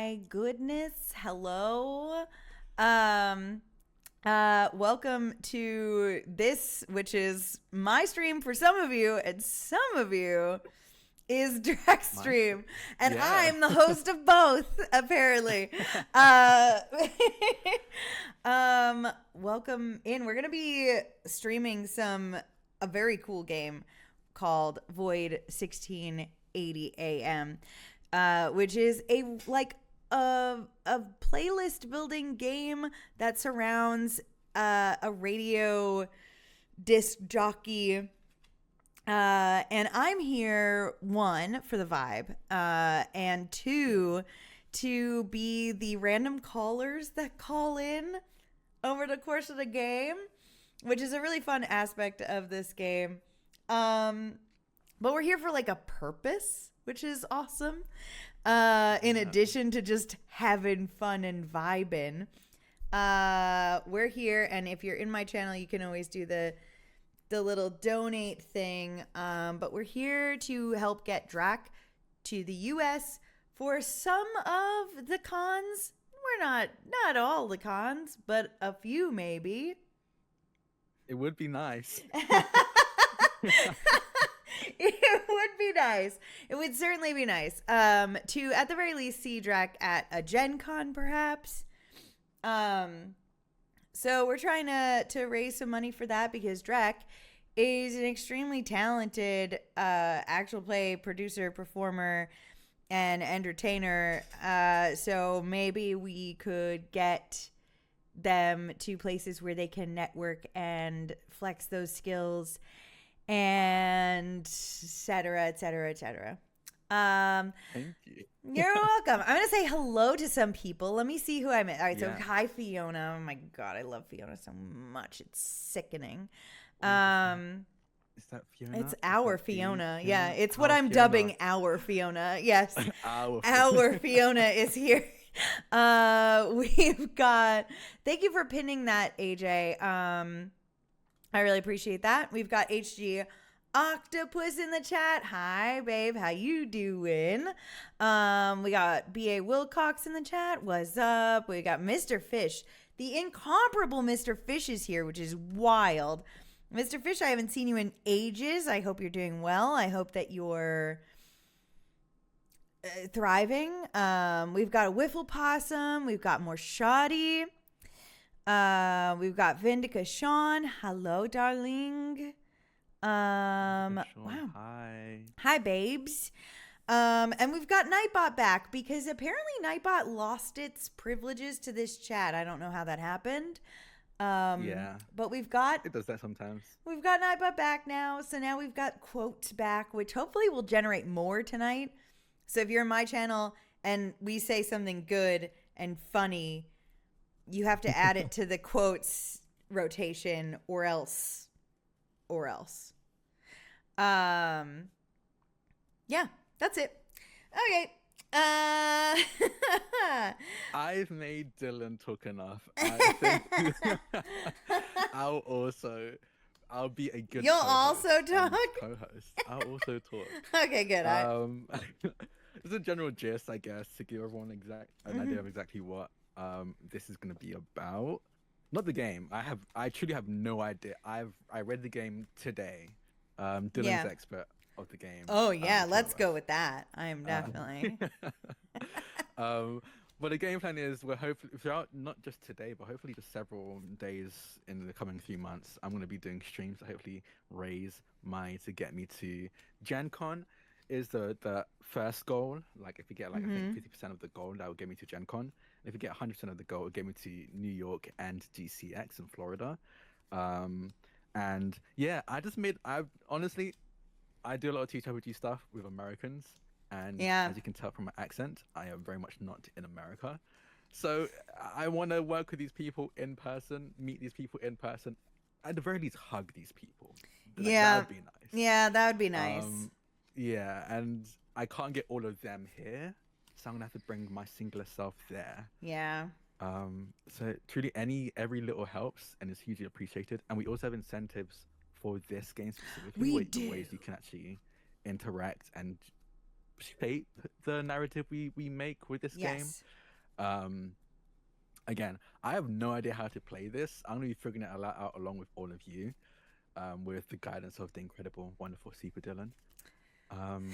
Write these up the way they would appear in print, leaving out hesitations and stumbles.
my goodness. Hello. Welcome to this, which is my stream for some of you, and some of you is Drax stream. And I'm the host of both, apparently. Welcome in. We're gonna be streaming a very cool game called Void 1680 AM. Which is a playlist building game that surrounds a radio disc jockey. And I'm here, one, for the vibe, and two, to be the random callers that call in over the course of the game, which is a really fun aspect of this game. But we're here for like a purpose, which is awesome. In addition to just having fun and vibing. We're here, and if you're in my channel, you can always do the little donate thing. But we're here to help get Drac to the US for some of the cons. We're not all the cons, but a few maybe. It would be nice. It would be nice. It would certainly be nice. To at the very least see Drac at a Gen Con, perhaps. So we're trying to raise some money for that because Drac is an extremely talented actual play producer, performer, and entertainer. So maybe we could get them to places where they can network and flex those skills, and et cetera, et cetera, et cetera. Thank you. You're welcome. I'm going to say hello to some people. Let me see who I met. All right, Yeah. so hi, Fiona. Oh, my God, I love Fiona so much. It's sickening. Is that Fiona? It's Is our that the Fiona. Yeah, it's what Our I'm Fiona. dubbing our Fiona. Yes, our Fiona is here. We've got, thank you for pinning that, AJ. I really appreciate that. We've got HG Octopus in the chat. Hi, babe. How you doing? We got BA Wilcox in the chat. What's up? We got Mr. Fish. The incomparable Mr. Fish is here, which is wild. Mr. Fish, I haven't seen you in ages. I hope you're doing well. I hope that you're thriving. We've got a Wiffle Possum. We've got more Shoddy. We've got Vindica Sean. Hello, darling. Wow. Hi, babes. And we've got Nightbot back because apparently Nightbot lost its privileges to this chat. I don't know how that happened. Yeah. But it does that sometimes. We've got Nightbot back now. So now we've got quotes back, which hopefully will generate more tonight. So if you're in my channel and we say something good and funny, you have to add it to the quotes rotation or else. Yeah, that's it. Okay. I've made Dylan talk enough. I think I'll be a good You'll also talk? co-host. I'll also talk. Okay, good. It's a general gist, I guess, to give everyone an idea of exactly what this is going to be about. Not the game. I truly have no idea. I read the game today. Dylan's expert of the game. Oh yeah, let's go with that. I am definitely. But the game plan is we're hopefully throughout not just today, but hopefully just several days in the coming few months. I'm going to be doing streams to hopefully raise money to get me to Gen Con. Is the first goal. Like if you get I think 50% of the goal, that will get me to Gen Con. If you get 100% of the goal, it'll get me to New York and GCX in Florida. And yeah, I honestly do a lot of TWG stuff with Americans, and as you can tell from my accent, I am very much not in America. So I want to work with these people in person, meet these people in person, at the very least hug these people. That would be nice. Yeah, that would be nice. Yeah, and I can't get all of them here, so I'm gonna have to bring my singular self there. Yeah. So truly every little helps and is hugely appreciated. And we also have incentives for this game specifically. We do. Ways you can actually interact and shape the narrative we make with this game. Yes. Um, Again, I have no idea how to play this. I'm gonna be figuring it out along with all of you, with the guidance of the incredible, wonderful Super Dylan. Um,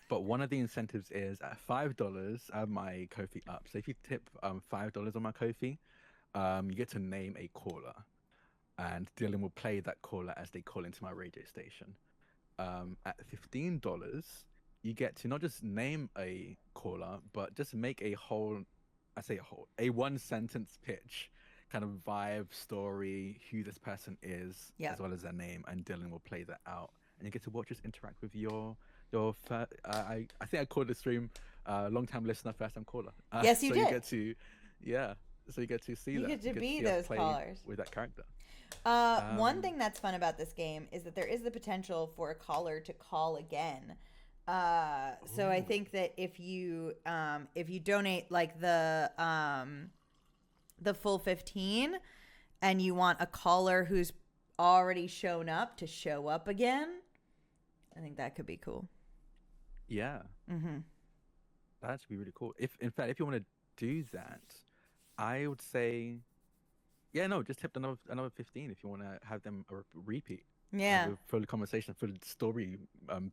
but one of the incentives is at $5, I have my Kofi up. So if you tip $5 on my Kofi, you get to name a caller, and Dylan will play that caller as they call into my radio station. At $15, you get to not just name a caller, but just make a whole, I say a whole, a one sentence pitch, kind of vibe, story, who this person is, Yeah. as well as their name, and Dylan will play that out, and you get to watch us interact with your. I think I called the stream long time listener, first time caller. Yes, you so did. you get to, yeah. So you get to see You that. get to You be see us those play callers. with that character. One thing that's fun about this game is that there is the potential for a caller to call again. So I Ooh. think that if you donate like the full 15 and you want a caller who's already shown up to show up again, I think that could be cool. Yeah. Mm-hmm. That should be really cool. If in fact, if you want to do that, I would say, yeah, no, just tip another 15 if you want to have them a repeat. Yeah. With full conversation, full story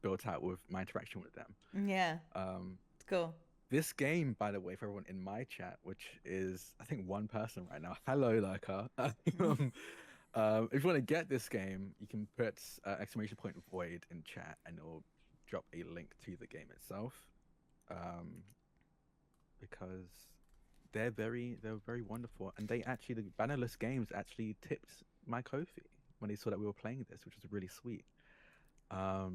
built out with my interaction with them. Yeah. Um, It's cool. this game, by the way, for everyone in my chat, which is I think one person right now. Hello, Lurker. If you want to get this game, you can put exclamation point void in chat, and it'll drop a link to the game itself. Because they're very wonderful, and they actually the Bannerless Games actually tipped my Kofi when they saw that we were playing this, which was really sweet. So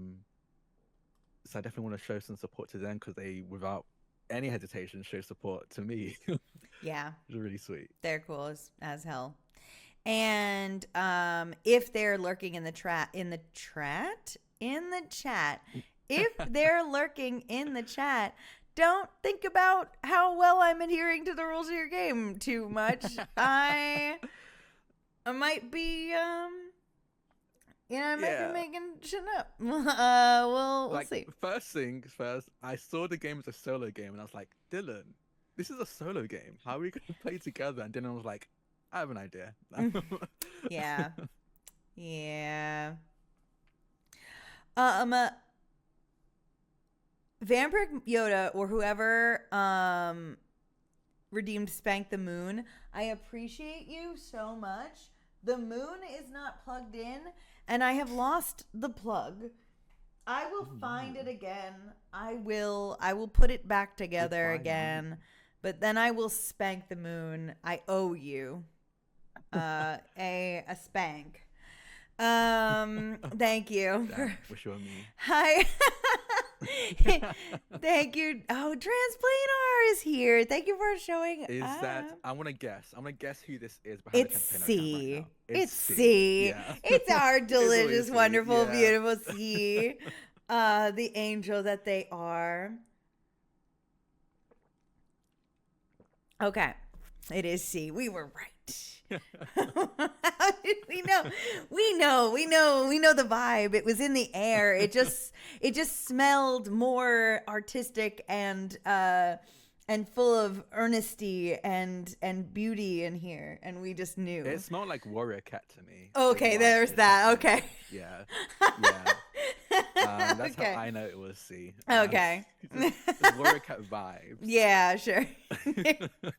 I definitely want to show some support to them because they, without any hesitation, show support to me. Yeah. It was really sweet. They're cool as hell. And if they're lurking in the chat, if they're lurking in the chat, don't think about how well I'm adhering to the rules of your game too much. I might be, I might be making shit up. We'll see. First things first, I saw the game as a solo game, and I was like, Dylan, this is a solo game. How are we going to play together? And Dylan was like, I have an idea. Yeah. Yeah. Vampiric Yoda or whoever redeemed Spank the Moon, I appreciate you so much. The moon is not plugged in, and I have lost the plug. I will find it again. I will put it back together again. But then I will spank the moon. I owe you a spank. Thank you. Wish you were me. Hi. Thank you. Oh, Transplanar is here. Thank you for showing Is up. that? I want to guess. I'm gonna guess who this is. It's C. Right, it's C. Yeah. It's our delicious, C, wonderful, yeah. beautiful C. The angel that they are. Okay. It is C. We were right. How did we know? We know the vibe. It was in the air. It just smelled more artistic and full of earnesty and beauty in here, and we just knew. It smelled like Warrior Cat to me. Okay, there's that. Okay. Yeah. That's Okay. how I know it was C. Okay. It's Warrior Cat vibes. Yeah, sure.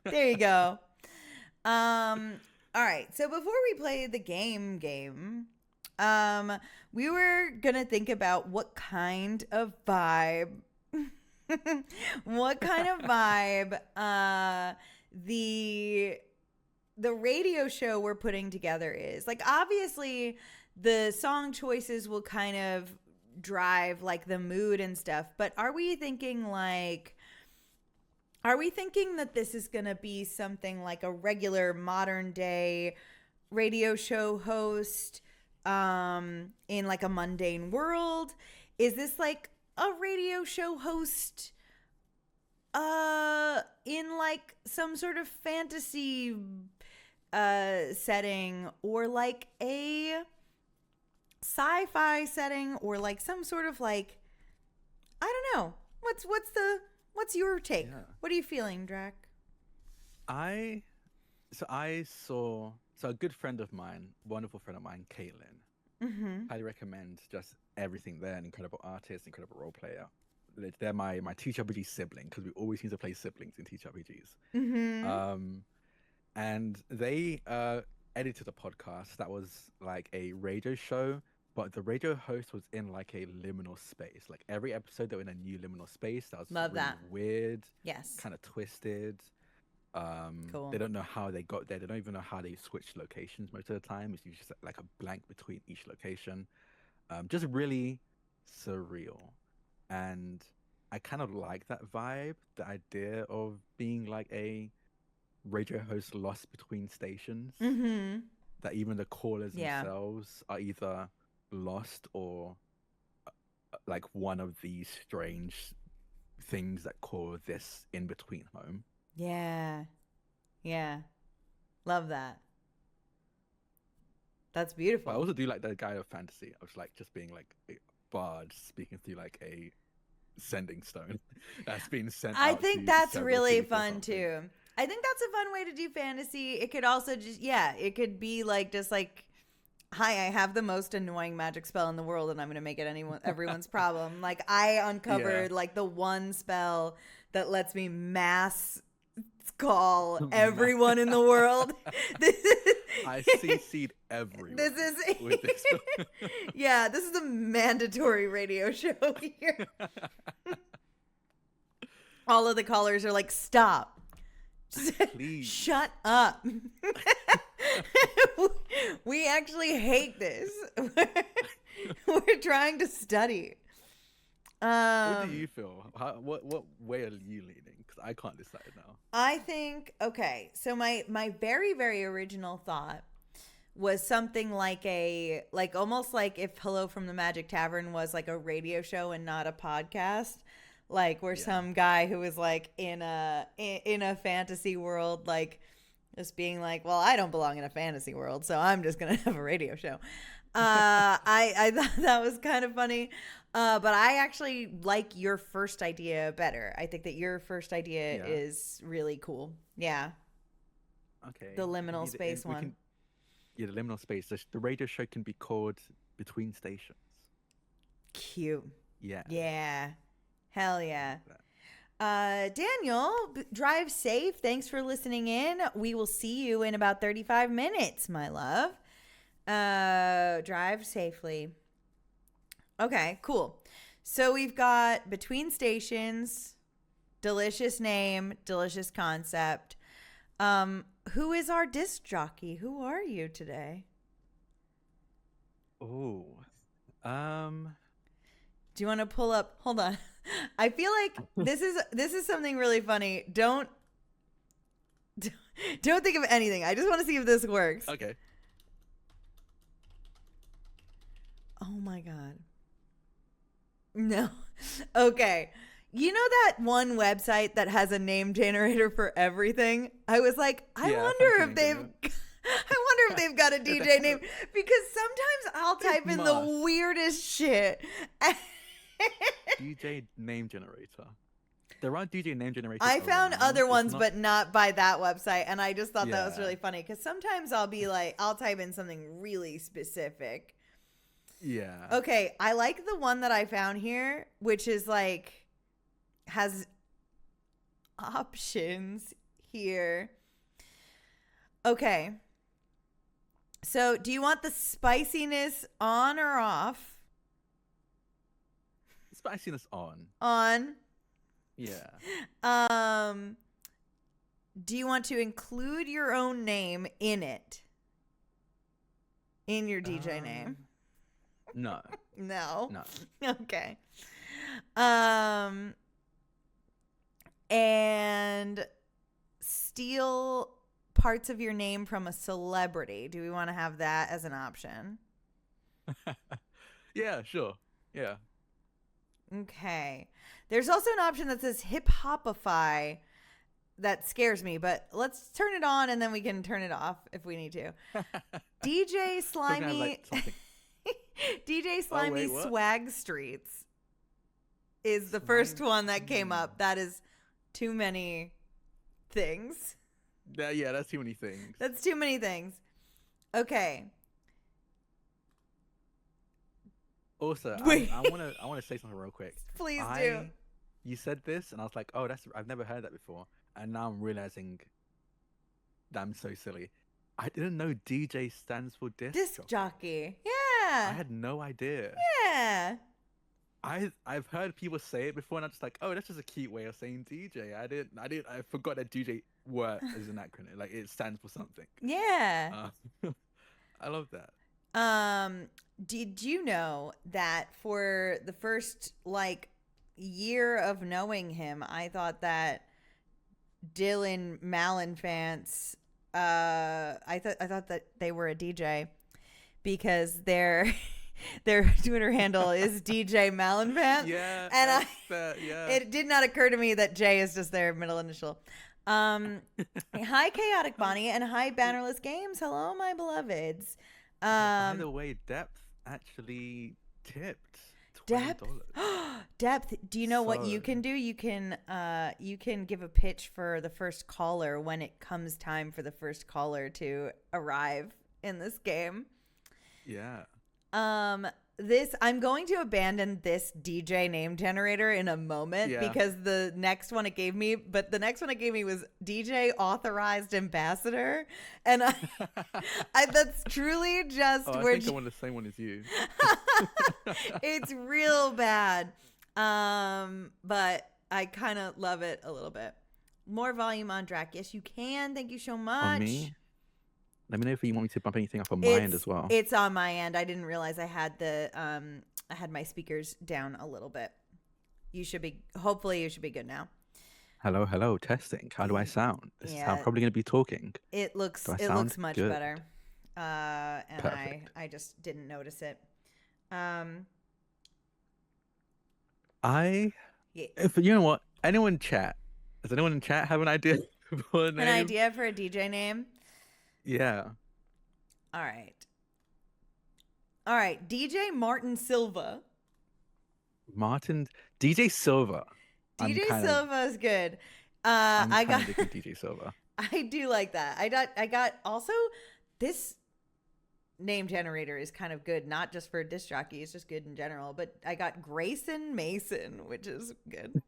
There you go. All right. So before we play the game, we were gonna think about what kind of vibe, the radio show we're putting together is. Like, obviously, the song choices will kind of drive like the mood and stuff. But are we thinking that this is going to be something like a regular modern day radio show host in like a mundane world? Is this like a radio show host in like some sort of fantasy setting, or like a sci-fi setting, or like some sort of like, I don't know. what's your take? Yeah. What are you feeling, Drac? I saw a good friend of mine, wonderful friend of mine, Caitlin. Mm-hmm. Highly recommend just everything there. An incredible artist, incredible role player. They're my TTRPG sibling because we always seem to play siblings in TTRPGs. Mm-hmm. And they edited a podcast that was like a radio show, but the radio host was in like a liminal space. Like every episode, they were in a new liminal space that was Love really that. weird, Yes. kind of twisted. Cool. They don't know how they got there. They don't even know how they switched locations most of the time. It's just like a blank between each location. Just really surreal. And I kind of like that vibe, the idea of being like a radio host lost between stations. Mm-hmm. That even the callers Yeah. themselves are either lost or like one of these strange things that call this in between home. Yeah. Yeah. Love that. That's beautiful. But I also do like the guy of fantasy. I was like just being like a bard speaking through like a sending stone that's been sent. I out think to that's several really people or fun something. too. I think that's a fun way to do fantasy. It could also just, it could be like just like, hi, I have the most annoying magic spell in the world and I'm going to make it everyone's problem. Like I uncovered like the one spell that lets me mass call everyone in the world. This is, I CC'd everyone. this is with this. yeah, this is a mandatory radio show here. All of the callers are like, stop. Please. Shut up. We actually hate this. We're trying to study. What do you feel? What way are you leaning? Because I can't decide now. I think, okay, so my very, very original thought was something like almost like if Hello from the Magic Tavern was like a radio show and not a podcast. Like where some guy who was like in a fantasy world, like just being like, well, I don't belong in a fantasy world, so I'm just gonna have a radio show. I thought that was kind of funny, but I actually like your first idea better. I think that your first idea is really cool. Yeah. Okay. The liminal space one. The liminal space. The radio show can be called Between Stations. Cute. Yeah. Yeah. Hell yeah. Daniel, drive safe. Thanks for listening in. We will see you in about 35 minutes, my love. Drive safely. Okay, cool. So we've got Between Stations, delicious name, delicious concept. Who is our disc jockey? Who are you today? Oh. Do you want to pull up? Hold on. I feel like this is something really funny. Don't think of anything. I just want to see if this works. Okay. Oh my god. No. Okay. You know that one website that has a name generator for everything? I was like, I wonder if they've got a DJ name, because sometimes I'll type in the weirdest shit. DJ name generator. There are DJ name generators. I found around. other It's ones, not- but not by that website. And I just thought that was Yeah. really funny, because sometimes I'll be like, I'll type in something really specific. Yeah. Okay, I like the one that I found here, which is like, has options here. Okay. So, do you want the spiciness on or off? Spiciness on. On. Yeah. Do you want to include your own name in it? In your DJ name? No. No. No. Okay. And steal parts of your name from a celebrity. Do we want to have that as an option? Yeah, sure. Yeah. Okay. There's also an option that says hip hopify. That scares me, but let's turn it on and then we can turn it off if we need to. DJ Slimy. Like something. DJ Slimy wait, what? Swag Streets is the first one that came up. That is too many things. Yeah, that's too many things. That's too many things. Okay. Also, Wait. I wanna say something real quick. Please do. You said this, and I was like, oh, I've never heard that before, and now I'm realizing that I'm so silly. I didn't know DJ stands for disc jockey. I Yeah. had no idea. Yeah. I've heard people say it before, and I'm just like, oh, that's just a cute way of saying DJ. I forgot that DJ word is an acronym. Like it stands for something. Yeah. I love that. Did you know that for the first like year of knowing him, I thought that Dylan Malenfants, I thought that they were a DJ because their Twitter handle is DJ Malenfant. Yeah, and yeah. It did not occur to me that J is just their middle initial. Hi Chaotic Bonnie and hi Bannerless Games. Hello, my beloveds. By the way, Depth actually tipped $20. Depth. Do you know what you can do? You can give a pitch for the first caller when it comes time for the first caller to arrive in this game. Yeah. I'm going to abandon this DJ name generator in a moment because the next one it gave me was DJ Authorized Ambassador, and I that's truly just I where think I want the same one as you. it's real bad, but I kind of love it a little bit. More volume on Drac. Yes, you can. Thank you so much. On me? Let me know if you want me to bump anything up on my end as well. It's on my end. I didn't realize I had I had my speakers down a little bit. Hopefully you should be good now. Hello, testing. How do I sound? This is how I'm probably going to be talking. It looks much good? better. And Perfect. I just didn't notice it. If you know what, does anyone in chat have an idea for a name? An idea for a DJ name? Yeah. All right. DJ Martin Silva. DJ Silva. DJ Silva is good. I got DJ Silva. I do like that. I got also this name generator is kind of good, not just for disc jockey, it's just good in general. But I got Grayson Mason, which is good.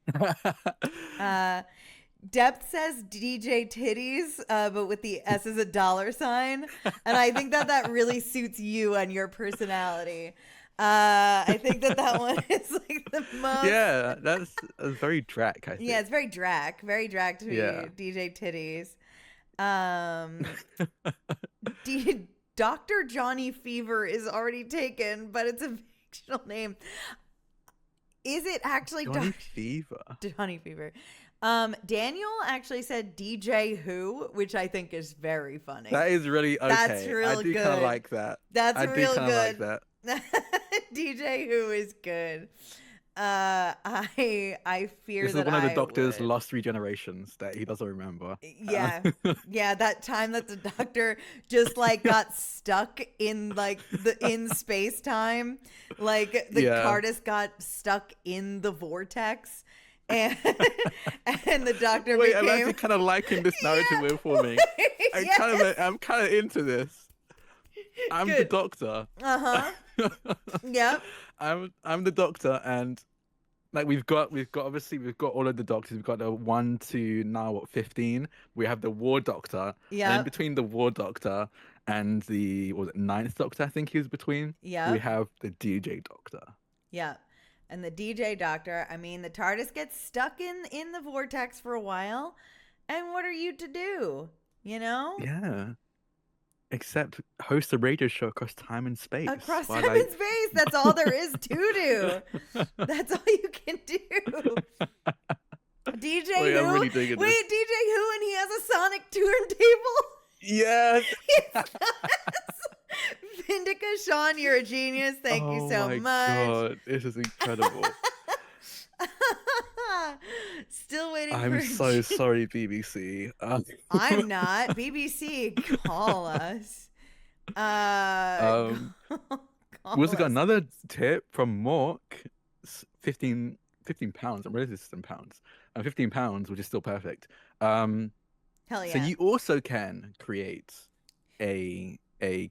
Depth says DJ Titties, but with the S as a $sign. And I think that really suits you and your personality. I think that one is like the most. Yeah, that's very Drac, I think. Yeah, it's very Drac to be DJ Titties. Dr. Johnny Fever is already taken, but it's a fictional name. Is it actually Johnny Fever? Johnny Fever. Daniel actually said DJ Who, which I think is very funny. That is really okay. That's real good. I do kind of like that. That's real good. Like that. DJ Who is good. I fear this that is one of the doctor's would. lost regenerations that he doesn't remember. Yeah. Yeah, that time that the doctor just like got stuck in like in space time. Like the TARDIS got stuck in the vortex. And the doctor I'm actually kind of liking this narrative for me. I'm kind of into this. I'm the doctor. Yep. I'm the doctor, and like we've got all of the doctors. We've got the 1 to now 15. We have the war doctor. Yeah. And in between the war doctor and the 9th doctor, I think he was between. Yeah. We have the DJ doctor. Yeah. And the DJ doctor, I mean, the TARDIS gets stuck in the vortex for a while. And what are you to do? You know? Yeah. Except host a radio show across time and space. Across time and space. That's all there is to do. That's all you can do. DJ Who? I'm really digging Wait, this. DJ Who and he has a sonic turntable? Yes. Vindica Sean, you're a genius. Thank you so much. God, this is incredible. Still waiting I'm so sorry, BBC. I'm not. BBC, call us. We also got another tip from Mork, 15 £15. I'm ready to £pounds, and £15, which is still perfect. Um, Hell so yeah. you also can create a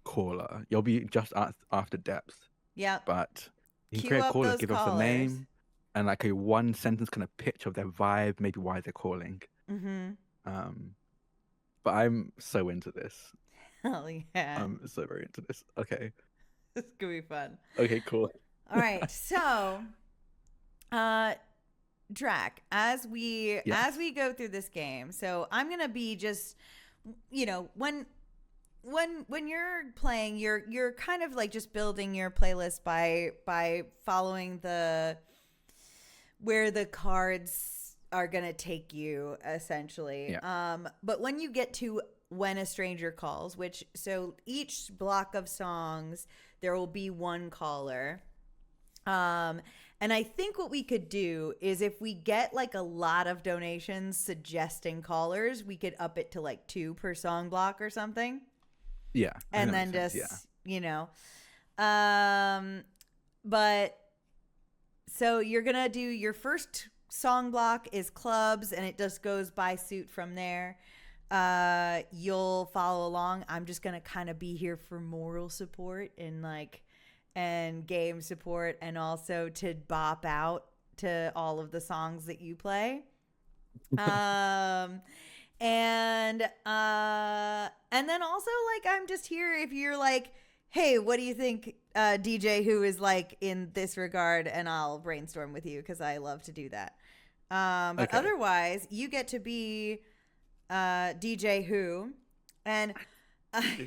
caller. You'll be just after depth, Yep. but you can Cue create a up caller, those give us a callers. name, and like a one sentence kind of pitch of their vibe, maybe why they're calling. Mm-hmm. Um, but I'm so into this. Hell yeah. I'm so very into this. Okay. This could be fun. Okay, cool. All right. So, uh, Drac, Yes. as we go through this game, so I'm gonna be just, when you're playing, you're kind of like just building your playlist by following the where the cards are gonna take you essentially. Yeah. But when you get to when a stranger calls, which so each block of songs there will be one caller. And I think what we could do is if we get like a lot of donations suggesting callers, we could up it to like 2 per song block or something. Yeah. I think And that then makes sense. just, but so you're going to do your first song block is clubs and it just goes by suit from there. You'll follow along. I'm just going to kind of be here for moral support and game support and also to bop out to all of the songs that you play. And then also like I'm just here if you're like, hey, what do you think DJ Who is like in this regard, and I'll brainstorm with you because I love to do that. But Okay. otherwise you get to be DJ Who, and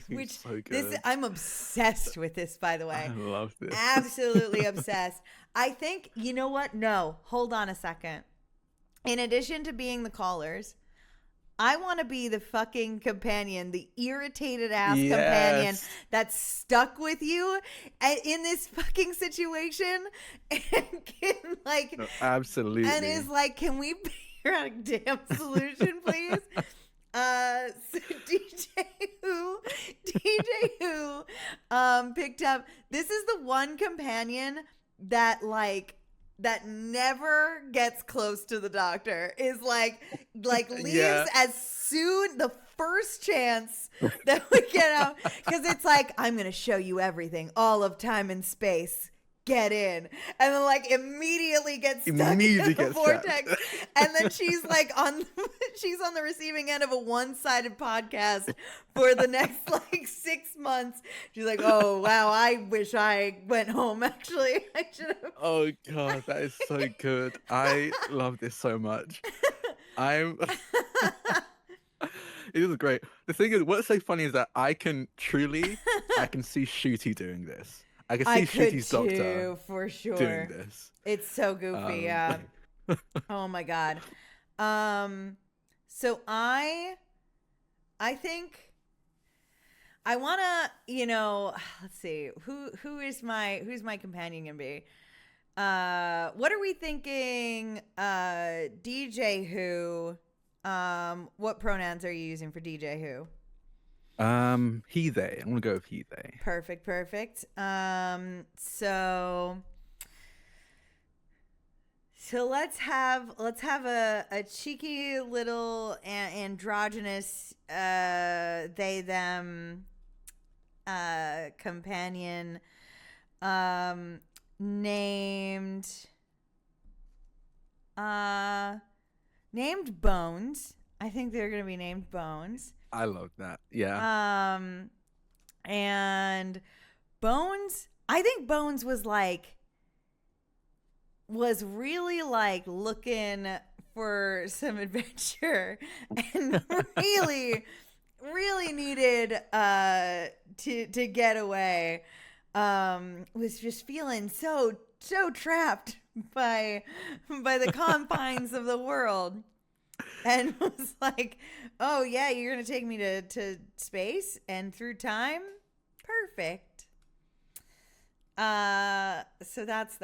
which so good. this I'm obsessed with this, by the way. I love this. Absolutely obsessed. I think, you know what? No, hold on a second. In addition to being the callers, I want to be the fucking companion, the irritated ass companion that's stuck with you in this fucking situation and can like absolutely and is like, can we figure out a damn solution, please? So DJ Who picked up. This is the one companion that never gets close to the doctor, is like leaves as soon the first chance that we get out, because it's like, I'm gonna show you everything, all of time and space, get in, and then like immediately gets stuck in the vortex. And then she's like she's on the receiving end of a one-sided podcast for the next like 6 months. She's like, oh wow, I wish I went home, actually. I should have. Oh god, that is so good. I love this so much. It is great. The thing is, what's so funny is that I can see Shooty doing this. I can see Shooty's doctor for sure doing this. It's so goofy. Yeah. Oh my god. So I think I want to, let's see, who's my companion gonna be? What are we thinking? DJ Who, what pronouns are you using for DJ Who? He, they. I'm gonna go with he, they. Perfect. So let's have a cheeky little androgynous they them companion named Bones. I think they're gonna be named Bones. I love that. Yeah. And Bones, I think Bones was really like looking for some adventure and really needed to get away. Was just feeling so trapped by the confines of the world, and was like, oh yeah, you're gonna take me to space and through time? Perfect. So that's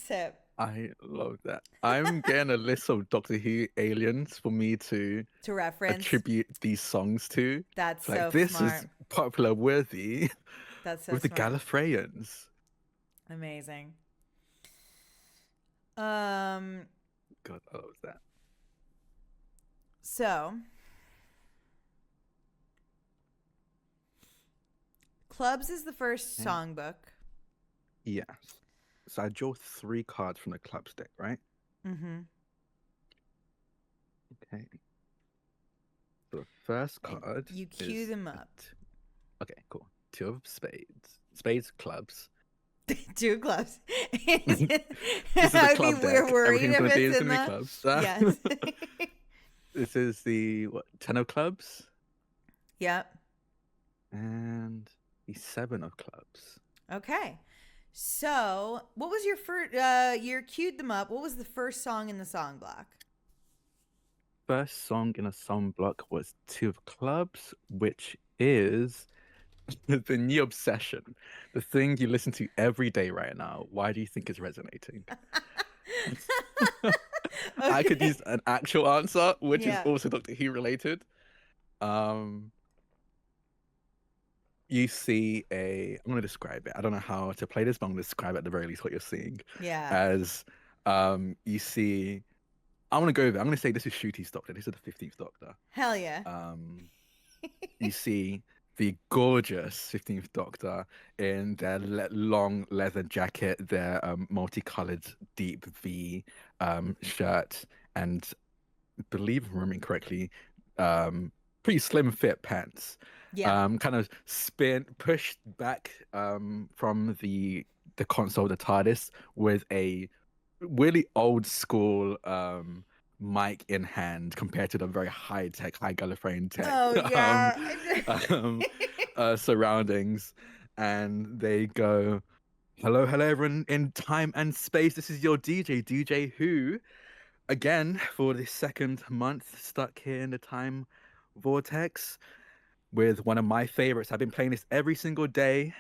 it. I love that. I'm getting a list of Doctor Who aliens for me to reference, attribute these songs to. That's like, so this smart. is popular with the That's so with the smart. Gallifreyans. Amazing. Um. God, I love that. So, Clubs is the first Okay. songbook. Yes. So I draw 3 cards from the clubs deck, right? Mm-hmm. Okay. So the first And card you cue is them up. okay, cool. 2 of spades. Spades, clubs. Two clubs. This is the I'd be club we're deck. worried Everything's if gonna be it's it's in gonna be the. clubs. Yes. This is the what 10 of clubs Yep. and the 7 of clubs. Okay. So, what was your first? You cued them up. What was the first song in the song block? First song in a song block was 2 of clubs, which is the new obsession, the thing you listen to every day right now. Why do you think it's resonating? I could Okay. use an actual answer, which is Yeah. also Doctor Who related. Um, you see I'm gonna describe it. I don't know how to play this, but I'm gonna describe at the very least what you're seeing. Yeah. As you see, I'm gonna go over. I'm gonna say this is Ncuti's Doctor. This is the 15th Doctor. Hell yeah. Um, you see the gorgeous 15th Doctor in their long leather jacket, their multicolored deep V shirt, and believe if I'm remembering correctly, pretty slim fit pants. Yeah. Kind of pushed back from the console, the TARDIS, with a really old school mic in hand compared to the very high tech, high Gallifreyan tech Oh um, yeah. um, surroundings, and they go, "Hello, hello, everyone in time and space. This is your DJ Who, again for the second month stuck here in the Time Vortex with one of my favorites. I've been playing this every single day.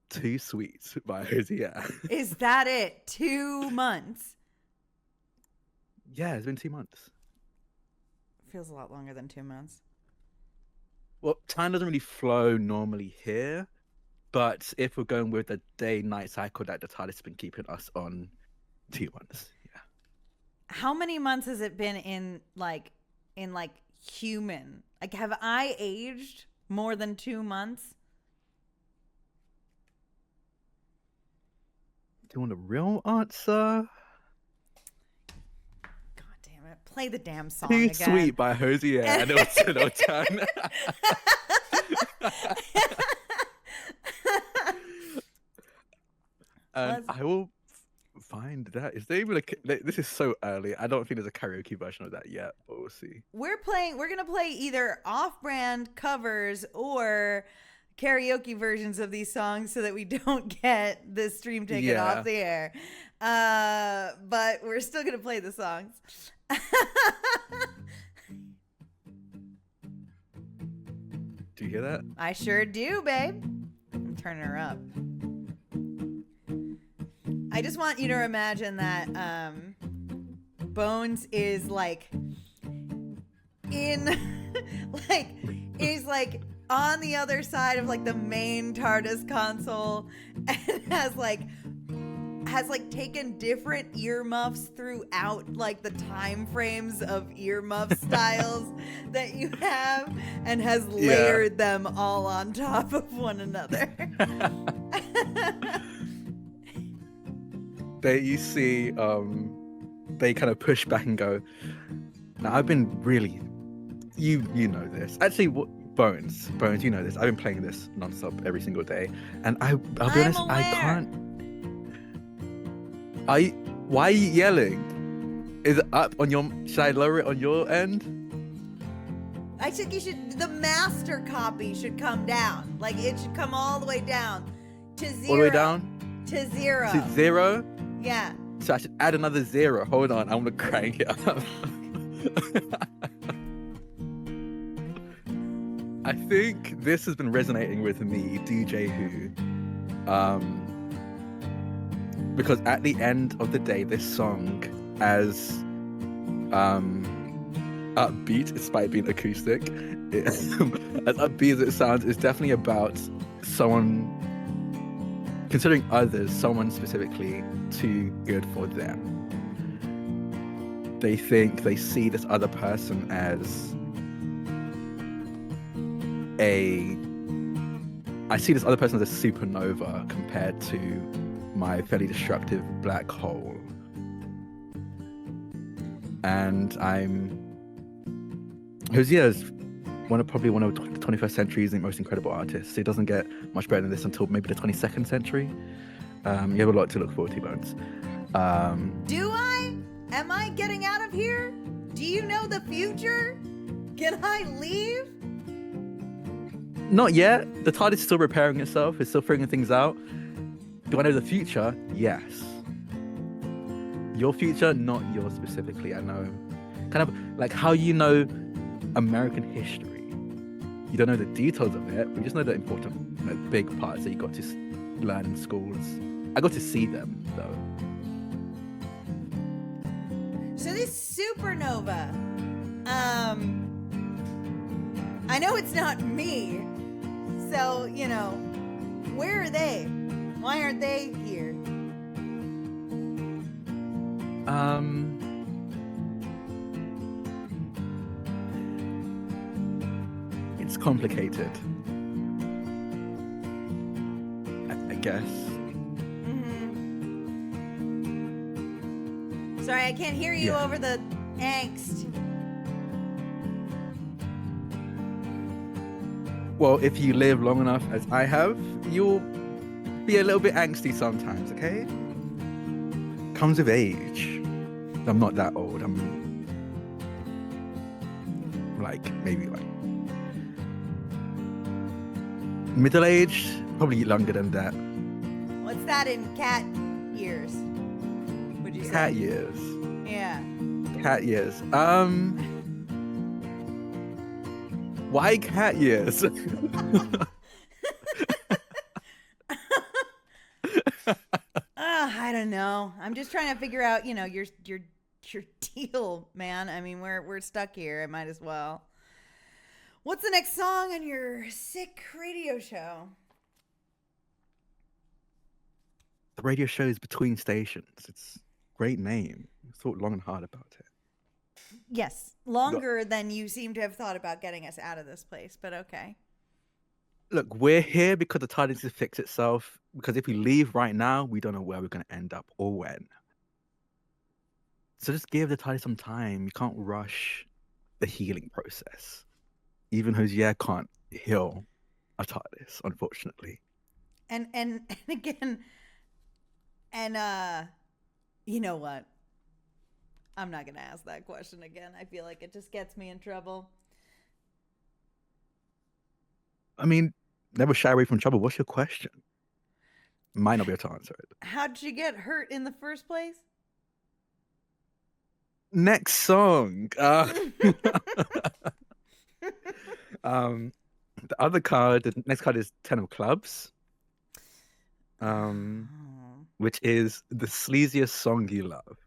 Too Sweet by Hosea." Is that it? 2 months. Yeah, it's been 2 months. Feels a lot longer than 2 months. Well, time doesn't really flow normally here, but if we're going with the day-night cycle that the TARDIS has been keeping us on, 2 months. Yeah. How many months has it been in human? Like, have I aged more than 2 months? Do you want a real answer? God damn it. Play the damn song Too again. Sweet by Hosea, and it'll turn. And I will find that. Is there even this is so early. I don't think there's a karaoke version of that yet, but we'll see. We're gonna play either off-brand covers or karaoke versions of these songs so that we don't get the stream taken off the air. But we're still gonna play the songs. Do you hear that? I sure do, babe. I'm turning her up. I just want you to imagine that Bones is like in is like on the other side of like the main TARDIS console and has taken different earmuffs throughout like the time frames of earmuff styles that you have and has layered them all on top of one another. You see, they kind of push back and go, "Now I've been really, you know this. Actually, Bones, you know this. I've been playing this nonstop every single day, and I'll be honest, aware. I can't. Why are you yelling? Is it up on your? Should I lower it on your end? I think the master copy should come down. Like it should come all the way down to 0. All the way down to 0. to 0. Yeah. So I should add another 0. Hold on, I'm gonna crank it up. I think this has been resonating with me, DJ Who, because at the end of the day, this song, as upbeat, despite being acoustic, as upbeat as it sounds, is definitely about someone considering others, someone specifically, too good for them. They see this other person as I see this other person as a supernova compared to my fairly destructive black hole. And Hosea is probably one of the 21st century's most incredible artists. It doesn't get much better than this until maybe the 22nd century. You have a lot to look forward to, Bones. Do I? Am I getting out of here? Do you know the future? Can I leave? Not yet. The TARDIS is still repairing itself. It's still figuring things out. Do I know the future? Yes. Your future? Not yours specifically. I know. Kind of like how you know American history. You don't know the details of it, but you just know the important, big parts that you got to learn in schools. I got to see them, though. So this supernova, I know it's not me. So, where are they? Why aren't they here? It's complicated. I guess. Mm-hmm. Sorry, I can't hear you over the angst. Well, if you live long enough as I have, you'll be a little bit angsty sometimes, okay? Comes with age. I'm not that old. I'm maybe middle-aged, probably younger than that. What's that in cat years? Would you say? Cat years. Yeah. Cat years. Why cat years? I don't know. I'm just trying to figure out, your deal, man. I mean, we're stuck here. I might as well. What's the next song on your sick radio show? The radio show is Between Stations. It's a great name. I thought long and hard about it. Yes, longer than you seem to have thought about getting us out of this place, but okay. Look, we're here because the TARDIS needs to fix itself. Because if we leave right now, we don't know where we're going to end up or when. So just give the TARDIS some time. You can't rush the healing process. Even Hosea can't heal a TARDIS, unfortunately. And again, you know what? I'm not going to ask that question again. I feel like it just gets me in trouble. I mean, never shy away from trouble. What's your question? Might not be able to answer it. How'd you get hurt in the first place? Next song. The next card is 10 of Clubs. Which is the sleaziest song you love.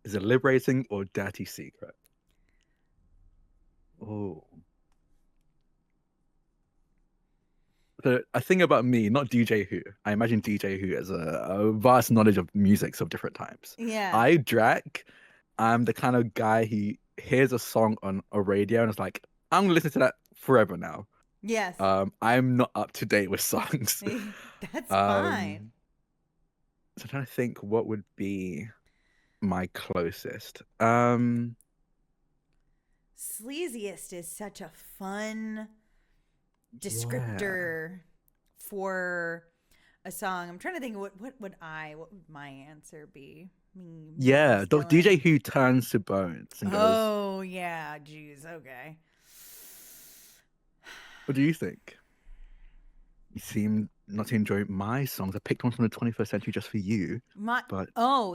Is it Liberating or Dirty Secret? Oh. So a thing about me, not DJ Who. I imagine DJ Who has a vast knowledge of musics of different times. Yeah. I'm the kind of guy who hears a song on a radio and is like, I'm gonna listen to that forever now. Yes. I'm not up to date with songs. That's fine. So I'm trying to think what would be my closest. Sleaziest is such a fun descriptor for a song. I'm trying to think what would my answer be? DJ Who turns to bones and goes, oh yeah, geez, okay. What do you think? You seem not to enjoy my songs. I picked one from the 21st century just for you.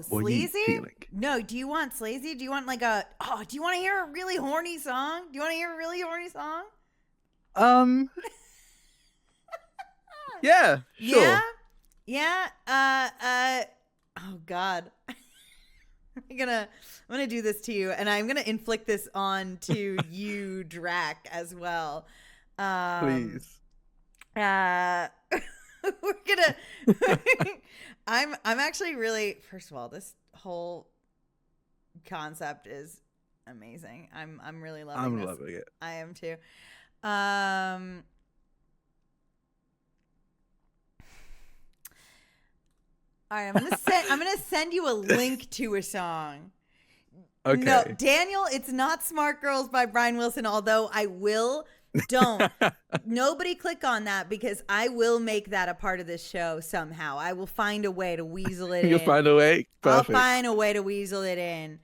Sleazy? No, do you want sleazy? Do you want do you want to hear a really horny song? Do you want to hear a really horny song? Yeah, sure. Yeah. Oh God. I'm gonna do this to you, and I'm gonna inflict this on to you, Drac, as well. Please. we're gonna. I'm actually really. First of all, this whole concept is amazing. I'm really loving this. I'm loving it. I am too. All right, I'm gonna send you a link to a song. Okay. No, Daniel, it's not Smart Girls by Brian Wilson, although I will. Don't. Nobody click on that because I will make that a part of this show somehow. I will find a way to weasel it in. You'll find a way? Perfect. I'll find a way to weasel it in.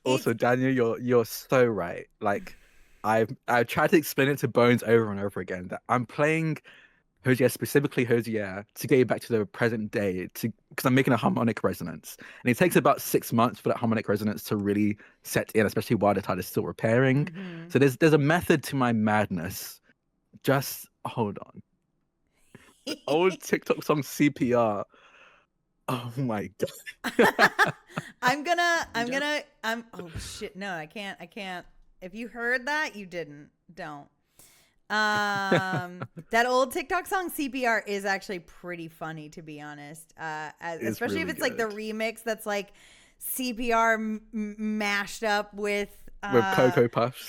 Also, Daniel, you're so right. Like, I've tried to explain it to Bones over and over again that I'm playing Hosea, specifically Hosea, to get you back to the present day, because I'm making a harmonic resonance, and it takes about 6 months for that harmonic resonance to really set in, especially while the tide is still repairing. Mm-hmm. So there's a method to my madness. Just hold on. The old TikTok song CPR. Oh my god. Oh shit, no, I can't. If you heard that, you didn't. Don't. That old TikTok song CPR is actually pretty funny, to be honest. Especially if it's like the remix that's like CPR mashed up with Cocoa Puffs.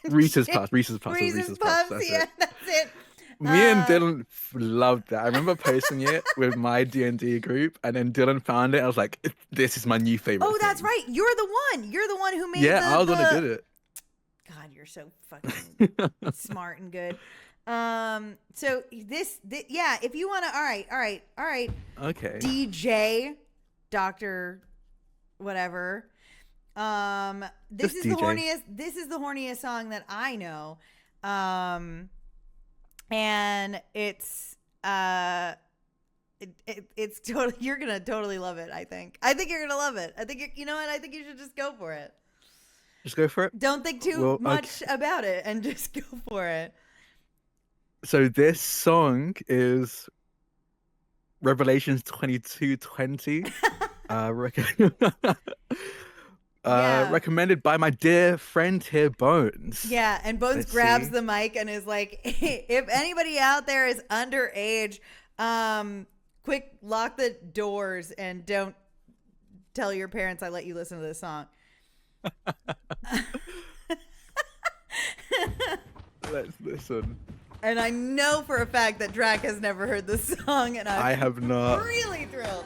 Reese's Puffs. Yeah, that's it. Me and Dylan loved that. I remember posting it with my D&D group, and then Dylan found it. I was like, "This is my new favorite." Oh, that's right. You're the one who made. Yeah, I was the one who did it. God, you're so fucking smart and good. So yeah, if you want to, all right. Okay. DJ, Doctor, whatever. This Just is DJ. the horniest. This is the horniest song that I know. And it's it's totally. You're gonna totally love it. I think you're gonna love it. I think you know what? I think you should just go for it. Just go for it. Don't think too much about it and just go for it. So this song is Revelations 22:20. Recommended by my dear friend here, Bones. Yeah, and Bones grabs the mic and is like, if anybody out there is underage, quick, lock the doors and don't tell your parents I let you listen to this song. Let's listen. And I know for a fact that Drac has never heard this song, and I have not. Really thrilled.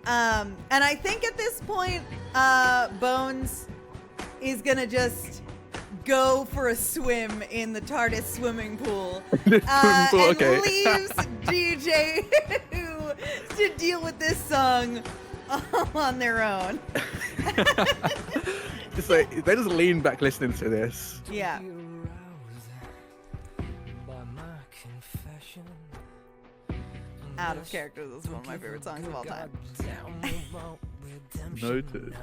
And I think at this point, Bones is gonna just go for a swim in the TARDIS swimming pool, and leaves DJ to deal with this song all on their own. It's like they just lean back listening to this. Yeah. Out of character, this is one of my favorite songs of all time. Noted.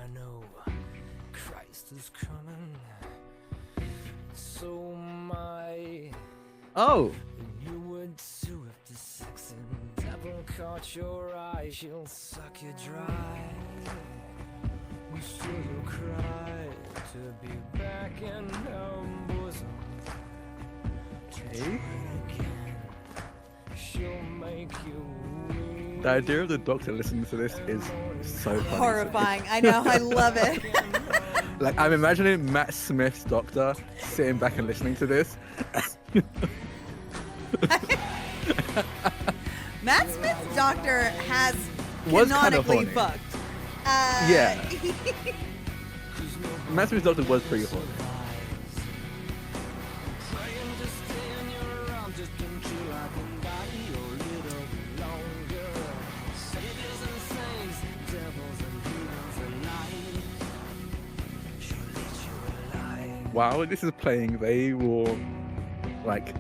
Oh. You would too if the sex and devil caught your eye. She'll suck you dry. You still cry to be back in her bosom. Okay. She'll make you weep. The idea of the Doctor listening to this is so funny. Horrifying. I know. I love it. Like, I'm imagining Matt Smith's Doctor sitting back and listening to this. Matt Smith's Doctor has Was canonically kinda horny. fucked. Yeah. Matt Smith's Doctor was pretty horny. While this is playing, they will like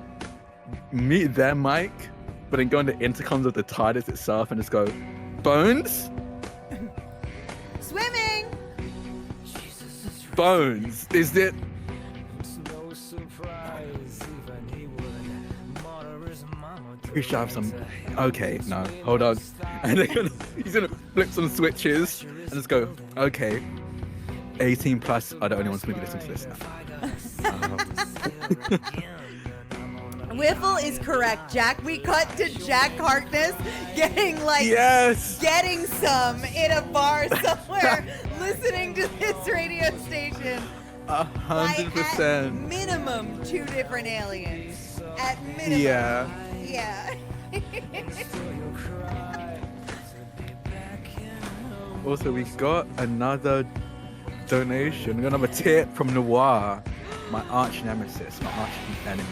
meet their mic, but then go on the intercoms of the TARDIS itself and just go, Bones? Swimming! Bones, is it? No surprise, even he would monitor his mama. We should have some. Okay, no, hold on. And he's gonna flip some switches and just go, okay, 18 plus are the only ones who can listen to this now. Wiffle is correct, Jack. We cut to Jack Harkness getting Yes. getting some in a bar somewhere, listening to this radio station. 100%. At minimum, 2 different aliens. At minimum. Yeah. Yeah. Also, we got another donation. We got another tip from Noir, my arch nemesis, my arch enemy.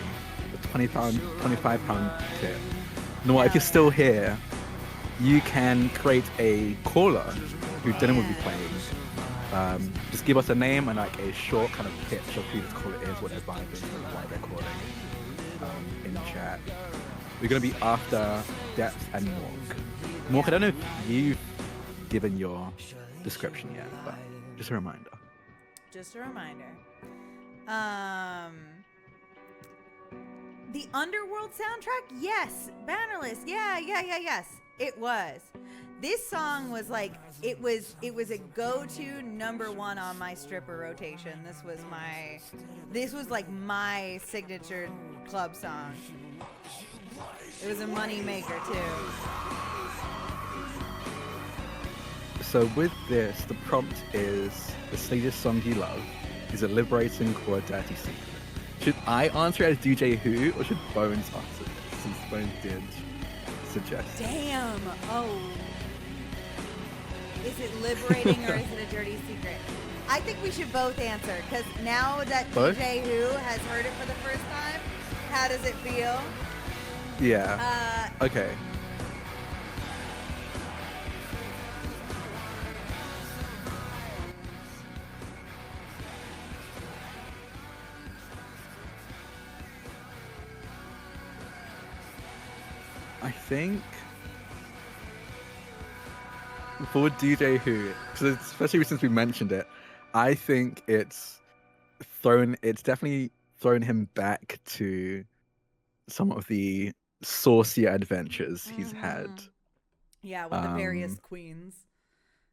The £25 tip. Noir, if you're still here, you can create a caller who Dylan will be playing. Just give us a name and like a short kind of pitch of who this caller is, what they're vibing, why they're calling in chat. We're going to be after Depth and Mork. Mork, I don't know if you've given your description yet, but just a reminder. Just a reminder. The Underworld soundtrack? Yes. Bannerless. Yes. It was. This song was like it was a go-to number 1 on my stripper rotation. This was like my signature club song. It was a money maker too. So with this, the prompt is the sweetest song you love. Is it liberating or a dirty secret? Should I answer it as DJ Who, or should Bones answer it? Since Bones did suggest. Damn. Oh. Is it liberating or is it a dirty secret? I think we should both answer, because now that Both? DJ Who has heard it for the first time, how does it feel? Yeah. Okay. I think for DJ Who, especially since we mentioned it, I think it's definitely thrown him back to some of the saucier adventures he's had. Yeah, with the various queens.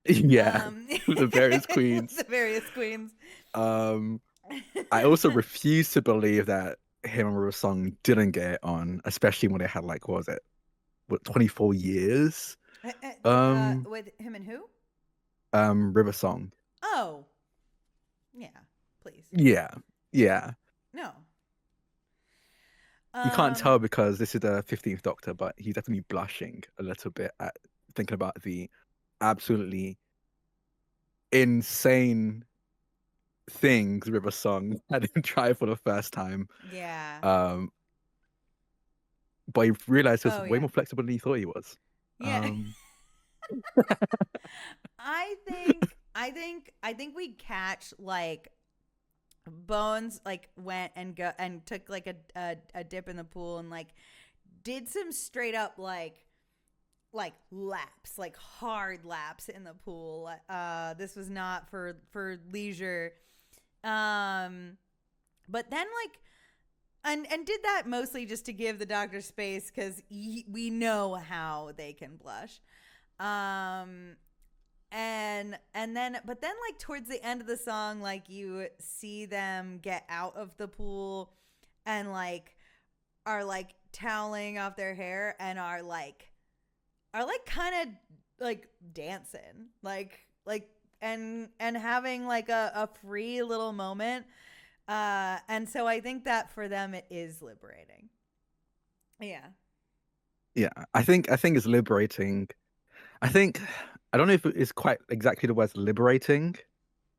Yeah, with the various queens. The various queens. I also refuse to believe that him and River Song didn't get it on, especially when they had like, what was it? What, 24 years? With him and who? River Song. Oh. Yeah, please. Yeah. No. You can't tell because this is the 15th Doctor, but he's definitely blushing a little bit at thinking about the absolutely insane things River Song had him try for the first time. Yeah. But he realized he was way yeah. more flexible than he thought he was. Yeah. I think we catch like Bones like went and took like a dip in the pool and like did some straight up like laps, like hard laps in the pool. This was not for leisure. But then like and did that mostly just to give the Doctor space, because we know how they can blush. And then like towards the end of the song, like you see them get out of the pool and like are like toweling off their hair and are like kind of like dancing, like and having like a free little moment. And so I think that for them it is liberating. Yeah, I think it's liberating. I don't know if it's quite exactly the words liberating,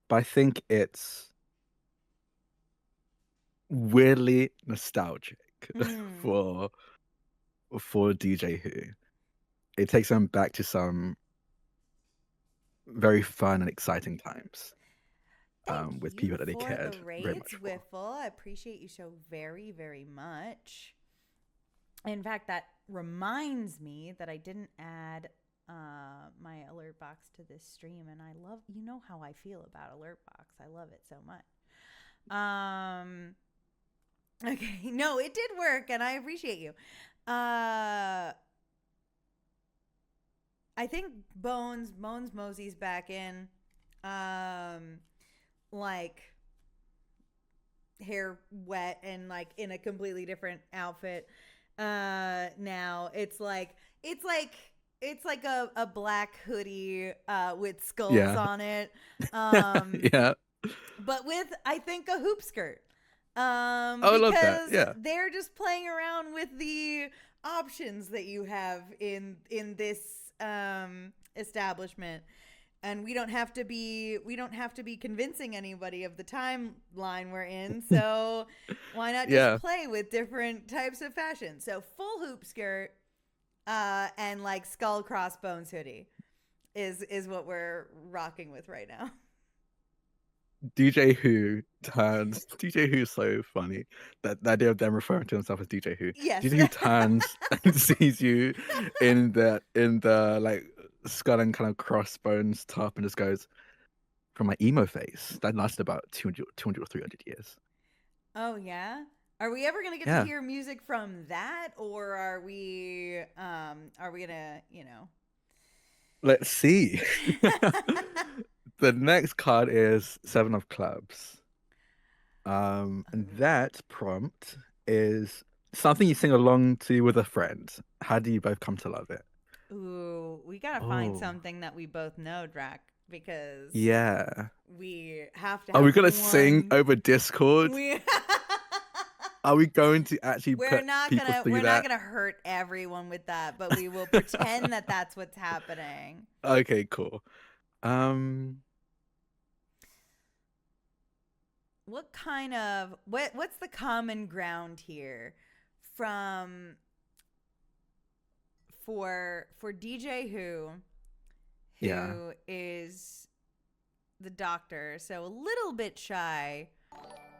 but I think it's weirdly nostalgic for DJ Who. It takes them back to some very fun and exciting times with people that they cared the very raids, much for. Wiffle. I appreciate you so very, very much. In fact, that reminds me that I didn't add my alert box to this stream, and I love, you know how I feel about alert box. I love it so much. Okay, no, it did work, and I appreciate you. I think Bones Mosey's back in. Like hair wet and like in a completely different outfit. Now it's like a black hoodie with skulls Yeah. on it. Yeah. But with I think a hoop skirt. I love that. Because Yeah. they're just playing around with the options that you have in this establishment. And we don't have to be convincing anybody of the timeline we're in. So why not just Yeah. play with different types of fashion? So full hoop skirt and like skull crossbones hoodie is what we're rocking with right now. DJ Who's so funny. That the idea of them referring to himself as DJ Who. Yes. DJ Who turns and sees you in the like skull and kind of crossbones top and just goes, from my emo phase that lasted about 200 or 300 years. Oh yeah. Are we ever gonna get Yeah. to hear music from that, or are we gonna, Let's see. The next card is Seven of Clubs. And that prompt is something you sing along to with a friend. How do you both come to love it? Ooh, we gotta find Oh. something that we both know, Drac, because Yeah. we have to Are we have gonna one. sing over Discord? We Are we going to actually we're put not people gonna through we're that? not gonna hurt everyone with that, but we will pretend that that's what's happening. Okay, cool. What's the common ground here from for DJ who Yeah. is the doctor, so a little bit shy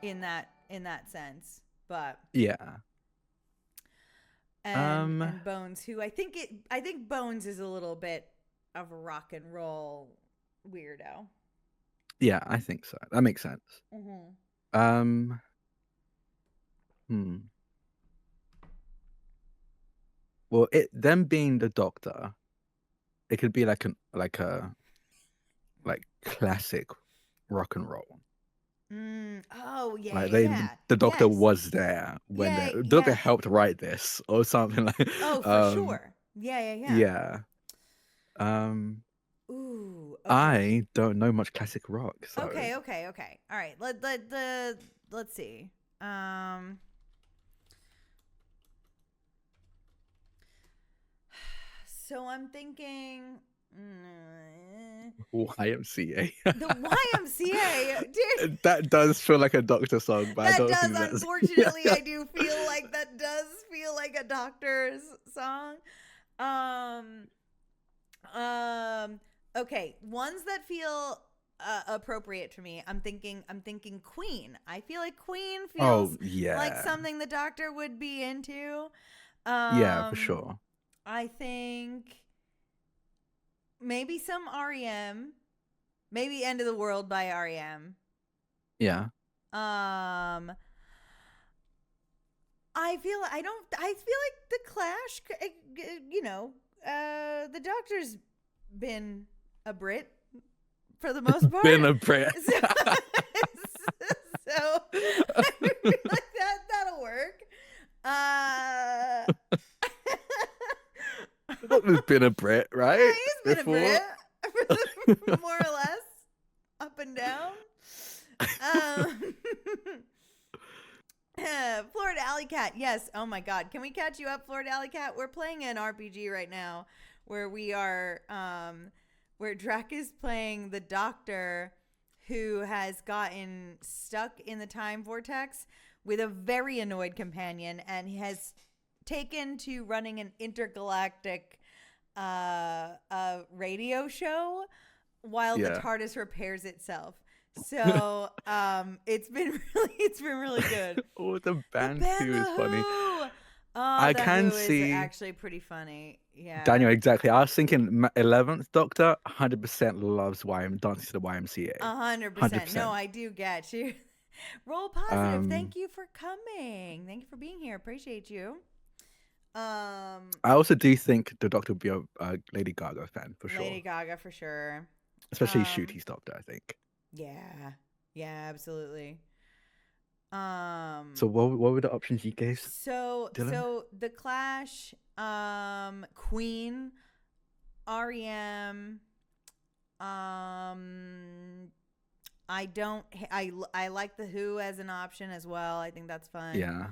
in that sense, but Yeah. and Bones, who I think Bones is a little bit of a rock and roll weirdo. Yeah, I think so. That makes sense. Mm-hmm. Well, them being the doctor, it could be like a classic rock and roll. Oh yeah, Like yeah. the doctor Yes. was there when Yeah, the doctor yeah. helped write this or something like. Oh, for sure. Yeah. Yeah. Ooh. Okay. I don't know much classic rock, so. Okay. All right. Let's see. So I'm thinking YMCA. the YMCA. Dude, That does feel like a doctor song, but I that don't does. think that's. Unfortunately, I do feel like that does feel like a doctor's song. Okay, ones that feel appropriate to me. I'm thinking Queen. I feel like Queen feels yeah. like something the doctor would be into. Yeah, for sure. I think maybe some REM, maybe End of the World by REM. Yeah. I feel like the Clash, the doctor's been a Brit for the most part. Been a Brit. So I feel like that'll work. He's been a Brit, right? Yeah, he's been Before? a Brit, more or less, up and down. Florida Alley Cat, yes. Oh my God, can we catch you up, Florida Alley Cat? We're playing an RPG right now where we are, where Drac is playing the doctor who has gotten stuck in the time vortex with a very annoyed companion, and he has taken to running an intergalactic radio show while the TARDIS repairs itself. So it's been really good. Oh, the band Ben too is funny. Oh, I can see is actually pretty funny. Yeah, Daniel, exactly. I was thinking 11th Doctor 100% loves dancing to the YMCA. 100%. No, I do get you. Roll positive. Thank you for coming. Thank you for being here. Appreciate you. I also do think the Doctor would be a Lady Gaga fan for sure. Lady Gaga for sure. Especially Shooty's Doctor, I think. Yeah, absolutely. So what were the options you gave? Dylan? So The Clash, Queen, REM, I like the Who as an option as well. I think that's fun. Yeah.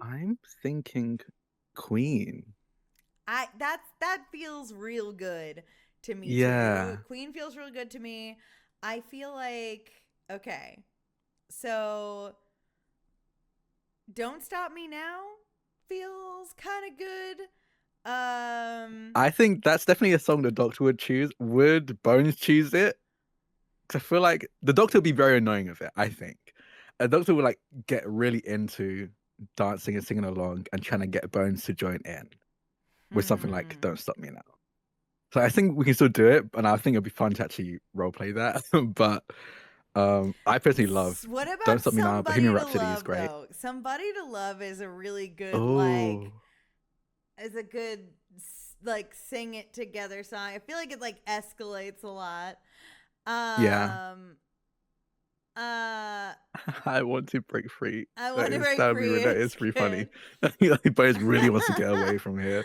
I'm thinking Queen. That feels real good to me Yeah. too. Queen feels real good to me. I feel like, okay, so Don't Stop Me Now feels kind of good. I think that's definitely a song the Doctor would choose. Would Bones choose it? Because I feel like the Doctor would be very annoying with it. I think a Doctor would like get really into dancing and singing along and trying to get Bones to join in with something like "Don't Stop Me Now." So I think we can still do it, and I think it'd be fun to actually role play that. But I personally love What about "Don't Stop Me Now." Somebody Bohemian to Rhapsody is Love great. though? Somebody to Love is a really good Oh, is a good like sing it together song. I feel like it like escalates a lot. yeah. Uh I want to break free. I Want to Break That would be Free that is is pretty funny. good. Like Bones really wants to get away from here.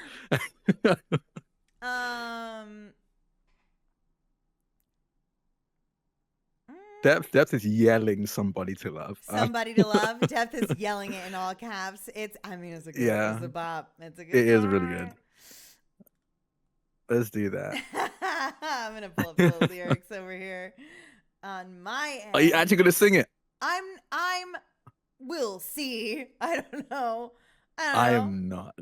Um Depth is yelling somebody to love. Somebody to Love. Depth is yelling it in all caps. It's Yeah, a bop. It's a good it is really good. song. Let's do that. I'm gonna pull up the lyrics over here on my end. Are you actually gonna sing it? We'll see. I don't know. I am not.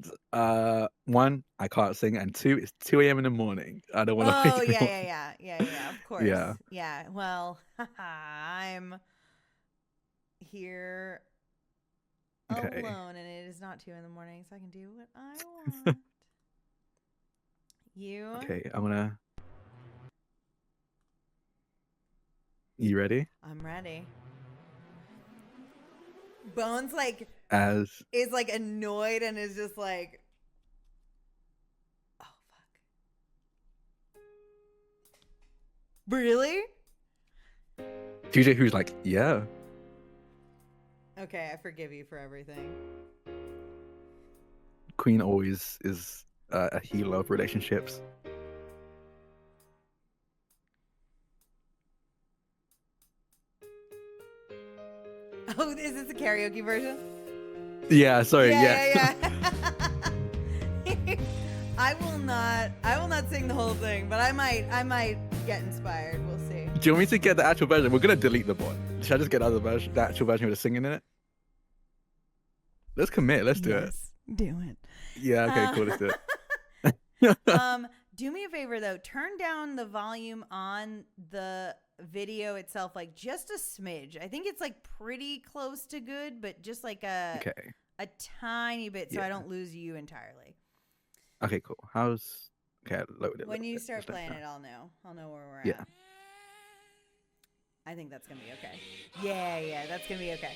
One, I can't sing, and two, it's 2 a.m. in the morning. I don't want to Oh wake anyone. yeah. Of course. Yeah. Well, I'm here Okay. alone, and it is not 2 in the morning, so I can do what I want. You? Okay, I'm gonna. You ready? I'm ready. Bones As is like annoyed and is just like, oh fuck, really? DJ, who's like, yeah. Okay, I forgive you for everything. Queen always is a healer of relationships. Oh, is this a karaoke version? Yeah, sorry. Yeah. I will not sing the whole thing, but I might get inspired. We'll see. Do you want me to get the actual version? We're gonna delete the bot. Should I just get the actual version with the singing in it? Let's commit. Let's do it. Do it. Yeah. Okay. Cool. Let's do it. Do me a favor though. Turn down the volume on the video itself, like just a smidge. I think it's like pretty close to good, but just like a tiny bit, so I don't lose you entirely. Okay. Cool. Okay? I loaded it. When you start playing it, I'll know where we're Yeah. at. I think that's gonna be okay. Yeah, that's gonna be okay.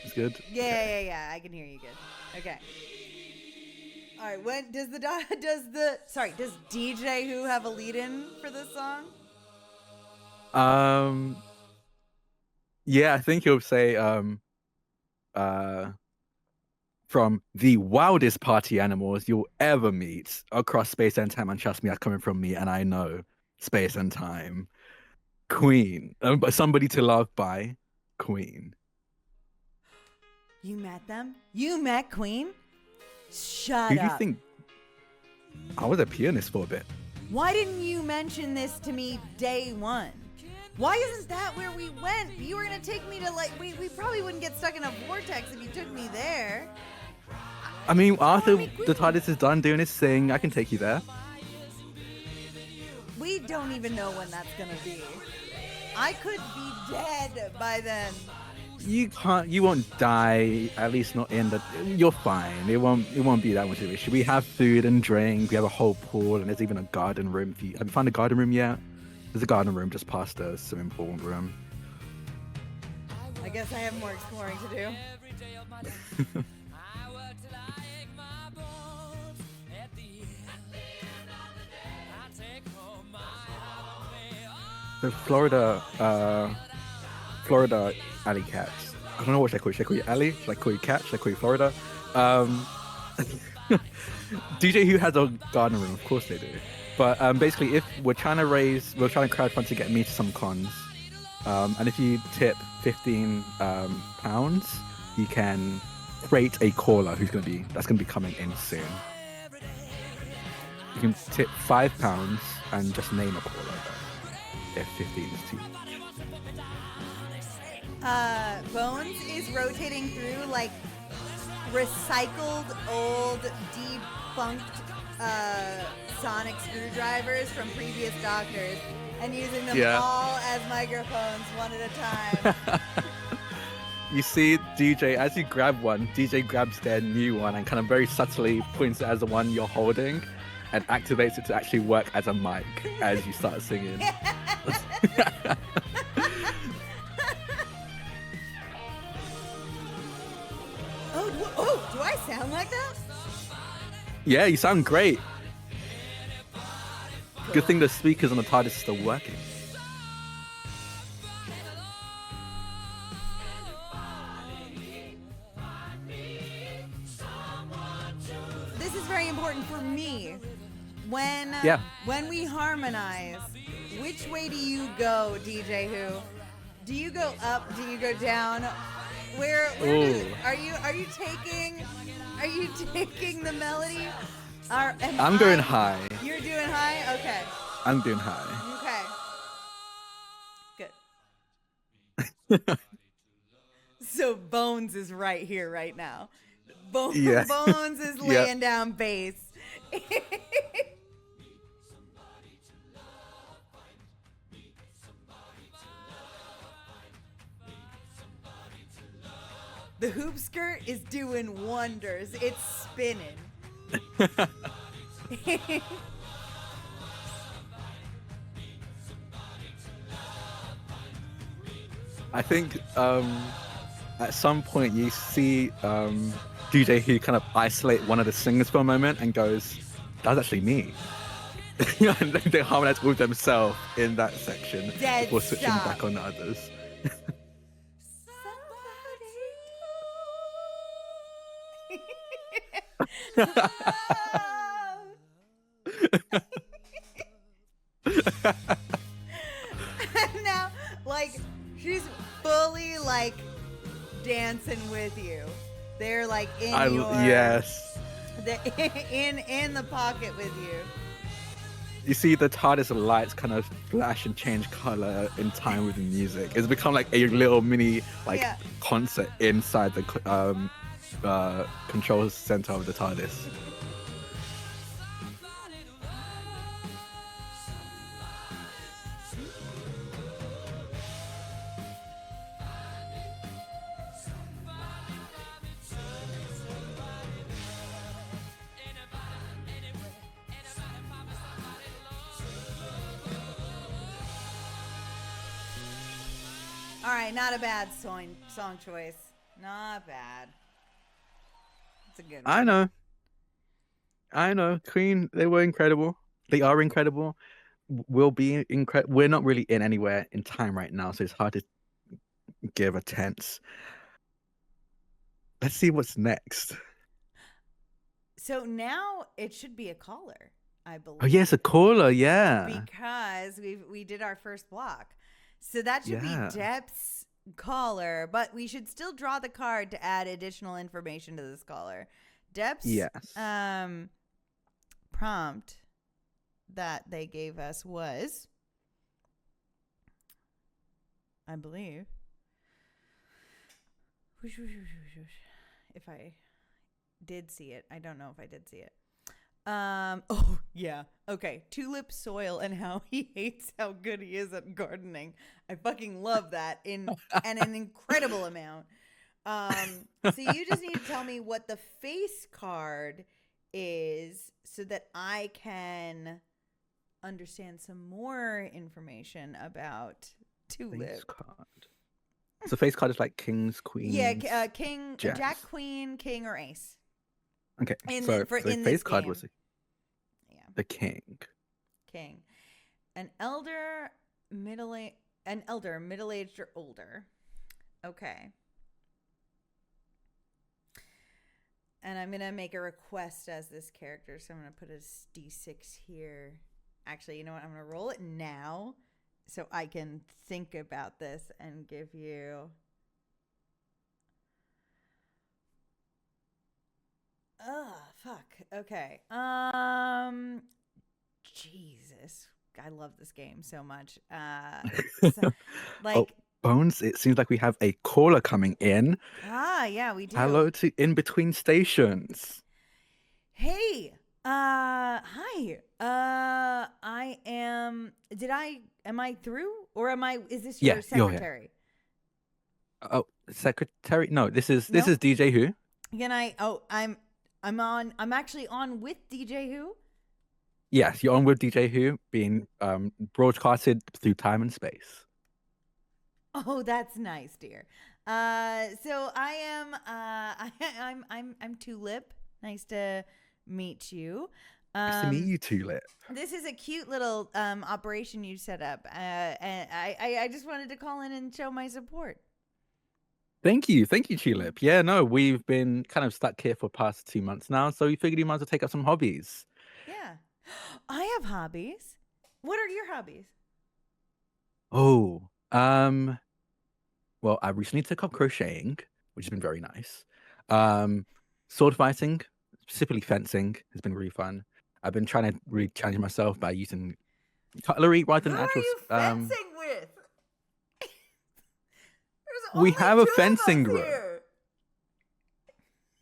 It's good. Yeah. I can hear you good. Okay. All right. When does DJ Who have a lead-in for this song? Yeah, I think he'll say from the wildest party animals you'll ever meet across space and time, and trust me, that's coming from me, and I know space and time. Queen, but Somebody to Love by Queen. You met them? You met Queen? Shut Who do you up. think? I was a pianist for a bit. Why didn't you mention this to me day one? Why isn't that where we went? You were going to take me to we probably wouldn't get stuck in a vortex if you took me there. I mean, after the TARDIS is done doing its thing, I can take you there. We don't even know when that's going to be. I could be dead by then. You won't die, at least not in the. You're fine. It won't be that much of an issue. We have food and drink. We have a whole pool, and there's even a garden room. Have you found a garden room yet? There's a garden room just past the swimming pool room. I guess I have more exploring to do. the Florida alley cats. I don't know what should I call you. Should I call you alley? Should I call you cat? Should I call you Florida? Um, DJ who has a garden room, of course they do. But basically, if we're trying to crowdfund to get me to some cons, and if you tip 15 pounds, you can create a caller that's gonna be coming in soon. You can tip £5 and just name a caller if 15 is too much. Bones is rotating through like recycled old defunct sonic screwdrivers from previous doctors and using them all as microphones one at a time. You see DJ, as you grab one, DJ grabs their new one and kind of very subtly points it as the one you're holding and activates it to actually work as a mic as you start singing. Do I sound like that? Yeah, you sound great. Good thing the speakers on the TARDIS are still working. This is very important for me. When we harmonize, which way do you go, DJ Who? Do you go up? Do you go down? Where are you taking the melody? I'm going high. You're doing high? Okay. I'm doing high. Okay. Good. So Bones is right here, right now. Bones is laying down bass. The hoop skirt is doing wonders. It's spinning. I think at some point you see DJ who kind of isolate one of the singers for a moment and goes, "That's actually me." And they harmonize with themselves in that section before switching back on the others. Now, like, she's fully like dancing with you. They're like in in the pocket with you. You see the TARDIS lights kind of flash and change color in time with the music. It's become like a little mini concert inside the control center of the TARDIS. All right, not a bad song choice. Not bad. It's a good one. I know. Queen, they were incredible. They are incredible. We'll be incredible. We're not really in anywhere in time right now, so it's hard to give a tense. Let's see what's next. So now it should be a caller, I believe. Oh, yes, a caller, yeah. Because we did our first block. So that should be Depth's caller, but we should still draw the card to add additional information to this caller. Depth's prompt that they gave us was, I believe, if I did see it. I don't know if I did see it. Oh yeah. Okay. Tulip soil and how he hates how good he is at gardening. I fucking love that and an incredible amount. So you just need to tell me what the face card is so that I can understand some more information about Tulip. Face card. So face card is like kings, queens. Yeah, king, jacks. jack, queen, king, or ace. Okay, so face card was the king. King. An elder an elder, middle-aged or older. Okay. And I'm gonna make a request as this character, so I'm gonna put a D6 here. Actually, you know what? I'm gonna roll it now, so I can think about this and give you. Oh, fuck. Okay. Jesus. I love this game so much. So, Oh, like, Bones, it seems like we have a caller coming in. yeah, we do. Hello to In Between Stations. Hey, hi. Am I through? Or is this your Yeah, you're here. secretary? Oh, secretary? No, this is No? DJ Who. I'm actually on with DJ Who. Yes, you're on with DJ Who, being broadcasted through time and space. Oh, that's nice, dear. So I am, I'm Tulip. Nice to meet you. Nice to meet you, Tulip. This is a cute little operation you set up, and I just wanted to call in and show my support. Thank you, Tulip. Yeah, no, we've been kind of stuck here for the past 2 months now, so we figured you might as well take up some hobbies. Yeah, I have hobbies. What are your hobbies? Oh, well, I recently took up crocheting, which has been very nice. Sword fighting, specifically fencing, has been really fun. I've been trying to really challenge myself by using cutlery rather than Who actual. are you fencing with? We have a fencing room. Here.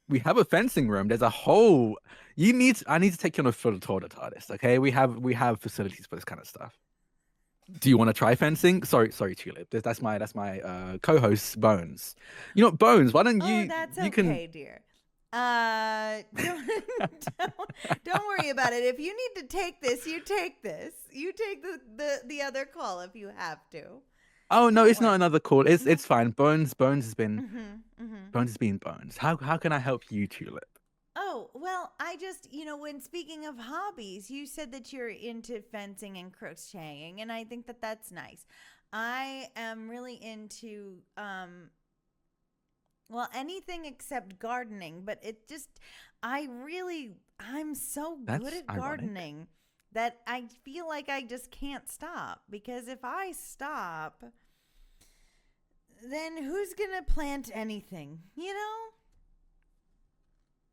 We have a fencing room. There's a whole. I need to take you on a full tour of TARDIS. Okay, we have facilities for this kind of stuff. Do you want to try fencing? Sorry, Tulip. That's my co-host Bones. You know, Bones. Why don't you? Oh, that's you okay, dear. Don't, don't worry about it. If you need to take this, you take this. You take the other call if you have to. Oh no, Don't it's worry. not another call. It's fine. Bones has been Mm-hmm. Bones has been Bones. How can I help you, Tulip? Oh, well, I just, when speaking of hobbies, you said that you're into fencing and crocheting, and I think that that's nice. I am really into, well, anything except gardening, but I'm so That's good at ironic. gardening that I feel like I just can't stop, because if I stop, then who's going to plant anything,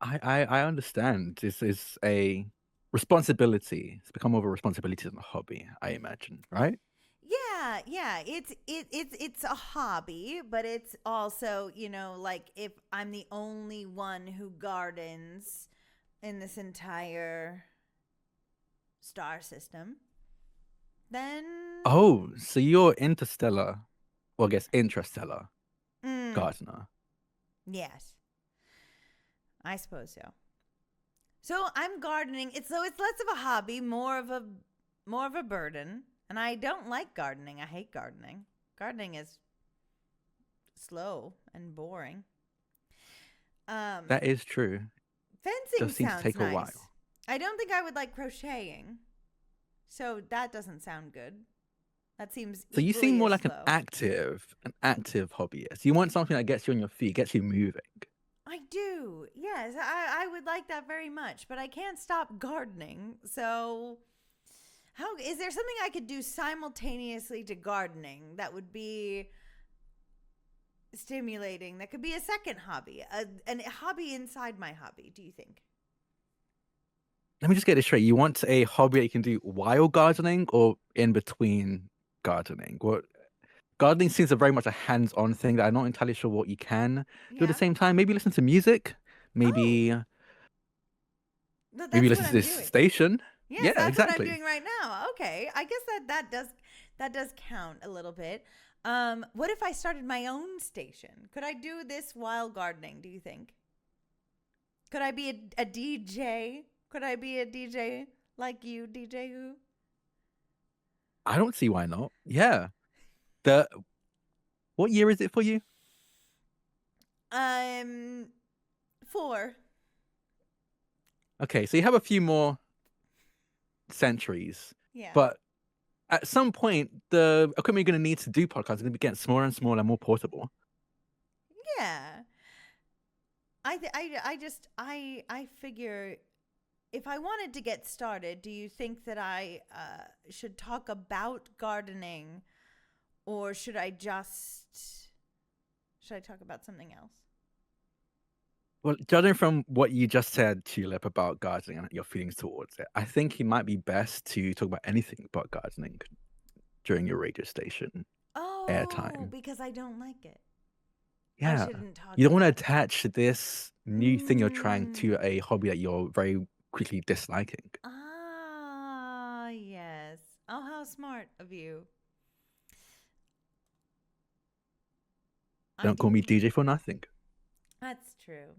I understand. This is a responsibility. It's become more of a responsibility than a hobby, I imagine, right? Yeah. It's a hobby, but it's also, like if I'm the only one who gardens in this entire star system, then Oh, so you're interstellar, well, I guess interstellar mm, gardener. yes, I suppose so. So I'm gardening. It's less of a hobby, more of a burden. And I don't like gardening. I hate gardening. Gardening is slow and boring. That is true. Fencing Does seem to sounds take a nice. while. I don't think I would like crocheting. So that doesn't sound good. That seems So you equally seem more as like slow. an active hobbyist. You want something that gets you on your feet, gets you moving. I do. Yes, I would like that very much, but I can't stop gardening. So how is there something I could do simultaneously to gardening that would be stimulating? That could be a second hobby, a hobby inside my hobby. Do you think? Let me just get this straight. You want a hobby that you can do while gardening or in between gardening? What gardening seems very much a hands-on thing that I'm not entirely sure what you can do at the Yeah. same time. Maybe listen to music. Maybe No, maybe that's what listen to I'm this doing. station. Yes, Yeah, that's what I'm exactly. doing right now. Okay, I guess that does count a little bit. What if I started my own station? Could I do this while gardening? Do you think? Could I be a DJ? Could I be a DJ like you, DJ Who? I don't see why not. Yeah. What year is it for you? 4. Okay, so you have a few more centuries, Yeah. but at some point, the equipment you're going to need to do podcasts is going to be getting smaller and smaller and more portable. Yeah. I figure if I wanted to get started, do you think that I should talk about gardening, or should I talk about something else? Well, judging from what you just said, Tulip, about gardening and your feelings towards it, I think it might be best to talk about anything but gardening during your radio station Oh, airtime. because I don't like it. I Yeah. shouldn't talk You don't want to about it. attach this new thing you're trying to a hobby that you're very quickly disliking. Ah, yes. Oh, how smart of you. Don't call me DJ for nothing. That's true.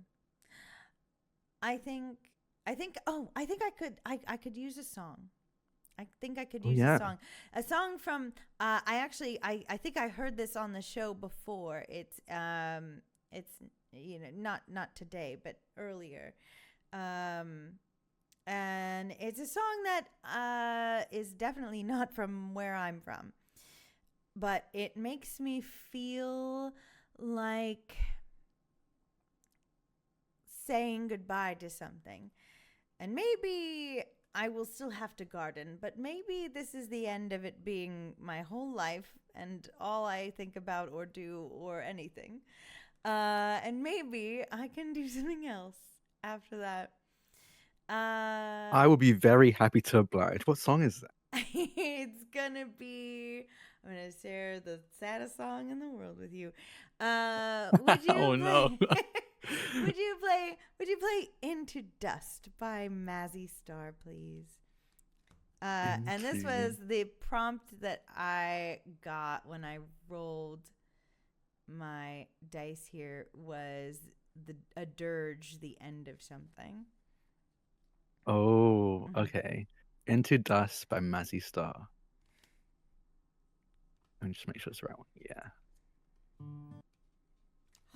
I think I could use a song. I think I could use a song. A song from I think I heard this on the show before. It's not today, but earlier. And it's a song that is definitely not from where I'm from. But it makes me feel like saying goodbye to something. And maybe I will still have to garden, but maybe this is the end of it being my whole life and all I think about or do or anything. And maybe I can do something else after that. I will be very happy to oblige. What song is that? It's gonna be. I'm gonna share the saddest song in the world with you. Would you Oh, no. Would you play "Into Dust" by Mazzy Star, please? And this was the prompt that I got when I rolled my dice. Here was a dirge, the end of something. Oh, okay. Into Dust by Mazzy Star. Let me just make sure it's the right one. Yeah.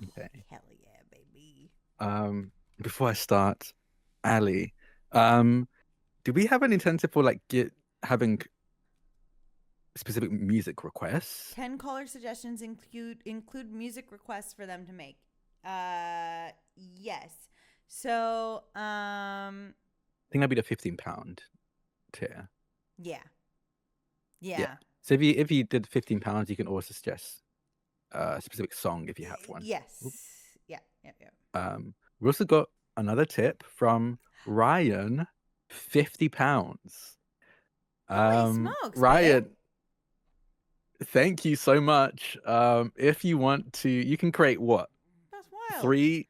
Okay. Hell yeah, baby. Before I start, Ali, do we have an incentive for having specific music requests? 10 caller suggestions include music requests for them to make. Yes. So, I think that'd be the £15 tier. Yeah. So if you did £15, you can also suggest a specific song if you have one. Yes. Oop. Yeah. We also got another tip from Ryan, £50. Holy smokes, Ryan, babe. thank you so much. If you want to, you can create what? That's wild. Three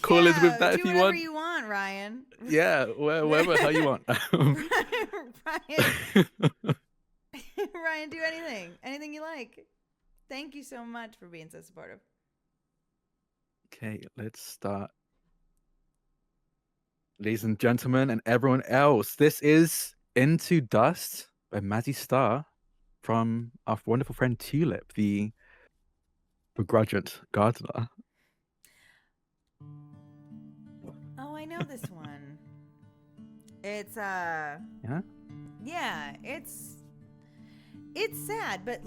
callers with that if you want. Do whatever you want, Ryan. Yeah, wherever how you want. Ryan, do anything you like. Thank you so much for being so supportive. Okay, let's start. Ladies and gentlemen, and everyone else, this is Into Dust by Mazzy Star from our wonderful friend Tulip, the begrudged gardener. Oh, I know this one. It's Yeah, it's sad, but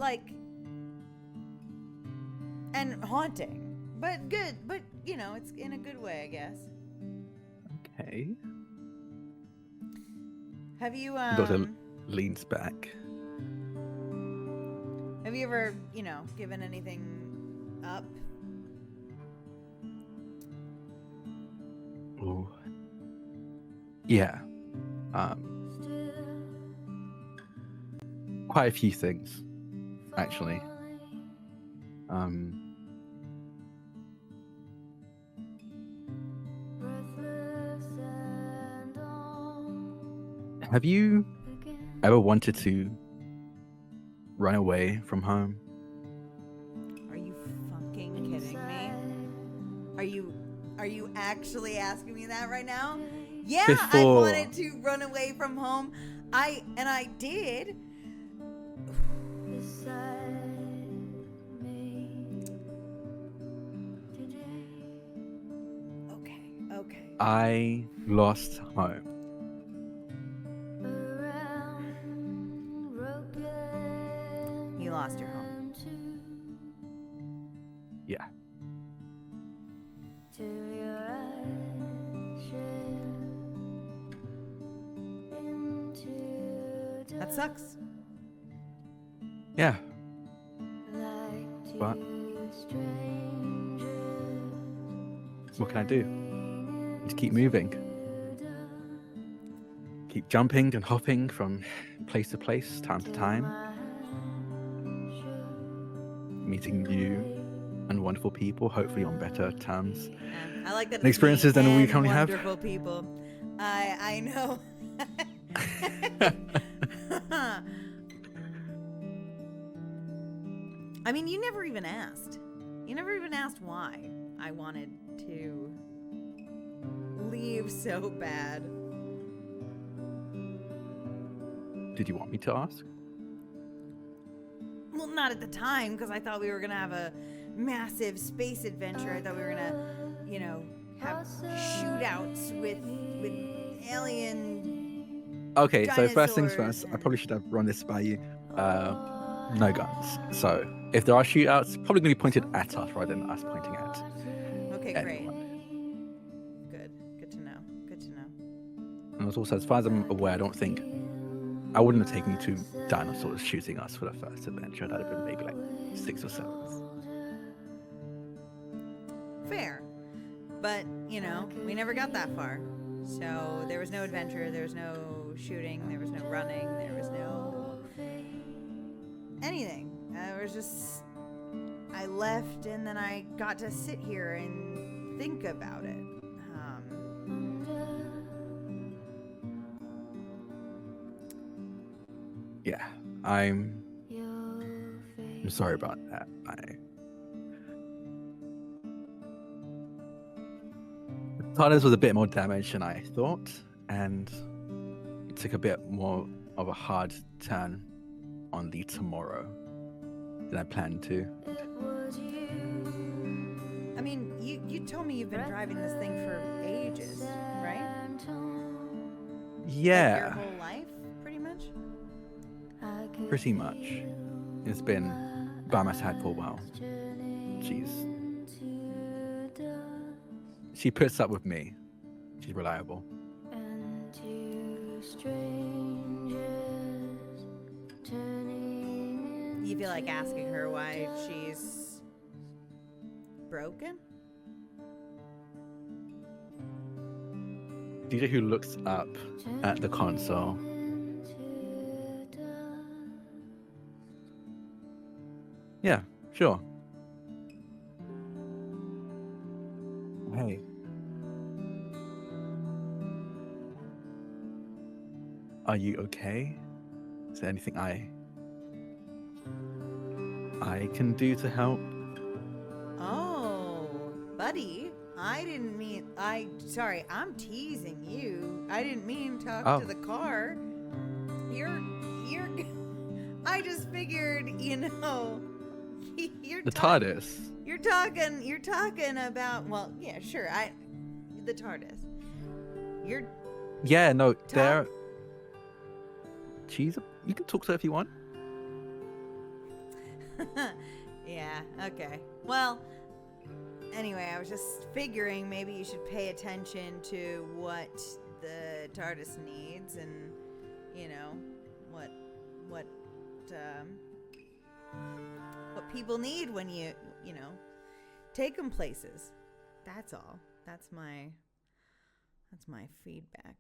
and haunting, but good. But it's in a good way, I guess. okay. Have you Daughter leans back. Have you ever given anything up? Oh, yeah. Quite a few things, actually. Have you ever wanted to run away from home? Are you fucking kidding me? Are you actually asking me that right now? Yeah, I wanted to run away from home. I did. Okay. I lost home. lost your home. Yeah. That sucks. Yeah. But what can I do? Just keep moving. Keep jumping and hopping from place to place, time to time. Meeting new and wonderful people, hopefully on better terms. I like that And experiences than we currently have. Wonderful people. I know. I mean, you never even asked. You never even asked why I wanted to leave so bad. Did you want me to ask? Well, not at the time, because I thought we were going to have a massive space adventure. I thought we were going to, you know, have shootouts with alien Okay, so first things dinosaurs first, I probably should have run this by you. No guns. So if there are shootouts, probably going to be pointed at us rather than us pointing at Okay, anyone. Great. Good to know. Good to know. And also, as far as I'm aware, I wouldn't have taken you to dinosaurs shooting us for the first adventure. That'd have been maybe like 6 or 7. Fair. But, you know, we never got that far. So there was no adventure, there was no shooting, there was no running, there was no anything. It was just, I left and then I got to sit here and think about it. Yeah, I'm sorry about that. TARDIS was a bit more damaged than I thought, and it took a bit more of a hard turn on the tomorrow than I planned to. I mean, you told me you've been driving this thing for ages, right? Yeah. Like your whole life, pretty much? Pretty much. It's been by my side for a while. She puts up with me. She's reliable. You feel like asking her why she's broken? DJ who looks up at the console. Yeah, sure. Hey. Are you okay? Is there anything I can do to help? Oh, buddy. Sorry, I'm teasing you. I didn't mean talk to the car. I just figured, The TARDIS. You're talking about, well, yeah, sure. The TARDIS. Yeah, no, you can talk to her if you want. Yeah, okay. Well, anyway, I was just figuring maybe you should pay attention to what the TARDIS needs and, what people need when you take them places. That's all. That's my feedback.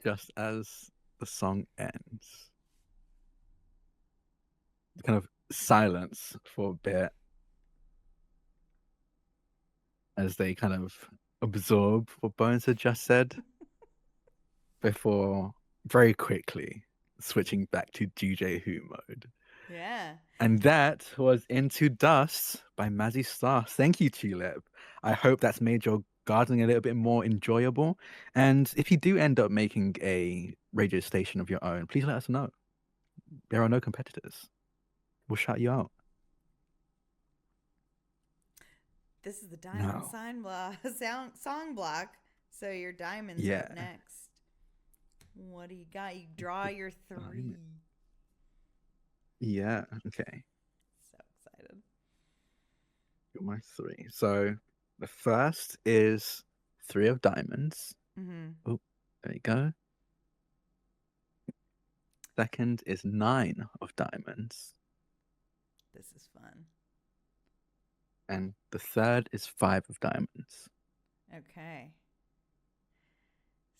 Just as the song ends, kind of silence for a bit as they kind of absorb what Bones had just said before very quickly switching back to DJ Who mode. Yeah. And that was Into Dust by Mazzy Star. Thank you, Tulip. I hope that's made your gardening a little bit more enjoyable. And if you do end up making a radio station of your own, please let us know. There are no competitors. We'll shout you out. This is the diamond song block. So your diamond's up next. What do you got? You draw your three. Yeah. Okay. So excited. Got my three. So the first is 3 of diamonds. Mm-hmm. Oh, there you go. Second is 9 of diamonds. This is fun. And the third is 5 of diamonds. Okay.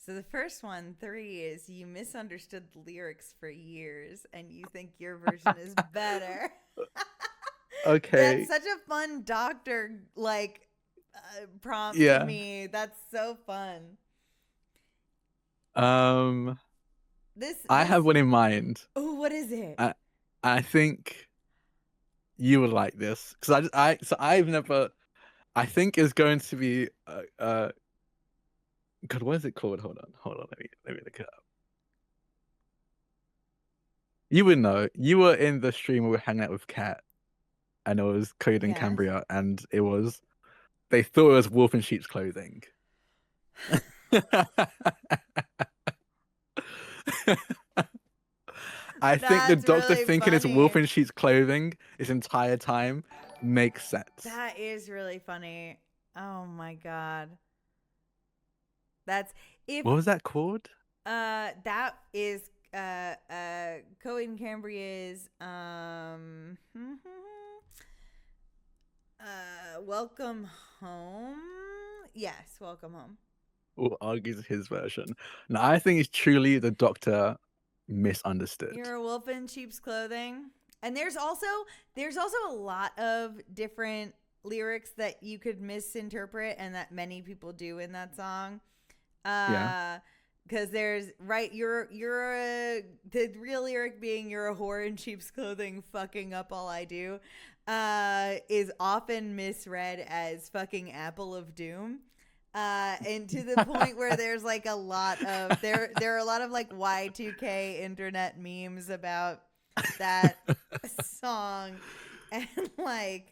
So the first one, 3, is you misunderstood the lyrics for years and you think your version is better. Okay. That's such a fun doctor prompt Yeah. to me. That's so fun. I have one in mind. Oh, what is it? I think you would like this because I've never. I think it's going to be God, what is it called? Hold on. Let me look it up. You would know. You were in the stream where we were hanging out with Kat, and it was Code and Yes. Cambria, and it was. They thought it was wolf in sheep's clothing. I think the That's doctor really thinking it's funny. wolf in sheep's clothing this entire time makes sense. That is really funny. Oh my god. That's if What was that called? that is Coed and Cambria's Welcome Home. Yes, Welcome Home. Who argues his version? Now I think it's truly the doctor misunderstood. You're a wolf in sheep's clothing. And there's also a lot of different lyrics that you could misinterpret and that many people do in that song. Yeah. Because there's the real lyric being you're a whore in sheep's clothing fucking up all I do is often misread as fucking apple of doom. And to the point where there's like a lot of there are a lot of like Y2K internet memes about that song, and like,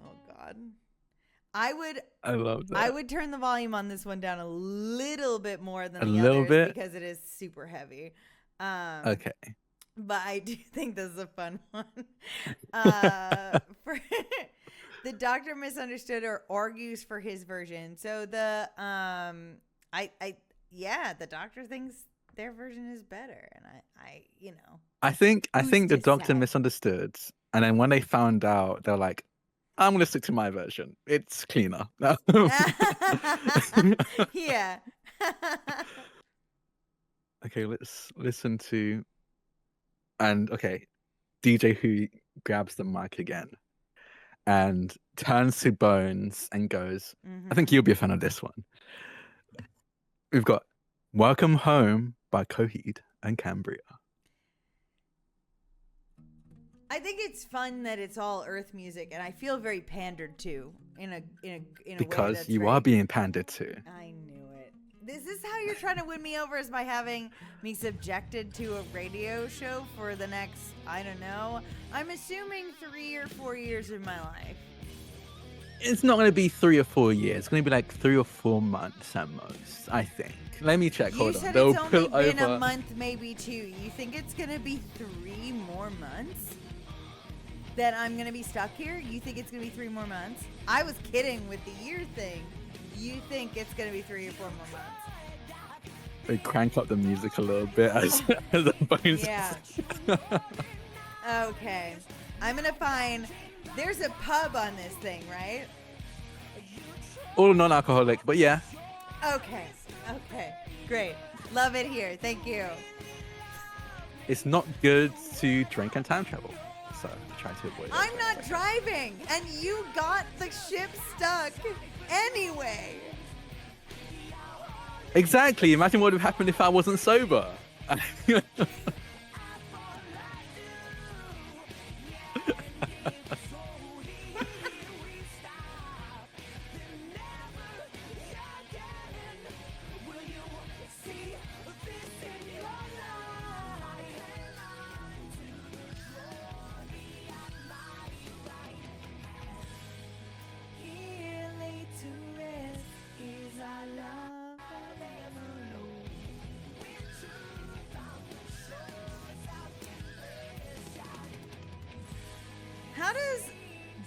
oh god, I love that. I would turn the volume on this one down a little bit more than A the little others bit? because it is super heavy. Okay. But I do think this is a fun one. For the doctor misunderstood or argues for his version. So the the doctor thinks their version is better, and I I think Who's the to doctor say? misunderstood, and then when they found out, they're like, "I'm gonna stick to my version. It's cleaner." Yeah. Okay, let's listen to. And okay, DJ Who grabs the mic again and turns to Bones and goes, I think you'll be a fan of this one. We've got Welcome Home by Coheed and Cambria. I think it's fun that it's all Earth music, and I feel very pandered to in a way Because that's you very, are being pandered to. I knew it. Is this how you're trying to win me over? Is by having me subjected to a radio show for the next, I don't know, I'm assuming 3 or 4 years of my life. It's not going to be 3 or 4 years. It's going to be like 3 or 4 months at most, I think. Let me check. Hold You on. said They'll it's only pull been over. a month, maybe 2. You think it's going to be 3 more months that I'm going to be stuck here? You think it's going to be 3 more months? I was kidding with the year thing. You think it's going to be 3 or 4 more months? They crank up the music a little bit as the Bones. Yeah. Okay. I'm going to find... There's a pub on this thing, right? All non-alcoholic, but yeah. Okay. Okay. Great. Love it here. Thank you. It's not good to drink and time travel, so try to avoid it. I'm not driving, and you got the ship stuck anyway. Exactly. Imagine what would have happened if I wasn't sober.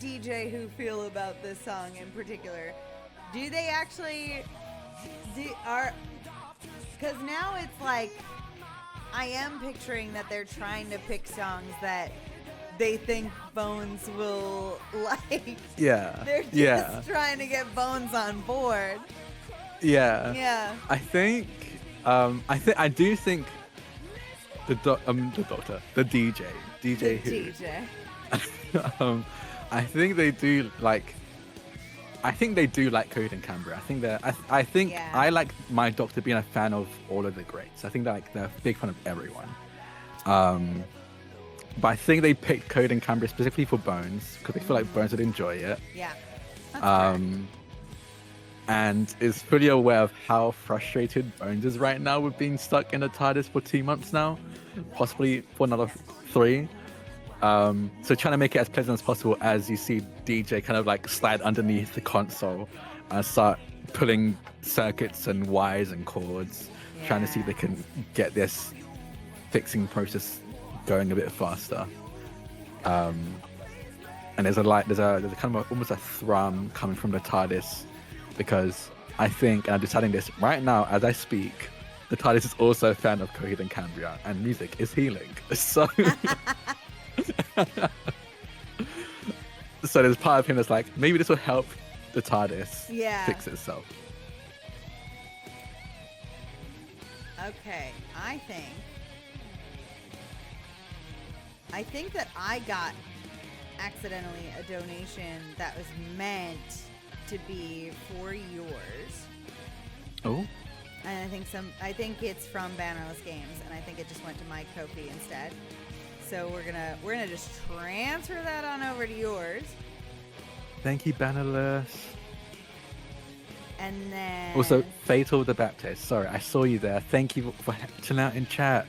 DJ Who feel about this song in particular? Do they actually because now it's like I am picturing that they're trying to pick songs that they think Bones will like. Yeah. They're just trying to get Bones on board. Yeah. Yeah. I do think the doctor, the DJ Who. DJ. I think they do like. I think they do like Code and Cambria. I think I like my doctor being a fan of all of the greats. I think they're a big fan of everyone. But I think they picked Code and Cambria specifically for Bones because they feel like Bones would enjoy it. Yeah. That's and is fully aware of how frustrated Bones is right now with being stuck in the TARDIS for 2 months now, possibly for another 3. So trying to make it as pleasant as possible as you see DJ kind of like slide underneath the console and start pulling circuits and wires and cords, trying to see if they can get this fixing process going a bit faster. And there's a kind of almost a thrum coming from the TARDIS because I think, and I'm deciding this right now as I speak, the TARDIS is also a fan of Coheed and Cambria and music is healing. So so there's part of him that's like, maybe this will help the TARDIS fix itself. Okay, I think that I got accidentally a donation that was meant to be for yours. Oh. And I think it's from Bannerless Games, and I think it just went to my Ko-fi instead. So we're gonna just transfer that on over to yours. Thank you, Bannerless. And then also Fatal the Baptist. Sorry, I saw you there. Thank you for chilling out in chat.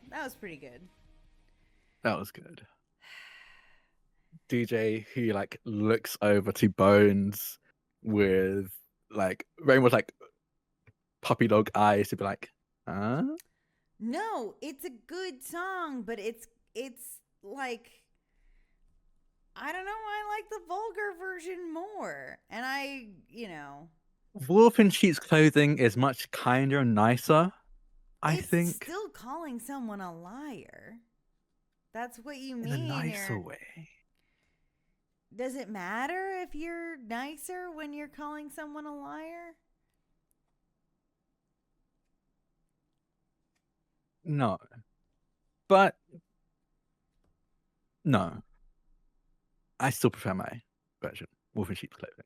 That was pretty good. That was good. DJ who like looks over to Bones with like very much like puppy dog eyes to be like, huh? No, it's a good song, but it's like, I don't know, I like the vulgar version more. And Wolf in sheep's clothing is much kinder and nicer. I think still calling someone a liar. That's what you mean. In a nicer way. Does it matter if you're nicer when you're calling someone a liar? No. But no. I still prefer my version. Wolf in sheep's clothing.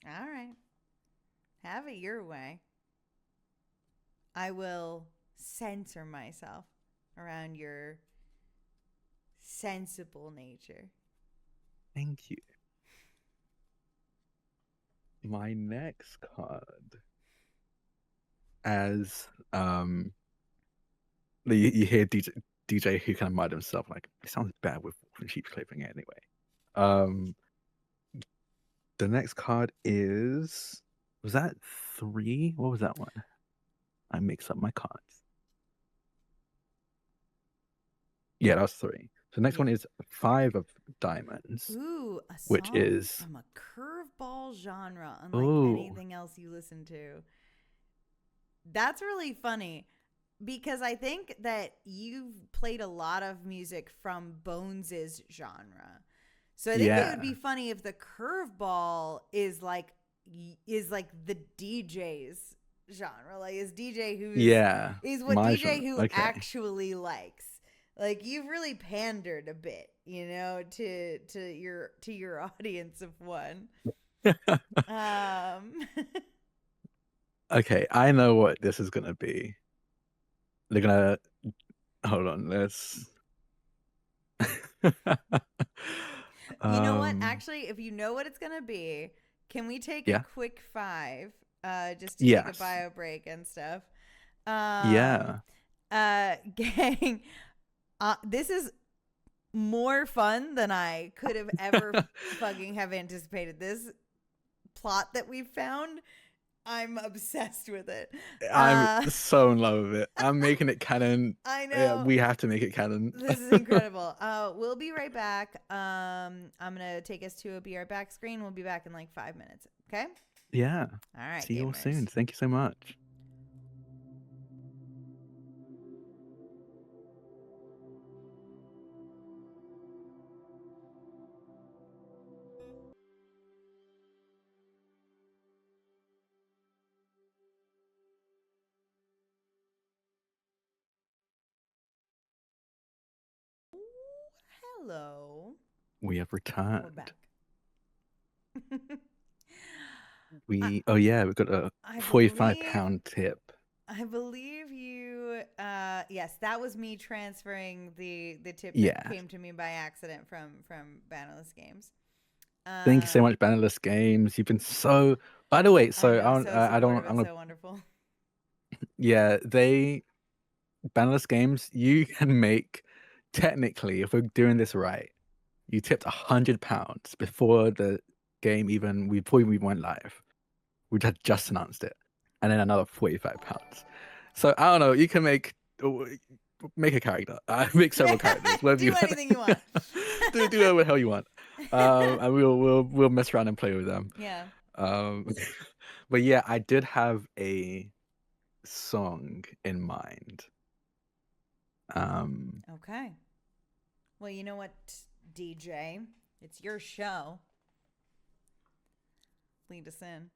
All right. Have it your way. I will censor myself around your sensible nature. Thank you. My next card, as you hear DJ who kind of mud himself like, it sounds bad with sheep's clothing anyway. The next card was that 3? What was that one? I mix up my cards. Yeah, that was 3. So the next one is 5 of diamonds. Ooh, a song which is from a curveball genre, unlike anything else you listen to. That's really funny because I think that you've played a lot of music from Bones's genre. So I think it would be funny if the curveball is like the DJ's genre, like is DJ who's is what DJ who actually likes. Like you've really pandered a bit, to your audience of one. Okay, I know what this is gonna be. They're gonna hold on. Let's. You know what? Actually, if you know what it's gonna be, can we take a quick 5? Just to take a bio break and stuff. Gang, this is more fun than I could have ever fucking have anticipated. This plot that we found, I'm obsessed with it. I'm so in love with it. I'm making it canon. I know. Yeah, we have to make it canon. This is incredible. We'll be right back. I'm gonna take us to a be right back screen. We'll be back in like 5 minutes. Okay. Yeah. All right. See you all gamers. soon. Thank you so much. Hello. We have We're returned. back. We've got a I 45-pound tip. I believe you. Yes, that was me transferring the tip Yeah. that came to me by accident from Bannerless Games. Thank you so much, Bannerless Games. You've been so. By the way, so I don't. I'm so wonderful. Yeah, Bannerless Games. You can make, technically, if we're doing this right, you tipped £100 before the game before we went live. We had just announced it, and then another £45. So I don't know. You can make a character. Make several characters. Whatever Do anything you want. do whatever the hell you want. And we'll mess around and play with them. Yeah. But yeah, I did have a song in mind. Okay. Well, you know what, DJ? It's your show. Lead us in.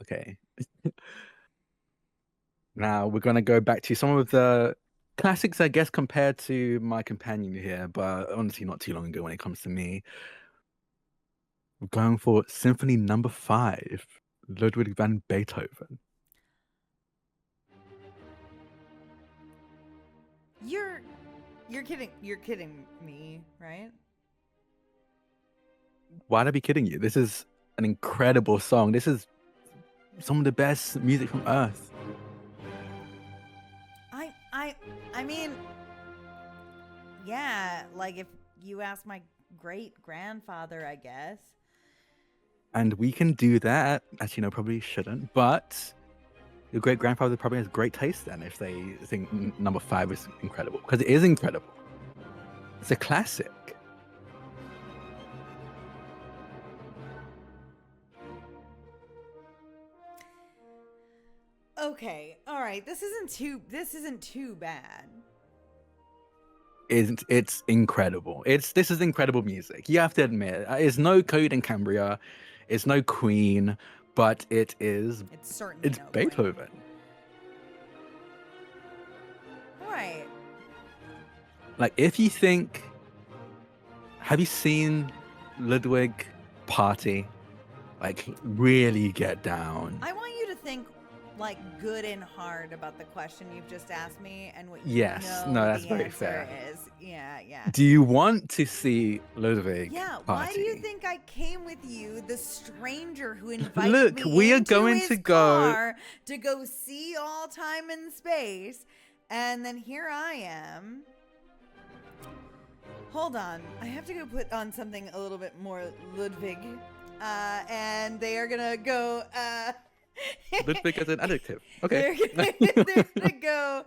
Okay. Now we're gonna go back to some of the classics, I guess, compared to my companion here, but honestly not too long ago when it comes to me. We're going for Symphony Number 5, Ludwig van Beethoven. You're kidding me, right? Why'd I be kidding you? This is an incredible song. This is some of the best music from Earth. I mean, yeah, like if you ask my great grandfather, I guess. And we can do that. Actually, no, probably shouldn't. But your great grandfather probably has great taste then if they think number 5 is incredible. Because it is incredible. It's a classic. Okay, all right. This isn't too bad. It's incredible. This is incredible music. You have to admit, it's no Code in Cambria, it's no Queen, but it is. It's certainly it's no Beethoven. Queen. Right. Like, if you think, have you seen Ludwig party? Like, really get down. I want you to think like good and hard about the question you've just asked me and what you Yes, know no, that's the very answer fair. is. Yeah. Do you want to see Ludwig Yeah, party? why do you think I came with you, the stranger who invited Look, me we are into going his to go car to go see all time and space, and then here I am. Hold on, I have to go put on something a little bit more Ludwig, and they are gonna go. Ludwig as an adjective. Okay. They're gonna go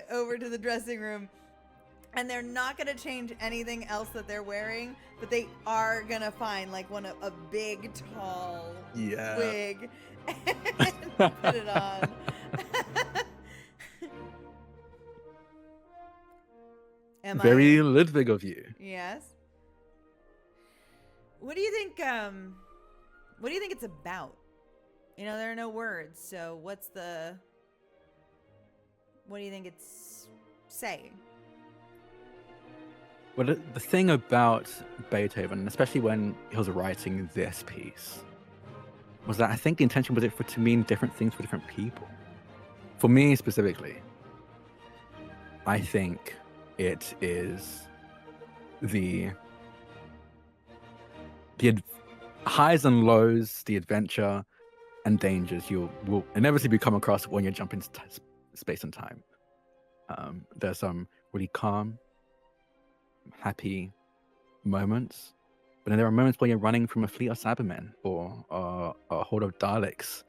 over to the dressing room, and they're not gonna change anything else that they're wearing, but they are gonna find like a big tall wig and put it on. Very Ludwig of you. Yes. What do you think? What do you think it's about? You know, there are no words, so what do you think it's saying? Well, the thing about Beethoven, especially when he was writing this piece, was that I think the intention was to mean different things for different people. For me specifically, I think it is the highs and lows, the adventure, and dangers you will inevitably come across when you're jumping space and time. There's some really calm, happy moments, but then there are moments where you're running from a fleet of Cybermen or a horde of Daleks,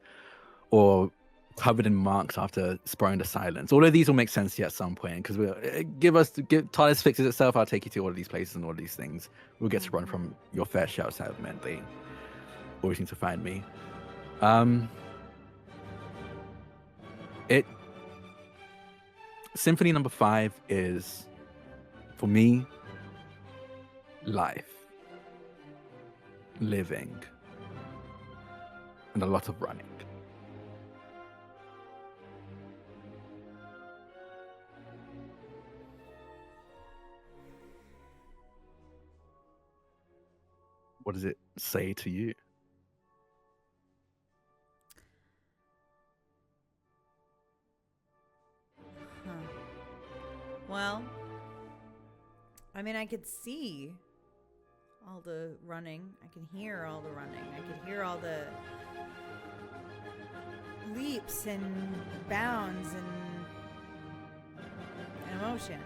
or covered in marks after spoiling the silence. All of these will make sense to you at some point, because TARDIS fixes itself. I'll take you to all of these places and all of these things. We'll get to run from your fair share of Cybermen. They always need to find me. Symphony number 5 is, for me, life, living, and a lot of running. What does it say to you? Well, I mean, I could see all the running. I can hear all the running. I could hear all the leaps and bounds and emotion.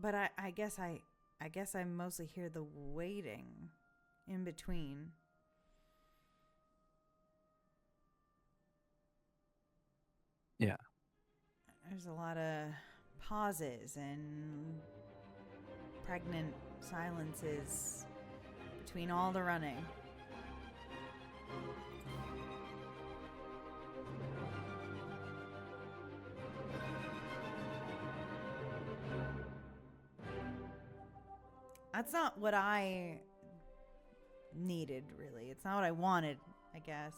But I guess I mostly hear the waiting in between. Yeah. There's a lot of pauses and pregnant silences between all the running. That's not what I needed, really. It's not what I wanted, I guess.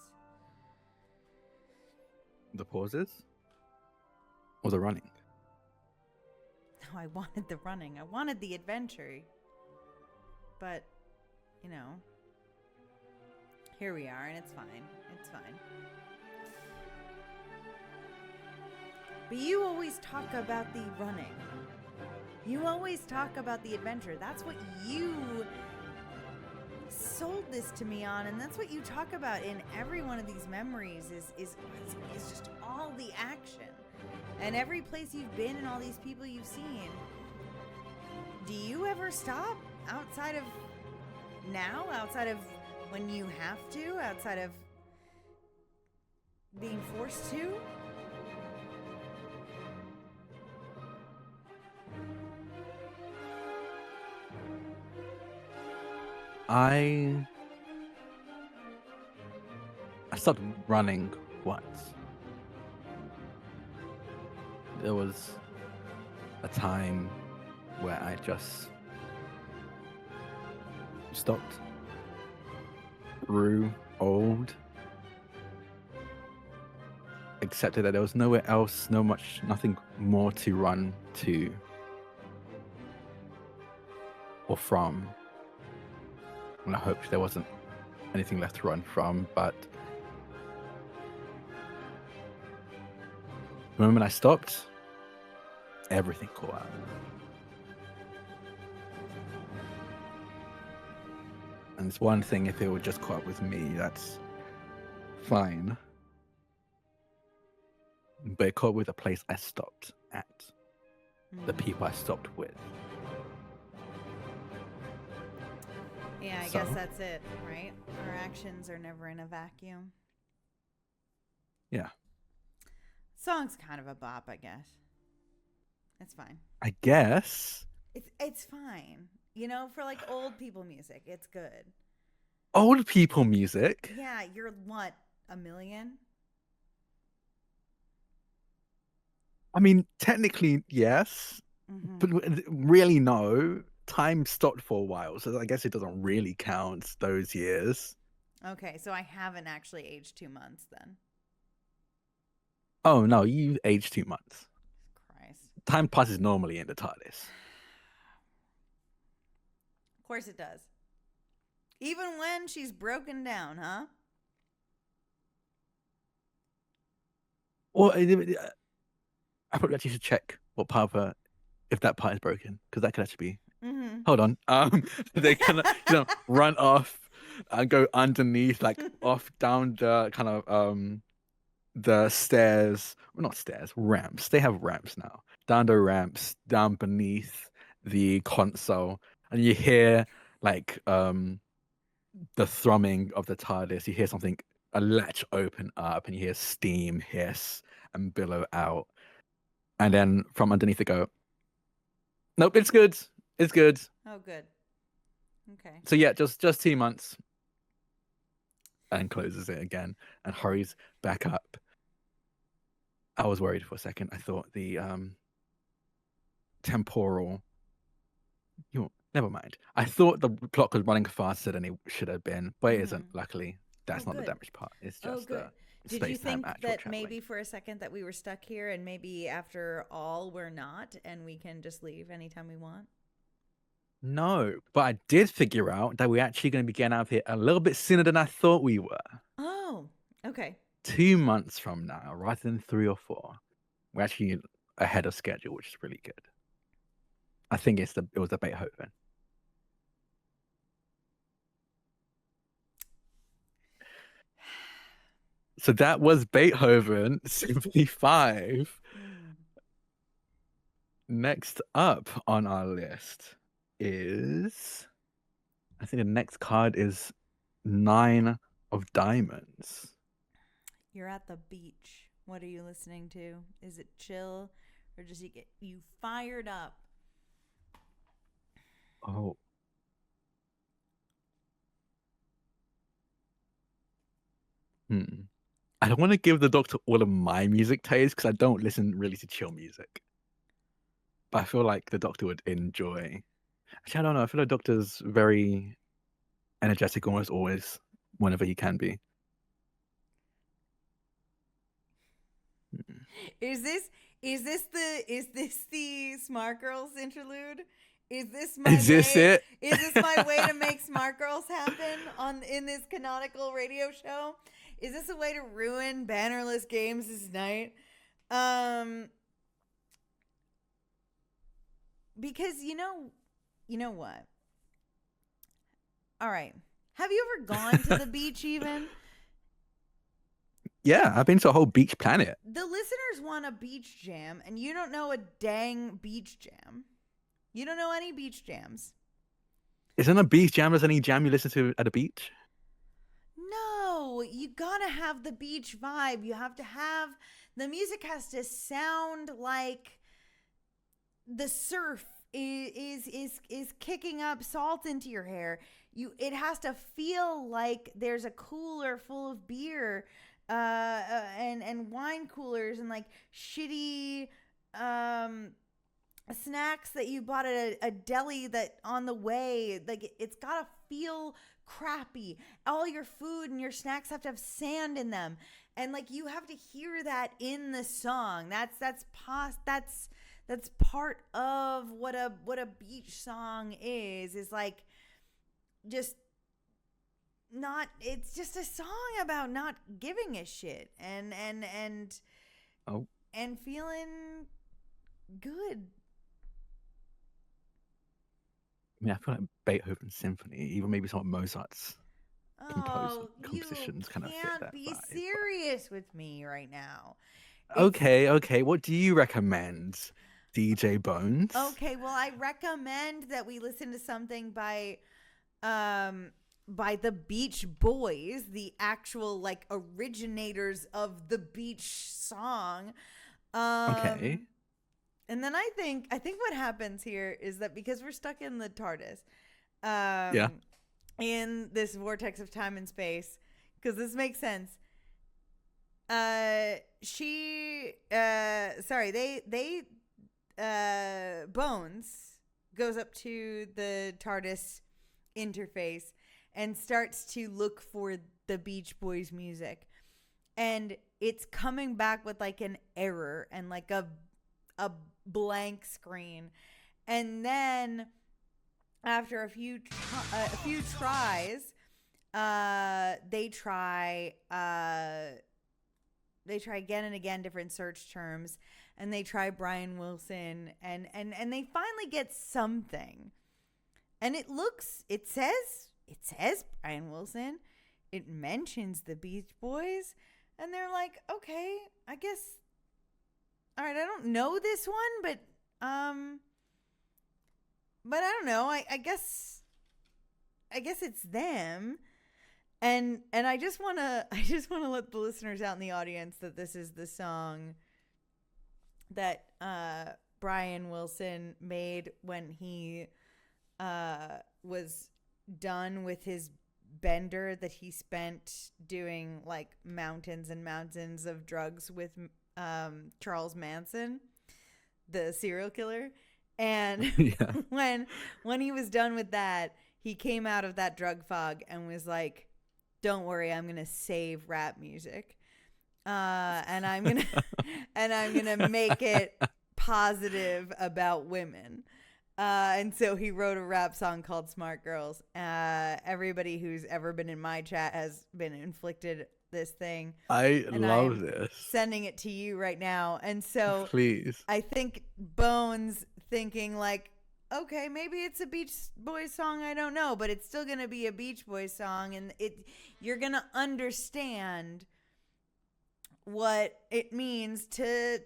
The pauses? Or the running? No, I wanted the running. I wanted the adventure. But, you know, here we are, and it's fine. It's fine. But you always talk about the running. You always talk about the adventure. That's what you sold this to me on, and that's what you talk about in every one of these memories is just all the action. And every place you've been and all these people you've seen. Do you ever stop outside of now? Outside of when you have to? Outside of being forced to? I stopped running once. There was a time where I just stopped, grew old, accepted that there was nowhere else, nothing more to run to or from. And I hoped there wasn't anything left to run from, but the moment I stopped, everything caught up. And it's one thing if it would just caught up with me, that's fine. But it caught up with the place I stopped at, the people I stopped with. Yeah, I guess that's it, right? Our actions are never in a vacuum. Yeah. Song's kind of a bop, I guess. It's fine. I guess. It's fine. You know, for like old people music, it's good. Old people music? Yeah, you're what, a million? I mean, technically, yes. Mm-hmm. But really, no. Time stopped for a while, so I guess it doesn't really count those years. Okay, so I haven't actually aged 2 months then. Oh, no, you aged 2 months. Christ. Time passes normally in the TARDIS. Of course it does. Even when she's broken down, huh? Or I probably actually should check what part of her, if that part is broken, because that could actually be. Mm-hmm. Hold on. They kind of run off and go underneath, like off down the kind of the stairs. Well, not stairs, ramps. They have ramps now. Down the ramps, down beneath the console, and you hear like the thrumming of the TARDIS. You hear something, a latch open up, and you hear steam hiss and billow out. And then from underneath it go, nope, it's good. It's good. Oh, good. Okay. So yeah, just 2 months. And closes it again and hurries back up. I was worried for a second. I thought the temporal. Never mind. I thought the clock was running faster than it should have been, but it isn't. Luckily, that's not good. the damaged part. It's Oh, just good. the Did you space-time think actual that traveling. maybe for a second that we were stuck here and maybe after all we're not and we can just leave anytime we want? No, but I did figure out that we're actually going to be getting out of here a little bit sooner than I thought we were. Oh, okay. 2 months from now, rather than 3 or 4. We're actually ahead of schedule, which is really good. I think it was the Beethoven. So that was Beethoven Symphony 5. Next up on our list is, I think the next card is 9 of Diamonds. You're at the beach. What are you listening to? Is it chill or does it get you fired up? Oh. I don't want to give the doctor all of my music taste because I don't listen really to chill music. But I feel like the doctor would enjoy. Actually, I don't know. I feel like the doctor's very energetic almost always, whenever he can be. Is this the Smart Girls interlude? Is this my Is this way? it? Is this my way to make Smart Girls happen in this canonical radio show? Is this a way to ruin Bannerless Games this night? Because you know what? All right. Have you ever gone to the beach even? Yeah, I've been to a whole beach planet. The listeners want a beach jam, and you don't know a dang beach jam. You don't know any beach jams. Isn't a beach jam as any jam you listen to at a beach? No, you gotta have the beach vibe. You have to have the music has to sound like the surf is kicking up salt into your hair. It has to feel like there's a cooler full of beer and wine coolers and like shitty snacks that you bought at a deli that on the way. Like it's gotta feel crappy. All your food and your snacks have to have sand in them, and like you have to hear that in the song. That's part of what a beach song is like just not, it's just a song about not giving a shit and feeling good. I mean, I feel like Beethoven's symphony, even maybe some of Mozart's compositions kind of fit that You can't vibe. be serious with me right now. Okay. What do you recommend, DJ Bones? Okay, well, I recommend that we listen to something by the Beach Boys, the actual like originators of the beach song. Okay. And then I think what happens here is that because we're stuck in the TARDIS, in this vortex of time and space, because this makes sense. Bones goes up to the TARDIS interface and starts to look for the Beach Boys music, and it's coming back with like an error and like a blank screen, and then after a few tries, they try again and again different search terms, and they try Brian Wilson, and they finally get something. And it says Brian Wilson. It mentions the Beach Boys, and they're like, okay, I guess. All right, I don't know this one, but I don't know. I guess it's them. And I just wanna let the listeners out in the audience that this is the song that Brian Wilson made when he was done with his bender that he spent doing like mountains and mountains of drugs with Charles Manson, the serial killer. And Yeah. when he was done with that, he came out of that drug fog and was like, don't worry, I'm gonna save rap music, and I'm gonna make it positive about women. And so he wrote a rap song called "Smart Girls." Everybody who's ever been in my chat has been inflicted this thing. I and love I'm this. Sending it to you right now, and so Please. I think Bones thinking like, okay, maybe it's a Beach Boys song, I don't know, but it's still going to be a Beach Boys song, and you're going to understand what it means to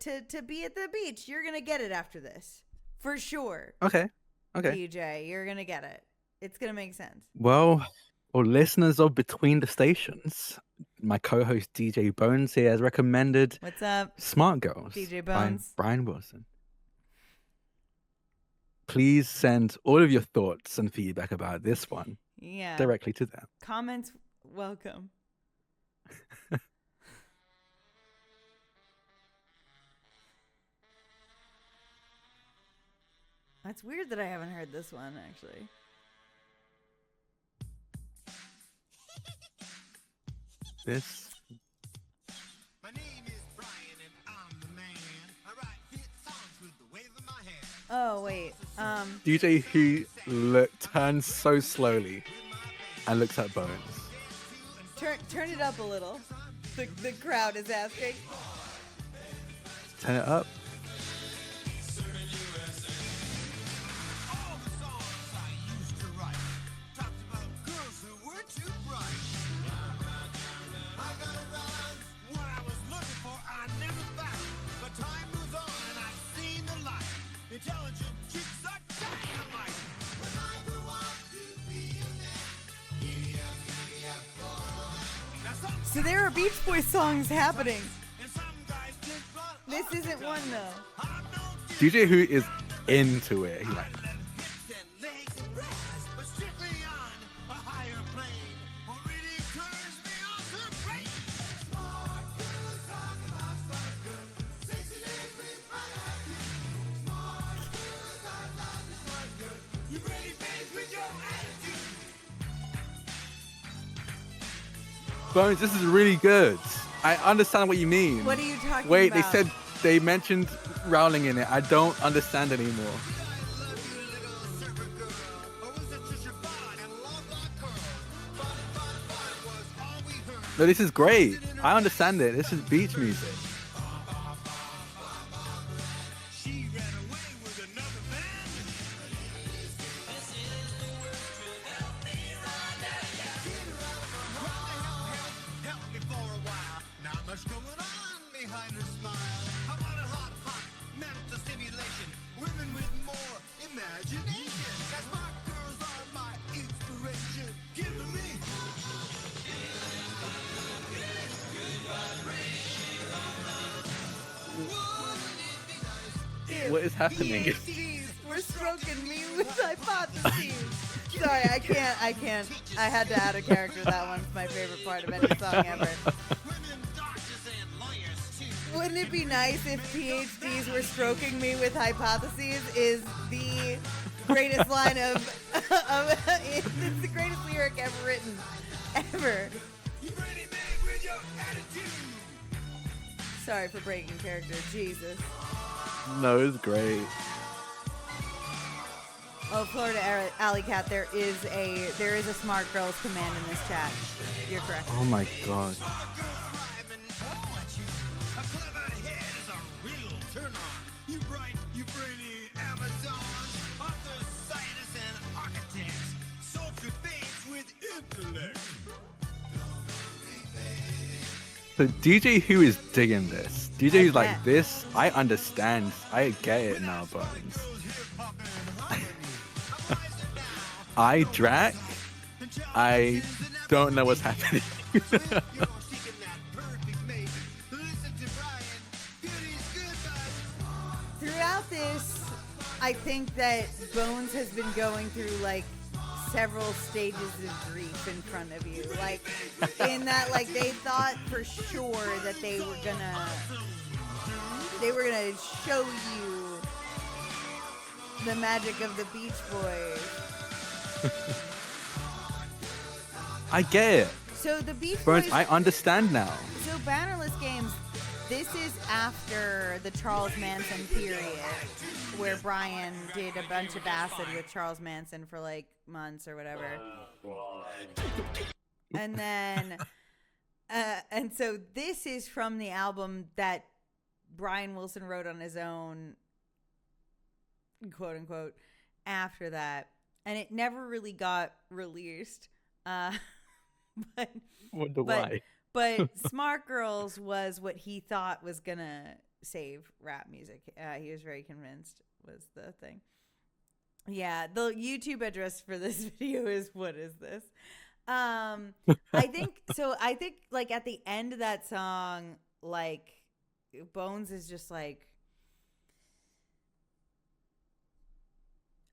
be at the beach. You're going to get it after this. For sure. Okay. DJ, you're going to get it. It's going to make sense. Well, listeners of Between the Stations, my co-host DJ Bones here has recommended What's up? Smart Girls DJ by Bones. Brian Wilson. Please send all of your thoughts and feedback about this one directly to them. Comments welcome. That's weird that I haven't heard this one, actually. This. My name is Brian and I'm the man. I write hit songs with the wave of my hand. Oh, wait. DJ who turns so slowly and looks at Bones. Turn it up a little. The crowd is asking. Turn it up. All the songs I used to write talked about girls who were too bright. I got around what I was looking for, I never found. But time moves on and I've seen the light. Intelligent chicks are dynamite. When I grew up to be a man, giddy up, boy. Now some So there are Beach Boys songs happening. and some guys just run. This isn't one, though. I'm no DJ who is into it. He's like, hips and legs and breasts, but strictly on a higher plane. What really turns me on to the brain. Smart girls talk about smart girls. 60 days with my happy. Smart girls are not the smart girls. You ready, babe, with your attitude. Bones, this is really good. I understand what you mean. What are you talking Wait, about? they mentioned Rowling in it. I don't understand anymore. I love you, little surfer girl. Or was it just your body and long black curl? Fun was all we heard. No, this is great. I understand it. This is beach music. She ran away with another man. Help me for a while. Not much going on behind her smile. I want a hot, mental stimulation. Women with more imagination. As smart girls are my inspiration. Give to me. What is happening? PhDs were stroking me with hypotheses. Sorry, I can't. I had to add a character. That one's my favorite part of any song ever. Women doctors and lawyers too. Wouldn't it be nice if PhDs were stroking me with hypotheses is the greatest line it's the greatest lyric ever written. Ever. You ready, man, with your attitude? Sorry for breaking character. Jesus. No, it's great. Oh, Florida Alley Cat, there is a Smart Girls command in this chat. You're correct. Oh my god. All the girls rhyme and know what you So DJ Who is digging this. DJ Who's I like bet. this. I understand. I get it now, Bones. I Drac. I don't know what's happening. Throughout this, I think that Bones has been going through like several stages of grief in front of you. Like, in that, like, they thought for sure that they were gonna show you the magic of the Beach Boys. I get it. So the Beach Bones, Boys. I understand now. So Bannerless Games, this is after the Charles Manson period, where Brian did a bunch of acid with Charles Manson for like months or whatever. And then, and so this is from the album that Brian Wilson wrote on his own, quote unquote, after that. And it never really got released. Wonder why. But Smart Girls was what he thought was gonna save rap music. He was very convinced was the thing. Yeah, the YouTube address for this video is what is this? I think so. I think like at the end of that song, like Bones is just like,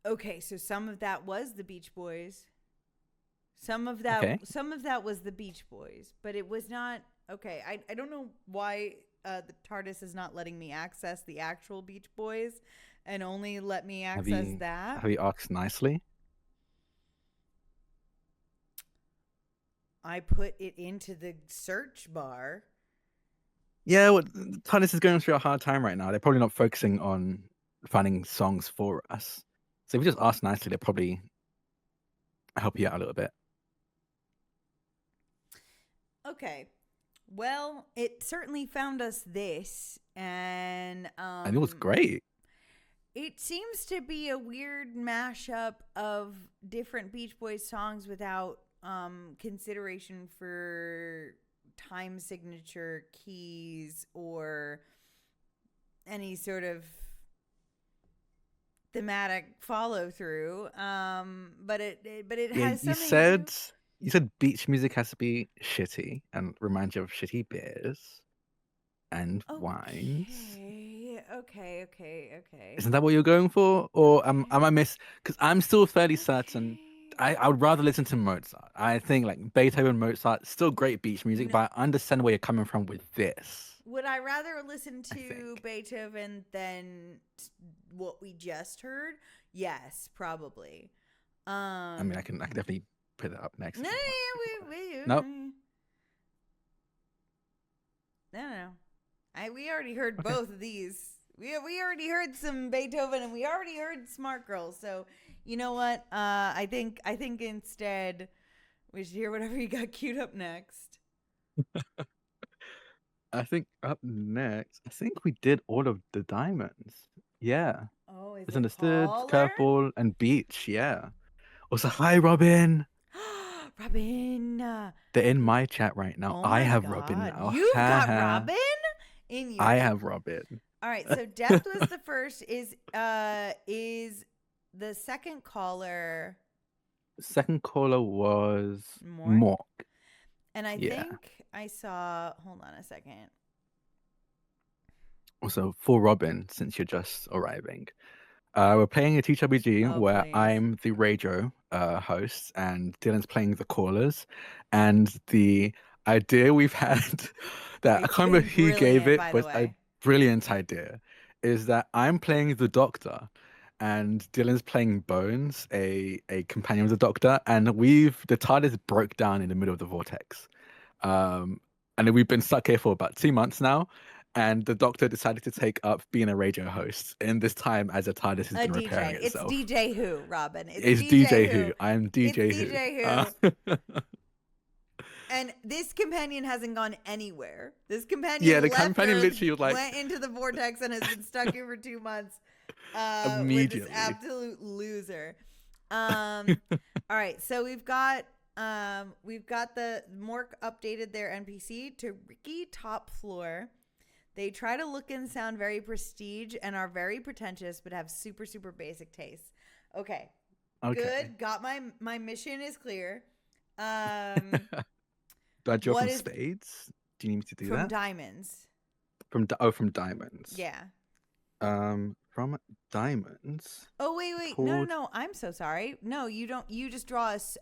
okay, so some of that was the Beach Boys. Some of that was the Beach Boys, but it was not okay. I don't know why the TARDIS is not letting me access the actual Beach Boys and only let me access that. Have you asked nicely? I put it into the search bar. Yeah, well, TARDIS is going through a hard time right now. They're probably not focusing on finding songs for us. So if you just ask nicely, they'll probably help you out a little bit. Okay. Well, it certainly found us this, and And it was great. It seems to be a weird mashup of different Beach Boys songs without consideration for time signature keys or any sort of thematic follow through. But it has something. You said beach music has to be shitty and remind you of shitty beers and wines. Okay. Isn't that what you're going for? Or am I because I'm still fairly certain I would rather listen to Mozart. I think like Beethoven, Mozart, still great beach music, but I understand where you're coming from with this. Would I rather listen to Beethoven than what we just heard? Yes, probably. I mean, I can definitely put it up next. No. Nope. No. We already heard both of these. We already heard some Beethoven and we already heard Smart Girls. So you know what? I think instead we should hear whatever you got queued up next. I think up next, I think we did all of the diamonds. Yeah. Oh, is Misunderstood, it Curveball, and Beach. Yeah. Also, hi, Robin. Robin. They're in my chat right now. Oh I my have God. Robin now. You've got Robin in your. I have Robin. All right. So Death was the first. Is the second caller. Second caller was Mork. And I think I saw. Hold on a second. Also, for Robin, since you're just arriving, we're playing a TWG where please. I'm the radio host and Dylan's playing the callers. And the idea we've had that I can't remember who gave it, but a brilliant idea is that I'm playing the Doctor and Dylan's playing Bones, a companion of the Doctor, and the TARDIS broke down in the middle of the vortex. And we've been stuck here for about 2 months now. And the Doctor decided to take up being a radio host in this time as a TARDIS has been repairing itself. It's DJ Who, Robin. It's DJ Who. I'm DJ Who. DJ Who. And this companion hasn't gone anywhere. This companion, the companion literally went into the vortex and has been stuck here for 2 months. Immediately. With this absolute loser. All right, so we've got We've got the Mork updated their NPC to Ricky Top Floor. They try to look and sound very prestige and are very pretentious, but have super, super basic tastes. Okay. Okay. Good. Got my mission is clear. Do I draw what from is- spades? Do you need me to do From that? diamonds. From diamonds. Yeah. From diamonds. Oh, wait. Pulled- No. I'm so sorry. No, you don't. You just draw us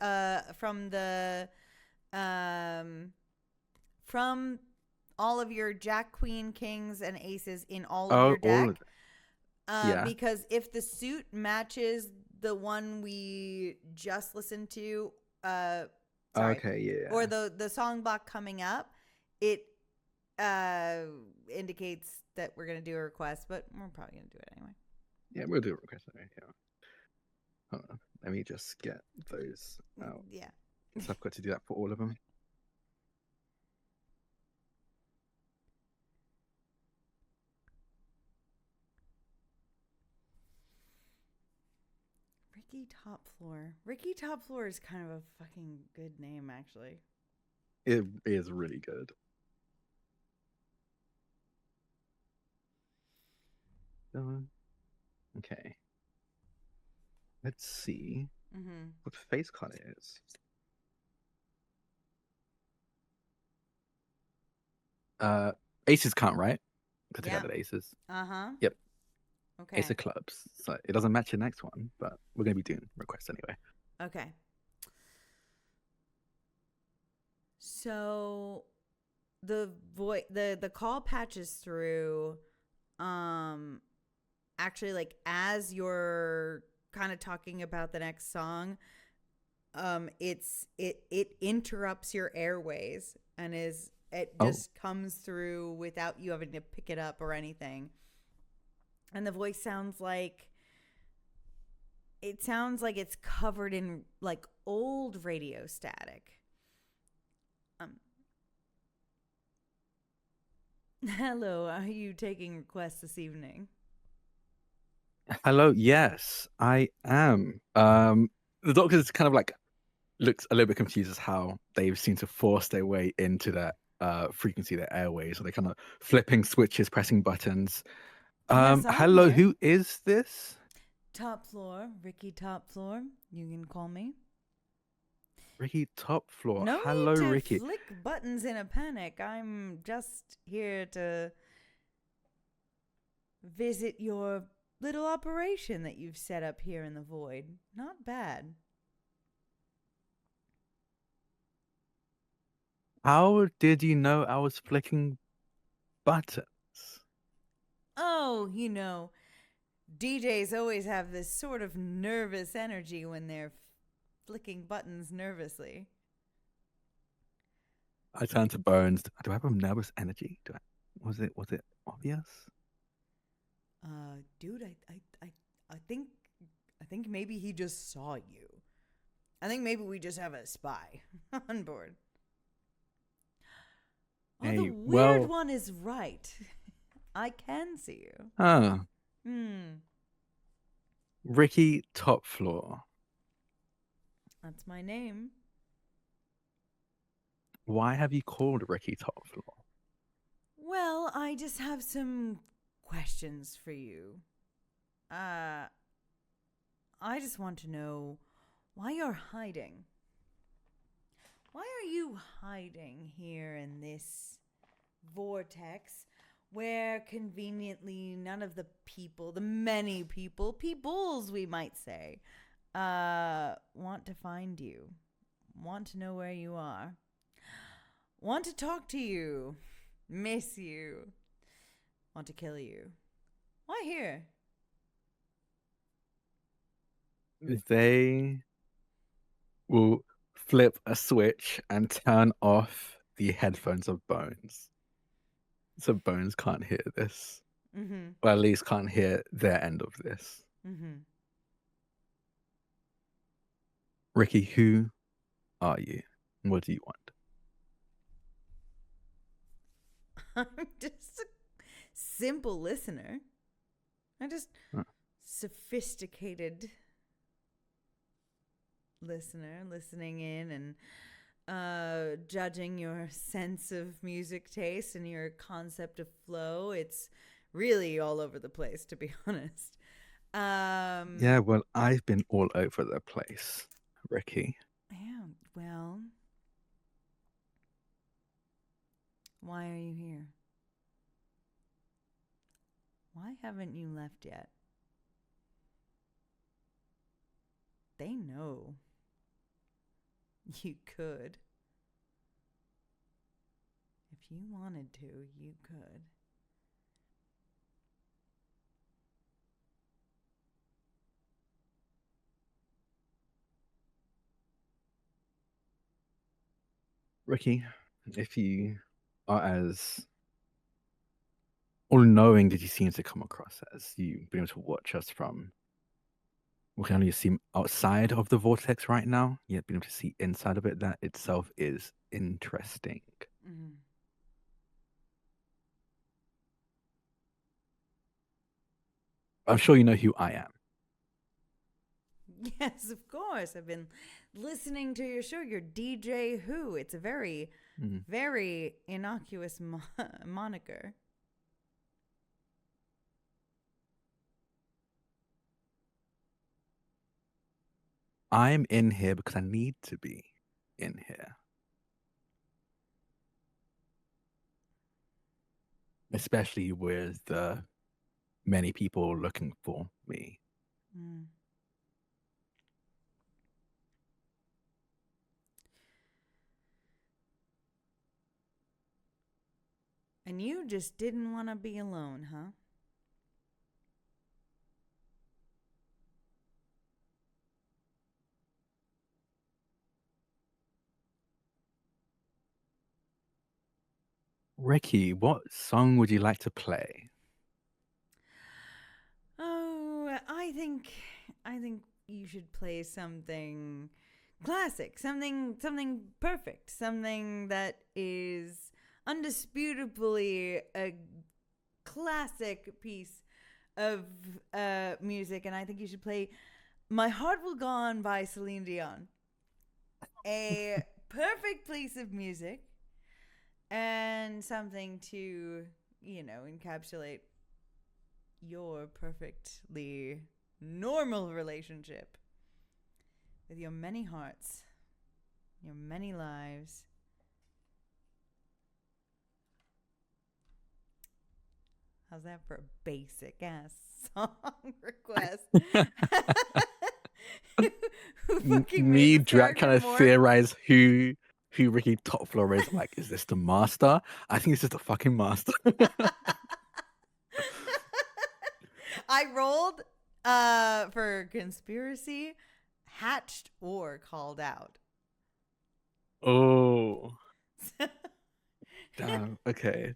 from the from all of your jack, queen, kings, and aces in all of your deck. all of yeah. Because if the suit matches the one we just listened to, sorry, Okay, yeah. or the song block coming up, it indicates that we're gonna do a request, but we're probably gonna do it anyway. Yeah, we'll do a request anyway. Yeah. Hold on. Let me just get those out. Yeah. So I've got to do that for all of them. Ricky Top Floor. Ricky Top Floor is kind of a fucking good name, actually. It is really good. Okay. Let's see Mm-hmm. what face card it is. Aces can't, right? Because Yeah. they got aces. Uh-huh. Yep. Okay. Ace of clubs. So it doesn't match the next one, but we're gonna be doing requests anyway. Okay. So the call patches through actually like as you're kind of talking about the next song, it interrupts your airways and it just comes through without you having to pick it up or anything. And the voice sounds like it's covered in like old radio static. Hello, are you taking requests this evening? Hello, yes, I am. The doctor's kind of like looks a little bit confused as how they've seemed to force their way into that frequency, their airways. So they're kind of flipping switches, pressing buttons. Yes, I'm Hello, here. who is this? Top Floor, Ricky Top Floor. You can call me. Ricky Top Floor. No Hello, need to Ricky. flick buttons in a panic. I'm just here to visit your little operation that you've set up here in the void. Not bad. How did you know I was flicking buttons? Oh, DJs always have this sort of nervous energy when they're flicking buttons nervously. I turned to Bones. Do I have a nervous energy? Was it obvious? Dude, I think maybe he just saw you. I think maybe we just have a spy on board. Oh, Hey, the weird well- one is right. I can see you. Oh, Ricky Top Floor. That's my name. Why have you called Ricky Top Floor? Well, I just have some questions for you. I just want to know why you're hiding. Why are you hiding here in this vortex where conveniently none of the people, the many people, peoples we might say, want to find you, want to know where you are, want to talk to you, miss you, want to kill you? Why here? They will flip a switch and turn off the headphones of Bones. So Bones can't hear this. Mm-hmm. Or at least can't hear their end of this. Mm-hmm. Ricky, who are you? What do you want? I'm just a simple listener. I'm just Huh. sophisticated listener listening in and judging your sense of music taste and your concept of flow. It's really all over the place, to be honest. Yeah, well, I've been all over the place, Ricky. Yeah, well, why are you here? Why haven't you left yet? They know. You could. If you wanted to, you could. Ricky, if you are as all-knowing as you seem to come across as, you've been able to watch us from, we can only see outside of the vortex right now, yet being able to see inside of it, that itself is interesting. Mm. I'm sure you know who I am. Yes, of course. I've been listening to your show, your DJ Who. It's a very, very innocuous moniker. I'm in here because I need to be in here. Especially with many people looking for me. Mm. And you just didn't want to be alone, huh? Ricky, what song would you like to play? Oh, I think you should play something classic, something perfect, something that is undisputably a classic piece of music, and I think you should play "My Heart Will Go On" by Celine Dion. A perfect piece of music, and something to, encapsulate your perfectly normal relationship with your many hearts, your many lives. How's that for a basic ass song request? Who fucking Me, made this Drac, trying target to more? theorize who Ricky Top Floor is. Like, is this the master? I think this is the fucking master. I rolled for conspiracy, hatched, or called out. Oh, damn. Okay.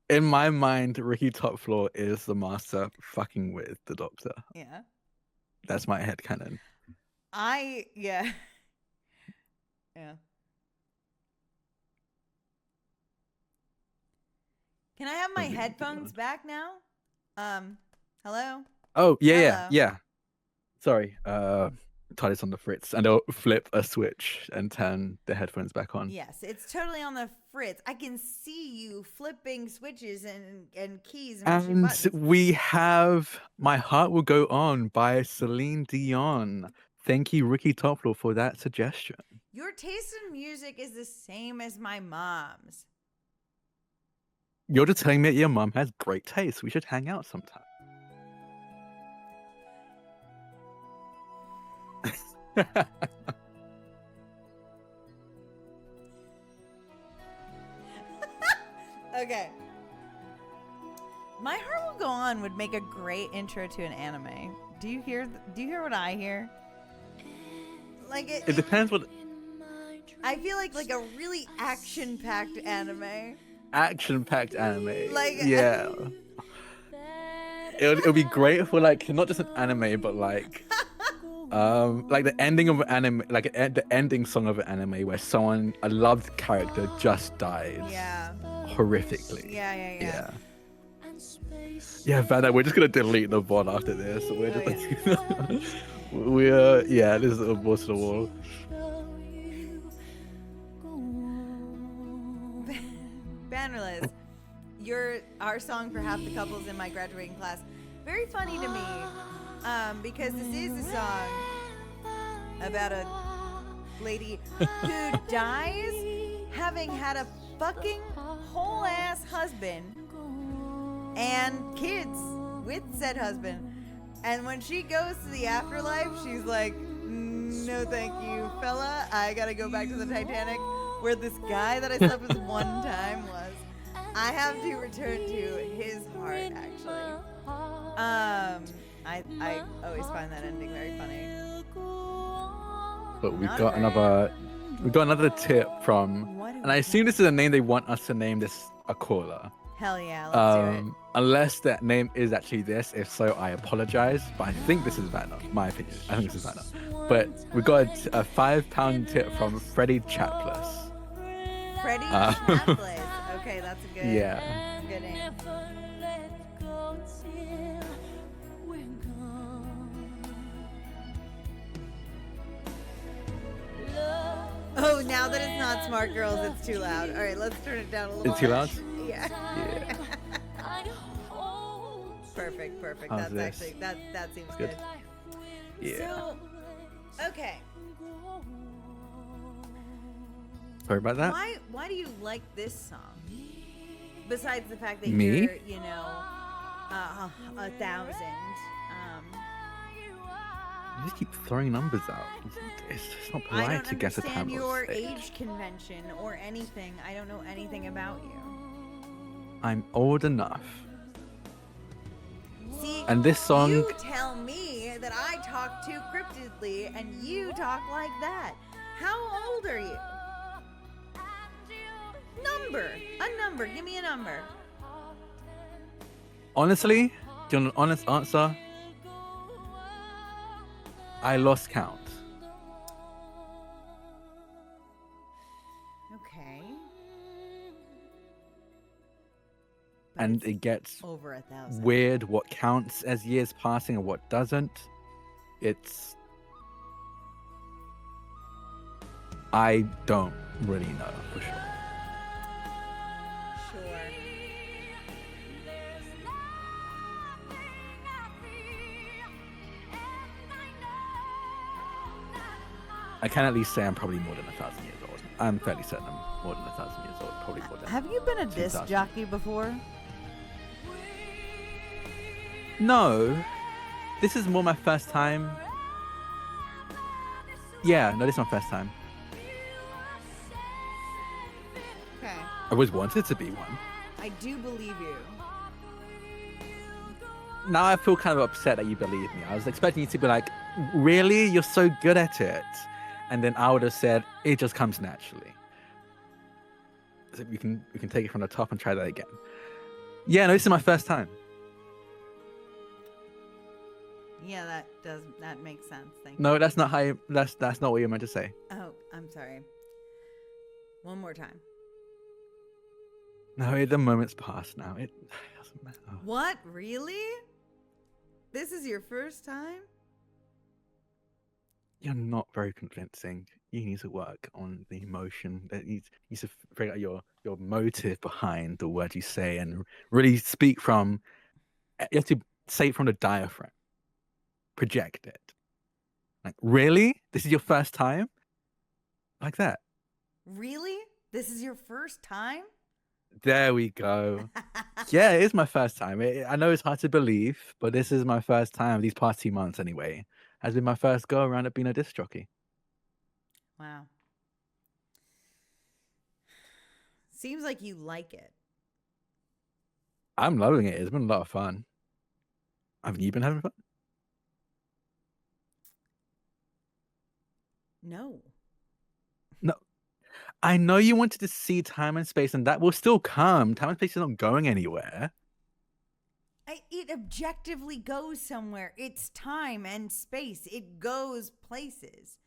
In my mind, Ricky Top Floor is the master fucking with the doctor. Yeah. That's my headcanon. Yeah. Yeah. Can I have my Celine headphones Dion. back now? Hello? Oh, yeah. Hello. Sorry. TARDIS on the fritz, and they'll flip a switch and turn the headphones back on. Yes, it's totally on the fritz. I can see you flipping switches and keys and pushing And buttons. we have "My Heart Will Go On" by Celine Dion. Thank you, Ricky Top Floor, for that suggestion. Your taste in music is the same as my mom's. You're just telling me that your mum has great taste. We should hang out sometime. Okay. "My Heart Will Go On" would make a great intro to an anime. Do you hear what I hear? Like It depends what I feel like a really action-packed anime. action-packed anime. Like yeah. It'll be great for like not just an anime, but like the ending of an anime, like the ending song of an anime where a loved character just dies. Yeah. Horrifically. Yeah. Yeah, Vanna, we're just gonna delete the bot after this. We're Oh, just we're yeah, this is a ball to the wall. Bannerless, our song for half the couples in my graduating class. Very funny to me, because this is a song about a lady who dies having had a fucking whole ass husband and kids with said husband. And when she goes to the afterlife, she's like, no thank you, fella. I gotta go back to the Titanic where this guy that I slept with one time was. I have to return to his heart, actually. I always find that ending very funny. But we Not got her. another tip from, What do and I we assume this is a name they want us to name this a caller. Hell yeah, let's do it. Unless that name is actually this. If so, I apologize. But I think this is Vanna. My opinion. I think this is Vanna. But we got a £5 tip from Freddie Chapless. Freddie Chapless. Okay, that's a good, Yeah. good name. Oh, now that it's not Smart Girls, it's too loud. All right, let's turn it down a little. It's too loud? Yeah. Yeah. Perfect. How's That's this? actually that seems Good? good. Yeah. So, okay. Sorry about that. Why do you like this song? Besides the fact that Me? you're, 1,000. You just keep throwing numbers out. It's just not I polite don't to guess a understand time your or stage. age convention or anything. I don't know anything about you. I'm old enough. See, And this song, you tell me that I talk too cryptidly and you talk like that. How old are you? A number. Give me a number. honestly, do you want an honest answer? I lost count. Okay. But And it's it gets over 1,000. weird what counts as years passing and what doesn't. I don't really know for sure. Sure. I can at least say I'm probably more than 1,000 years old. I'm fairly certain I'm more than 1,000 years old. Probably more than. Have you been a disc 2,000. jockey before? No, this is more my first time. Yeah, no, this is my first time. Okay. I always wanted to be one. I do believe you. Now I feel kind of upset that you believe me. I was expecting you to be like, really? You're so good at it. And then I would have said, it just comes naturally. So we can take it from the top and try that again. Yeah, no, this is my first time. Yeah, that makes sense. Thank you. No, that's not how that's not what you're meant to say. Oh, I'm sorry. One more time. No, the moment's passed now. It doesn't matter. What? Really? This is your first time? You're not very convincing. You need to work on the emotion. You need to figure out your motive behind the words you say and really speak from. You have to say it from the diaphragm. Project it. Like, really? This is your first time? Like that. Really? This is your first time? There we go. Yeah, it is my first time. I know it's hard to believe, but this is my first time. These past 2 months, anyway, has been my first go around at being a disc jockey. Wow. Seems like you like it. I'm loving it. It's been a lot of fun. Haven't you been having fun? No. No. I know you wanted to see time and space, and that will still come. Time and space is not going anywhere. It objectively goes somewhere. It's time and space. It goes places.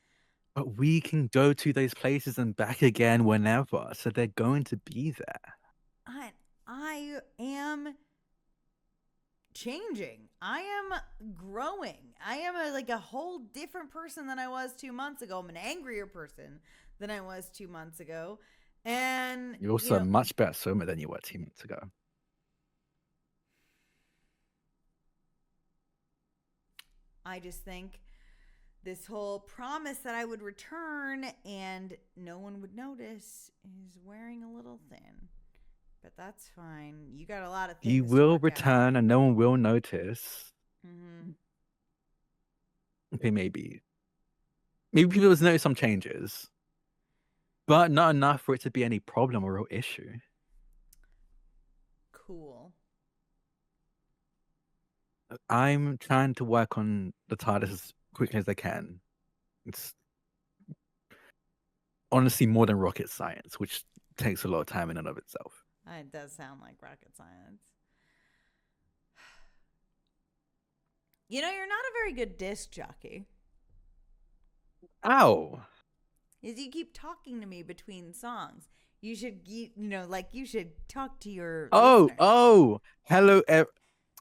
But we can go to those places and back again whenever, so they're going to be there. I am changing. I am growing. I am a whole different person than I was 2 months ago. I'm an angrier person than I was 2 months ago. And You're also a much better swimmer than you were 2 months ago. I just think this whole promise that I would return and no one would notice is wearing a little thin. But that's fine. You got a lot of things. You will return and no one will notice. Mm-hmm. Okay, maybe. Maybe people will notice some changes, but not enough for it to be any problem or real issue. Cool. I'm trying to work on the TARDIS as quickly as I can. It's honestly more than rocket science, which takes a lot of time in and of itself. It does sound like rocket science. You're not a very good disc jockey. Ow! Is you keep talking to me between songs. You should, you should talk to your listeners. Hello,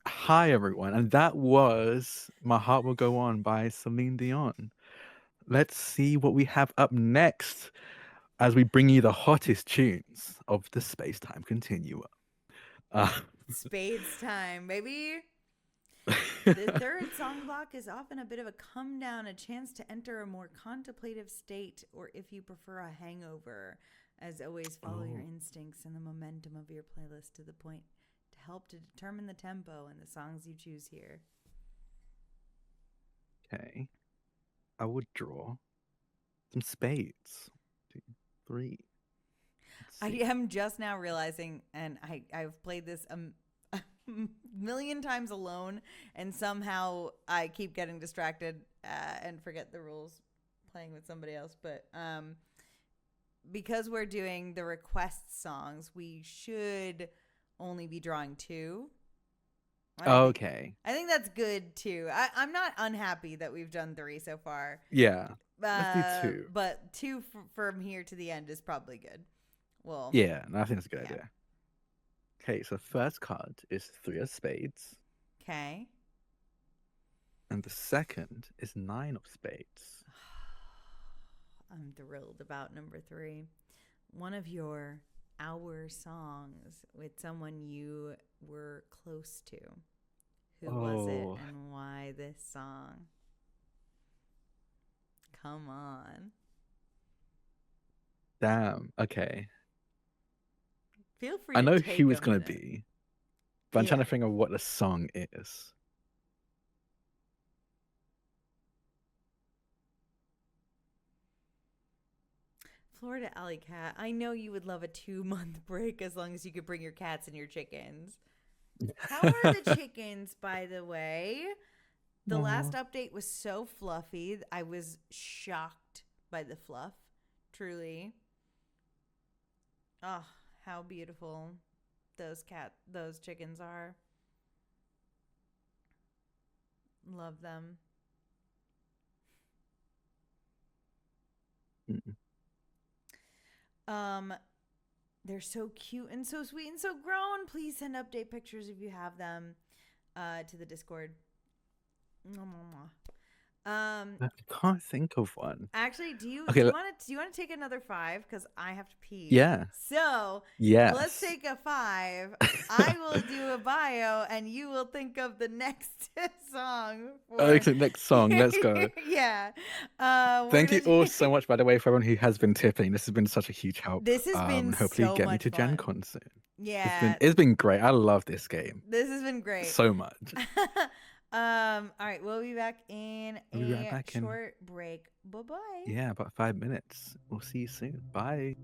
hi everyone, and that was "My Heart Will Go On" by Celine Dion. Let's see what we have up next as we bring you the hottest tunes of the space-time continuum. Spades time, baby. The third song block is often a bit of a come down, a chance to enter a more contemplative state, or if you prefer, a hangover. As always, follow your instincts and the momentum of your playlist to the point to help to determine the tempo and the songs you choose here. Okay. I would draw some spades. 2, 3. I am just now realizing, and I've played this a million times alone, and somehow I keep getting distracted and forget the rules playing with somebody else. But because we're doing the request songs, we should only be drawing 2. Okay. I think that's good too. I'm not unhappy that we've done 3 so far. Yeah. Let's do 2. But 2 from here to the end is probably good. Well, yeah, I think that's a good idea. Okay, so first card is 3 of spades. Okay. And the second is 9 of spades. I'm thrilled about number 3. One of your hour songs with someone you were close to. Who was it and why this song? Come on. Damn. Okay. Feel free I know to take who it's a going to minute. be, but I'm trying to figure out what the song is. Florida Alley Cat. I know you would love a 2-month break as long as you could bring your cats and your chickens. How are the chickens, by the way? The last update was so fluffy. I was shocked by the fluff. Truly. Oh, how beautiful those chickens are. Love them. They're so cute and so sweet and so grown. Please send update pictures if you have them to the Discord. I can't think of one. Actually, do you Okay, want to take another 5 because I have to pee? Yeah. So Yes. let's take a 5. I will do a bio, and you will think of the next song. Okay, next song. Let's go. Yeah. Thank you all so much, by the way, for everyone who has been tipping. This has been such a huge help. This has been hopefully so get me much to fun. Gen Con soon. Yeah. It's been great. I love this game This has been great. so much. All right, we'll be back in a short break. Bye-bye. Yeah, about 5 minutes. We'll see you soon. Bye.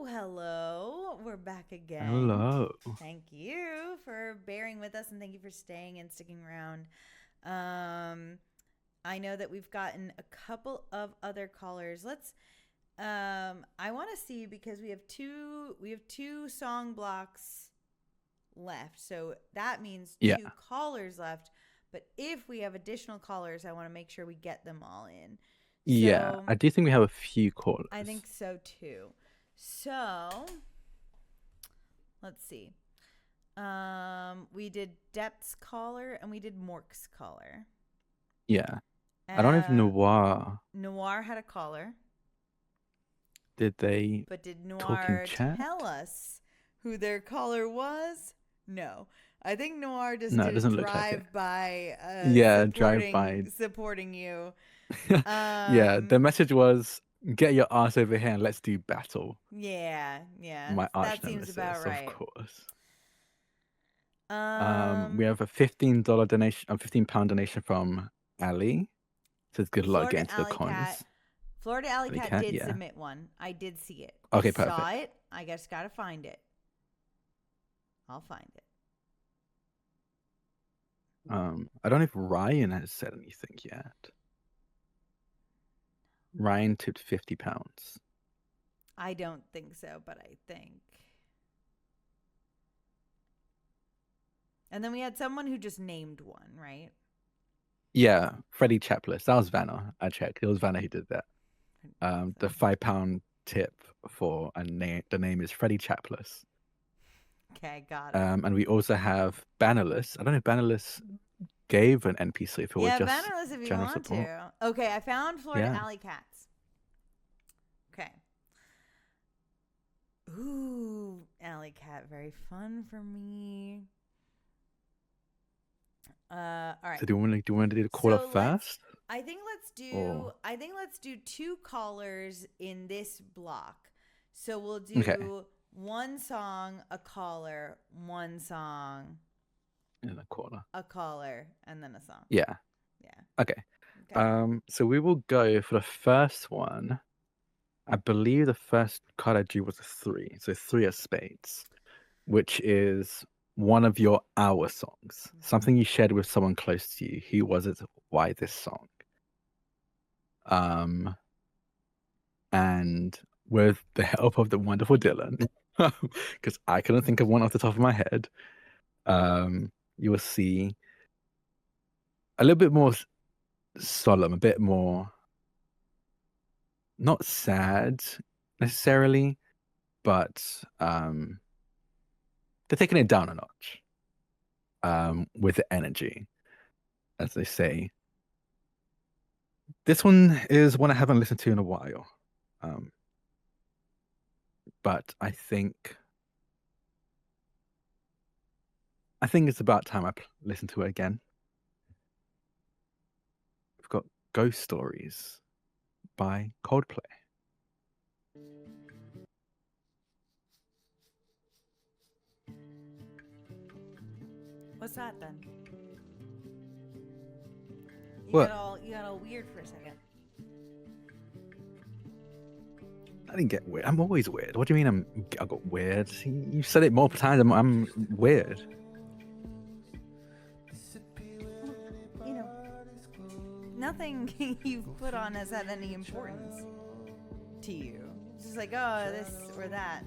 Ooh, hello. We're back again. Hello. Thank you for bearing with us and thank you for staying and sticking around. I know that we've gotten a couple of other callers. Let's I want to see because we have two song blocks left. So that means Yeah. 2 callers left. But if we have additional callers, I want to make sure we get them all in. Yeah, So I do think we have a few callers. I think so too. So let's see. We did Depth's caller and we did Mork's caller. Yeah. I don't know if Noir. Noir had a caller. Did they But did talk in Noir chat? tell us who their caller was? No. I think Noir just No, it did a doesn't look like it. drive-by Yeah, drive-by. supporting you. Yeah, the message was, "Get your ass over here and let's do battle." Yeah, My arch that seems nemesis, about of right. course. Um, We have a $15 donation, a £15 donation from Ali. Says good luck Florida getting to the Alley Cat. cons. Florida Alley Ali Cat Cat, did yeah. submit one. I did see it. Okay, I saw perfect. it. I just gotta find it. I'll find it. I don't know if Ryan has said anything yet. Ryan tipped £50. I don't think so, but I think. And then we had someone who just named one, right? Yeah, Freddie Chapless. That was Vanna. I checked. It was Vanna who did that. The £5 tip for a name. The name is Freddie Chapless. Okay, got it. And we also have Bannerless. I don't know if Bannerless gave an NPC, if it was just Bannerless if you general want support. to. Okay, I found Florida Yeah. Alley Cats. Okay. Ooh, Alley Cat, very fun for me. All right. So do you want to do the caller So first? I think let's do. Or- I think let's do 2 callers in this block. So we'll do Okay. one song, a caller, one song, In the corner. a caller, and then a song. Yeah. Yeah. Okay. Okay. So we will go for the first one. I believe the first card I drew was a 3. So 3 of spades, which is one of your hour songs. Something you shared with someone close to you. Who was it? Why this song? And with the help of the wonderful Dylan, because I couldn't think of one off the top of my head, you will see a little bit more solemn, a bit more not sad necessarily, but they're taking it down a notch with the energy, as they say. This one is one I haven't listened to in a while, but I think it's about time I listen to it again. We've got Ghost Stories by Coldplay. What's that then? You What? got all weird for a second. I didn't get weird. I'm always weird. What do you mean I got weird? You've said it multiple times. I'm weird. You know, nothing you've put on has had any importance to you. It's just like, oh, this or that,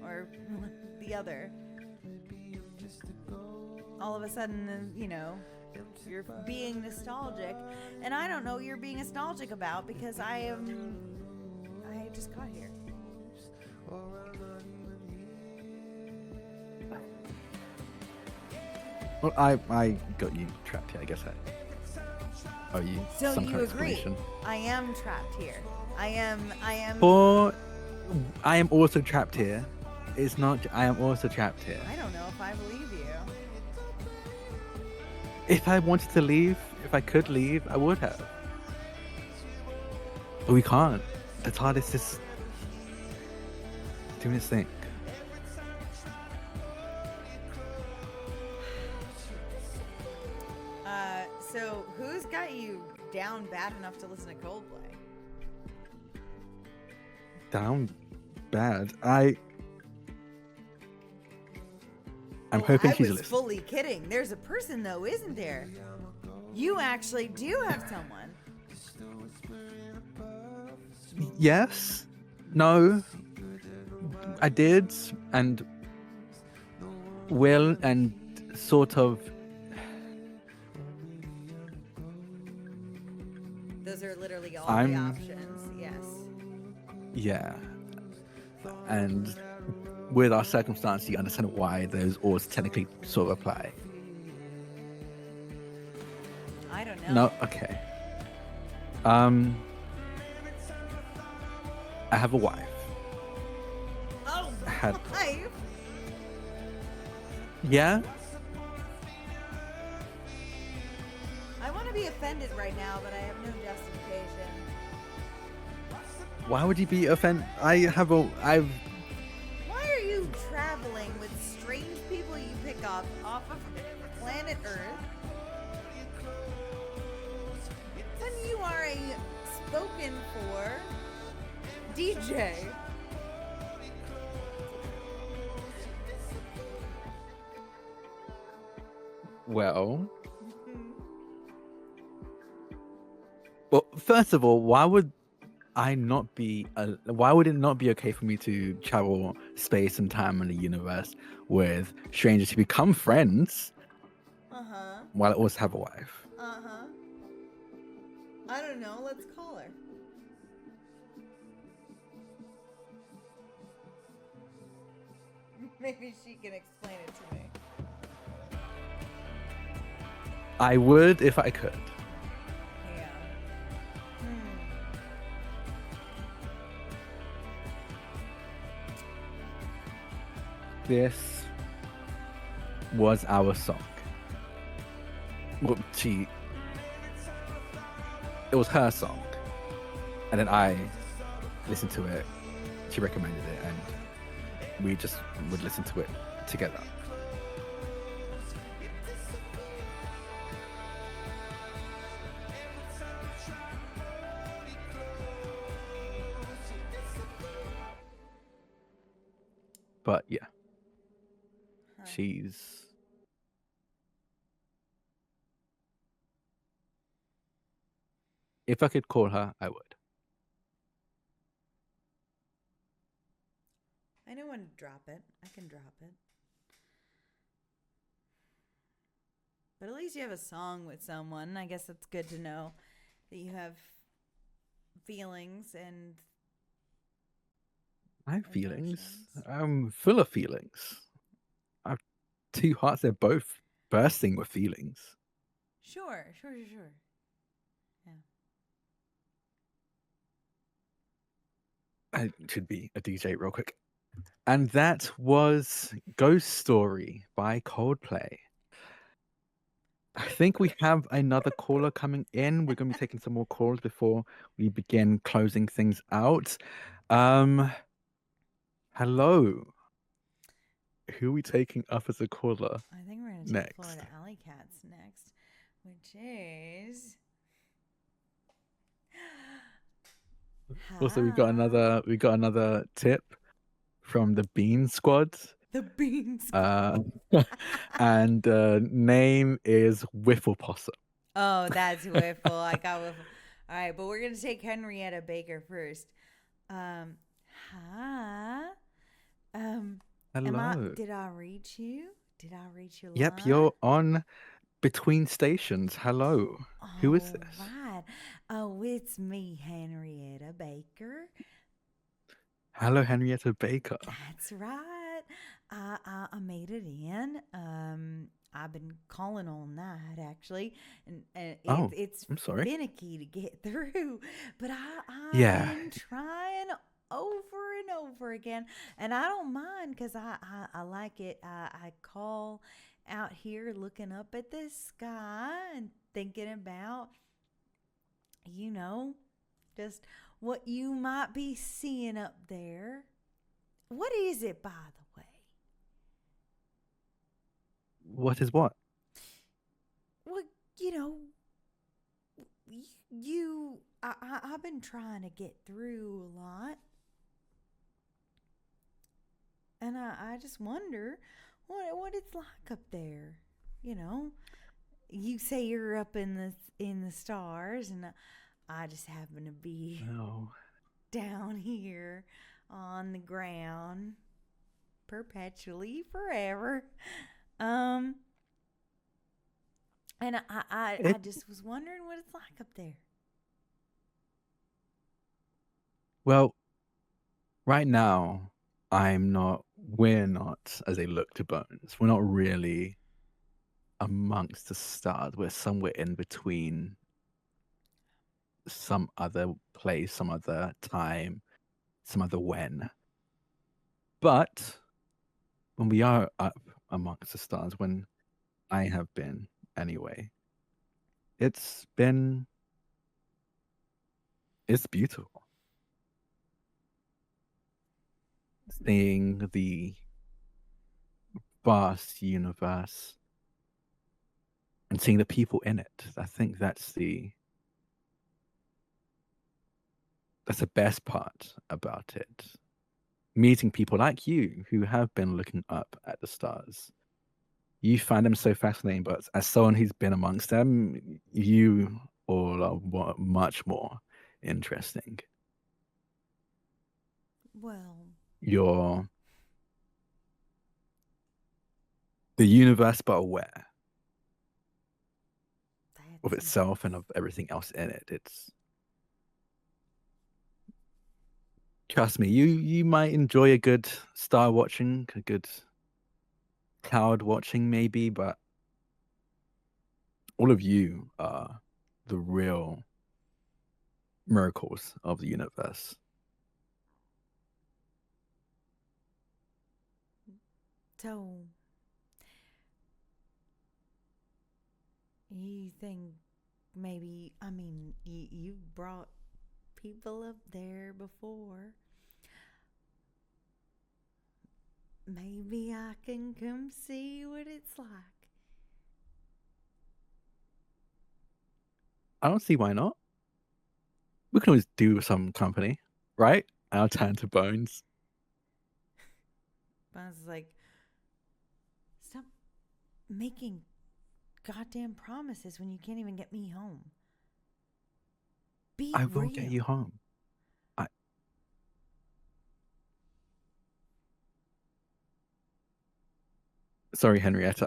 or the other. All of a sudden, you know, you're being nostalgic, and I don't know what you're being nostalgic about because I just got here. Well, I got you trapped here. I guess I owe you So some you kind of agree? explanation. I am trapped here. I am. Or I am also trapped here. It's not. I am also trapped here. I don't know if I believe you. If I wanted to leave, if I could leave, I would have. But we can't. The TARDIS is doing its thing. So who's got you down bad enough to listen to Coldplay? Down bad. I'm hoping she's I was listening. fully kidding. There's a person though, isn't there? You actually do have someone. Yes. No. I did, and will, and sort of. Those are literally all the I'm- options. Yes. Yeah. And with our circumstance, you understand why those ors technically sort of apply. I don't know. No, okay. I have a wife. had life. yeah. I want to be offended right now, but I have no justification. Why would you be offended? I've Why are you traveling with strange people you pick up off of planet Earth when you are a spoken for DJ? well. Well, first of all, why would I not be? Why would it not be okay for me to travel space and time in the universe with strangers to become friends Uh-huh. while I also have a wife? Uh-huh. I don't know. Let's call her. Maybe she can explain it to me. I would if I could. Yeah. Hmm. This was our song. Well, it was her song, and then I listened to it. She recommended it, and we just would listen to it together. But yeah, Huh. she's if I could call her, I would. I know when to drop it. I can drop it. But at least you have a song with someone. I guess it's good to know that you have feelings and I have feelings. emotions. I'm full of feelings. I have two hearts. They're both bursting with feelings. Sure. I should be a DJ real quick. And that was Ghost Story by Coldplay. I think we have another caller coming in. We're going to be taking some more calls before we begin closing things out. Hello. Who are we taking up as a caller? I think we're going to take Next. Florida Alley Cats next, which is. Also, we got another tip from the Bean Squad. The beans. And name is Wiffle Possum. Oh, that's Whiffle. I got Whiffle. All right, but we're going to take Henrietta Baker first. Hi. Hello. Did I reach you? Did I reach your Yep, line? you're on Between Stations. Hello. Who is this? Right. Oh, it's me, Henrietta Baker. Hello, Henrietta Baker. That's right. I made it in. I've been calling all night actually, and Oh, it's I'm sorry. finicky to get through, but I've Yeah. been trying over and over again, and I don't mind because I like it. I call out here looking up at the sky and thinking about, just what you might be seeing up there. What is it, by the way? What is what? Well, I've been trying to get through a lot, and I just wonder what it's like up there. You say you're up in the stars, and I just happen to be No. down here on the ground perpetually forever. And I just was wondering what it's like up there. Well, right now, we're not, as they look to bones, we're not really amongst the stars. We're somewhere in between some other place, some other time, some other when. But when we are up amongst the stars, when I have been anyway, it's beautiful seeing the vast universe and seeing the people in it. I think that's the best part about it. Meeting people like you who have been looking up at the stars. You find them so fascinating, but as someone who's been amongst them, you all are much more interesting. Well, You're the universe, but aware of that's itself and of everything else in it. It's trust me, you might enjoy a good star watching, a good cloud watching, maybe, but all of you are the real miracles of the universe. so. You think maybe, I mean, you brought people up there before. Maybe I can come see what it's like. I don't see why not. We can always do some company, right? Our turn to Bones. But I was like, stop making goddamn promises when you can't even get me home. Be I real. will get you home. Sorry, Henrietta.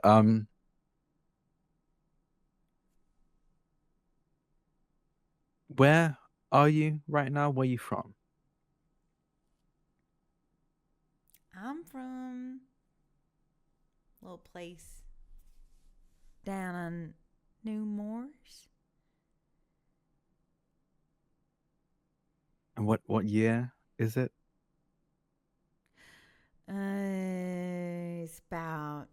Where are you right now? Where are you from? I'm from a little place down on New Moors. And what year is it? It's about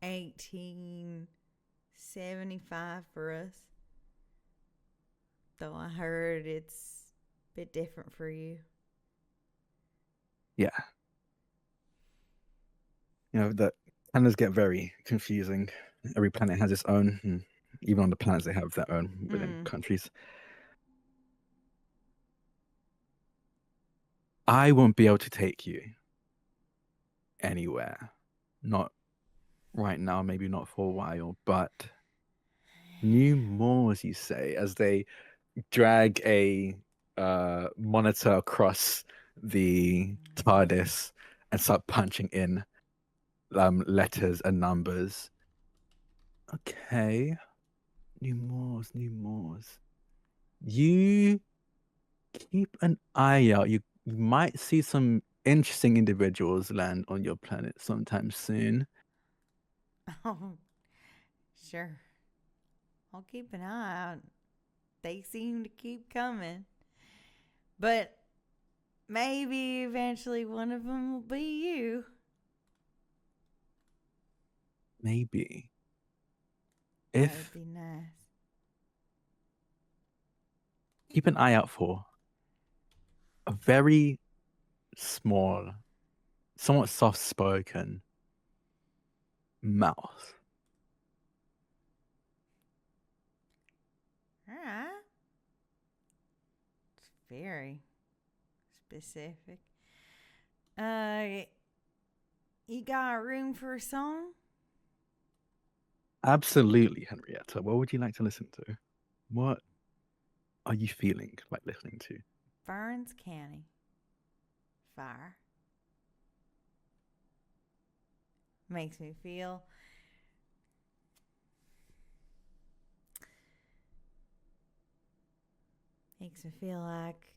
1875 for us. Though I heard it's a bit different for you. Yeah. The planets get very confusing. Every planet has its own, and even on the planets they have their own within countries. I won't be able to take you anywhere. Not right now, maybe not for a while, but New Moors, you say, as they drag a monitor across the TARDIS and start punching in letters and numbers. Okay. New Moors, New Moors. You keep an eye out. You might see some interesting individuals land on your planet sometime soon. Oh, sure. I'll keep an eye out. They seem to keep coming. But maybe eventually one of them will be you. Maybe. That If would be nice. keep an eye out for a very small, somewhat soft-spoken mouth. Alright. It's very specific. You got room for a song? Absolutely, Henrietta. What would you like to listen to? What are you feeling like listening to? Burns County. Fire. Makes me feel like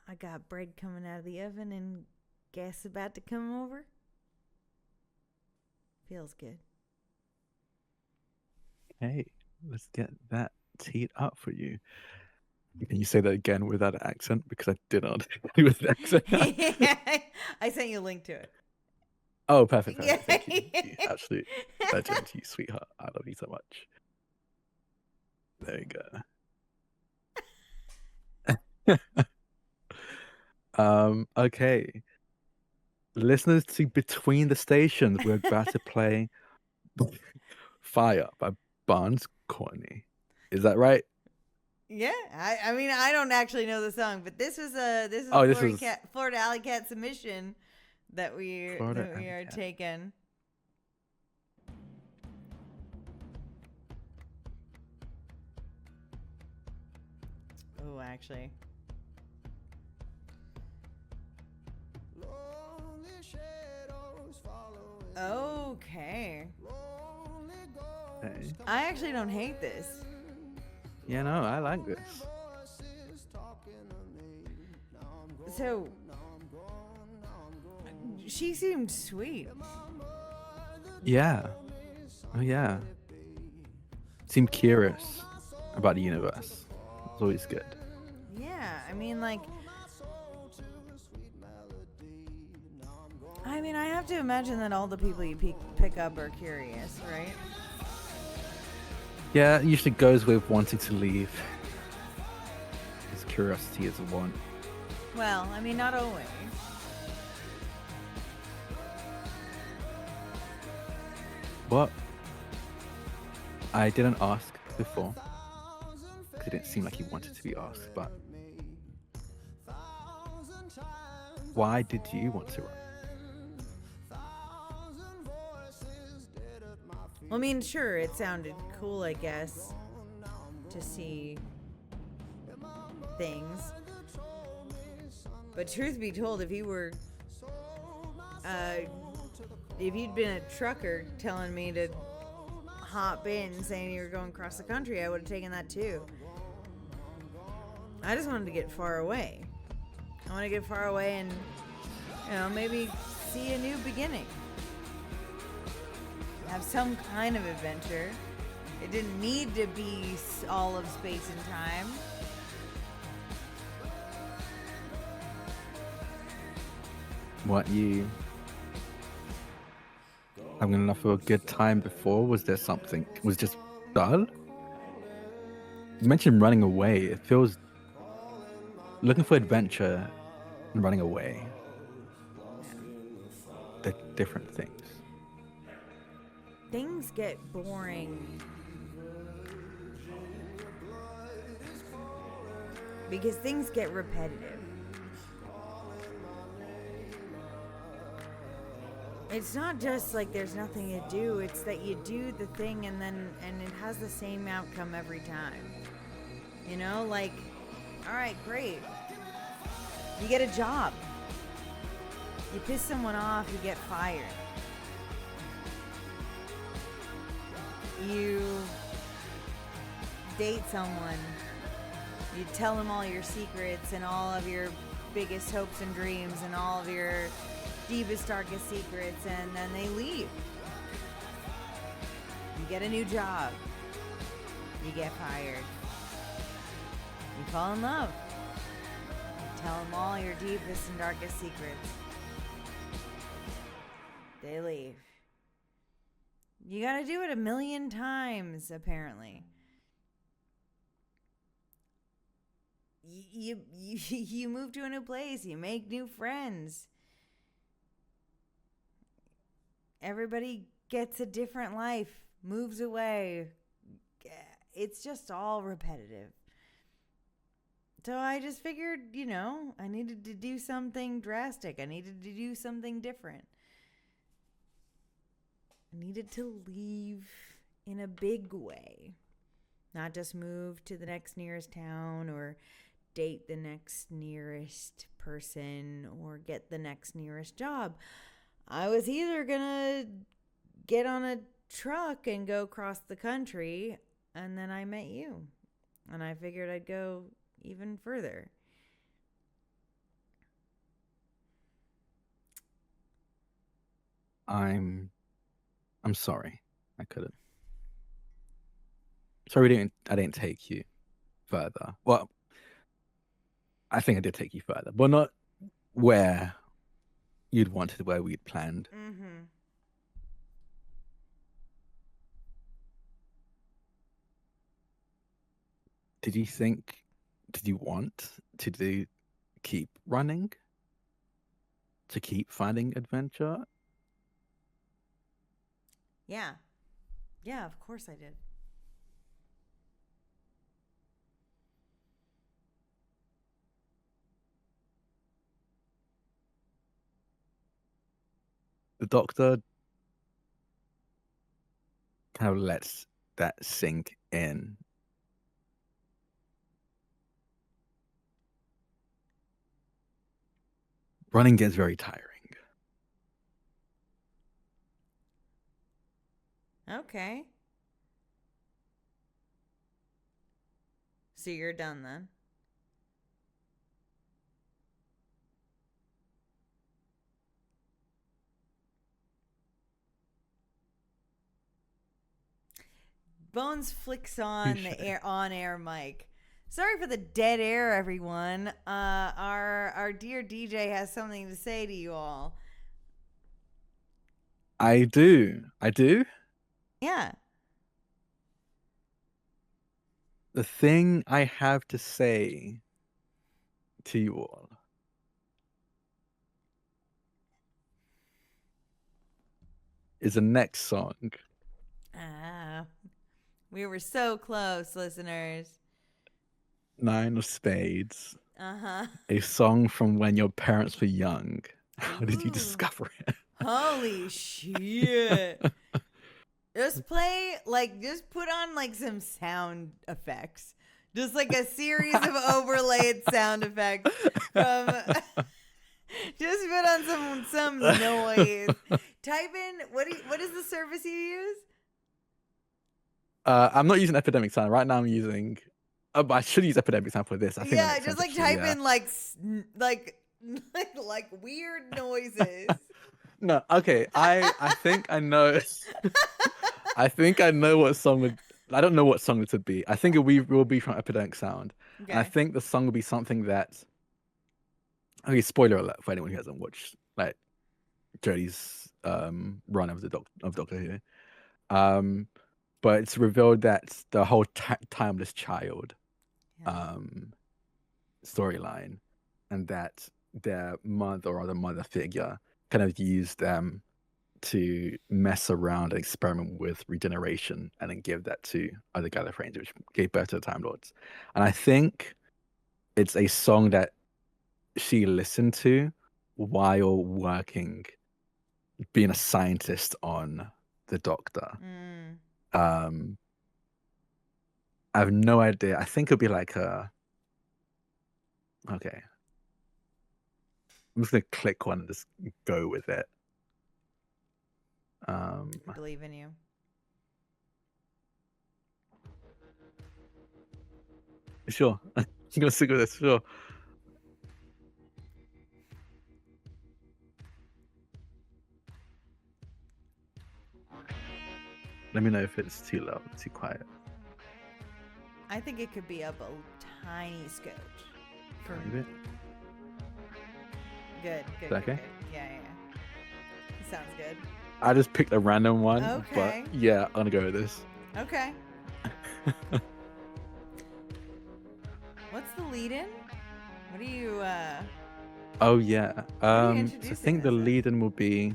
I got bread coming out of the oven and gas about to come over. Feels good. Hey, let's get that teed up for you. Can you say that again without an accent? Because I did not with an accent. I sent you a link to it. Oh, perfect. Yeah. Thank you. You absolute legend, you sweetheart. I love you so much. There you go. Okay. Listeners to Between the Stations, we're about to play Fire by Barnes Courtney. Is that right? Yeah, I mean I don't actually know the song, but this is a Oh, this Florida Alley Cat submission that we Florida Alley are Cat. taking. Oh, actually. Lonely shadows following, Okay. lonely Okay. ghosts I actually don't hate this. Yeah, no, I like this. voices talking to me. Now I'm gone, So now I'm gone, now I'm gone. she seemed sweet. Yeah. Oh, yeah. Seem curious about the universe. It's always good. Yeah, I mean like I have to imagine that all the people you pick up are curious, right? Yeah, it usually goes with wanting to leave. Because curiosity is a want. Well, I mean not always. What? I didn't ask before. It didn't seem like he wanted to be asked, but why did you want to run? Well, I mean, sure, it sounded cool, I guess, to see things. But truth be told, if you'd been a trucker telling me to hop in saying you were going across the country, I would have taken that too. I just wanted to get far away. I want to get far away and, maybe see a new beginning. Have some kind of adventure. It didn't need to be all of space and time. What you having enough of a good time before? Was there something? Was it just dull? You mentioned running away. It feels looking for adventure and running away. They're different things. Things get boring because things get repetitive. It's not just like there's nothing to do, it's that you do the thing and it has the same outcome every time. Like, all right, great. You get a job. You piss someone off, you get fired. You date someone, you tell them all your secrets and all of your biggest hopes and dreams and all of your deepest, darkest secrets, and then they leave. You get a new job. You get fired. You fall in love. You tell them all your deepest and darkest secrets. They leave. You gotta do it 1,000,000 times, apparently. You move to a new place. You make new friends. Everybody gets a different life, moves away. It's just all repetitive. So I just figured, I needed to do something drastic. I needed to do something different. I needed to leave in a big way. Not just move to the next nearest town or date the next nearest person or get the next nearest job. I was either gonna get on a truck and go across the country, and then I met you. And I figured I'd go even further. I'm sorry. I couldn't. Sorry, I didn't take you further. Well, I think I did take you further, but not where you'd wanted, where we'd planned. Mm-hmm. Did you want to keep running? To keep finding adventure? Yeah. Yeah, of course I did. The doctor kind of lets that sink in. Running gets very tiring. Okay. So you're done then. Bones flicks on the on-air mic. Sorry for the dead air, everyone. Our dear DJ has something to say to you all. I do. Yeah. The thing I have to say to you all is the next song. Ah, we were so close, listeners. 9 of Spades. Uh-huh. A song from when your parents were young. How did you Ooh. discover it? Holy shit. Just put on like some sound effects. Just like a series of overlaid sound effects from just put on some noise. Type in what is the service you use? I'm not using Epidemic Sound. Right now I'm using but I should use Epidemic Sound for this. I think that Yeah, makes just sense, like actually, type yeah. in like weird noises. No, okay. I think I know. I think I know what song would. I don't know what song it would be. I think will be from Epidemic Sound, and I Okay. think the song will be something that. Okay, spoiler alert for anyone who hasn't watched like Jodie's run of Doctor Who. But it's revealed that the whole timeless child Yeah. storyline, and that their mother or the mother figure kind of used them to mess around and experiment with regeneration and then give that to other Gallifreyans, which gave birth to the Time Lords. And I think it's a song that she listened to while being a scientist on the Doctor. Mm. I have no idea. I think it'll be like a. Okay. I'm just gonna click one and just go with it. I believe in you. Sure. I'm gonna stick with this, sure. Let me know if it's too loud, too quiet. I think it could be up a tiny scotch. Tiny bit. Good. Is that okay? Good. Yeah. Sounds good. I just picked a random one, Okay. but yeah, I'm gonna go with this. Okay. What's the lead-in? What do you? Oh yeah. What are you So I introducing think the this as? lead-in will be.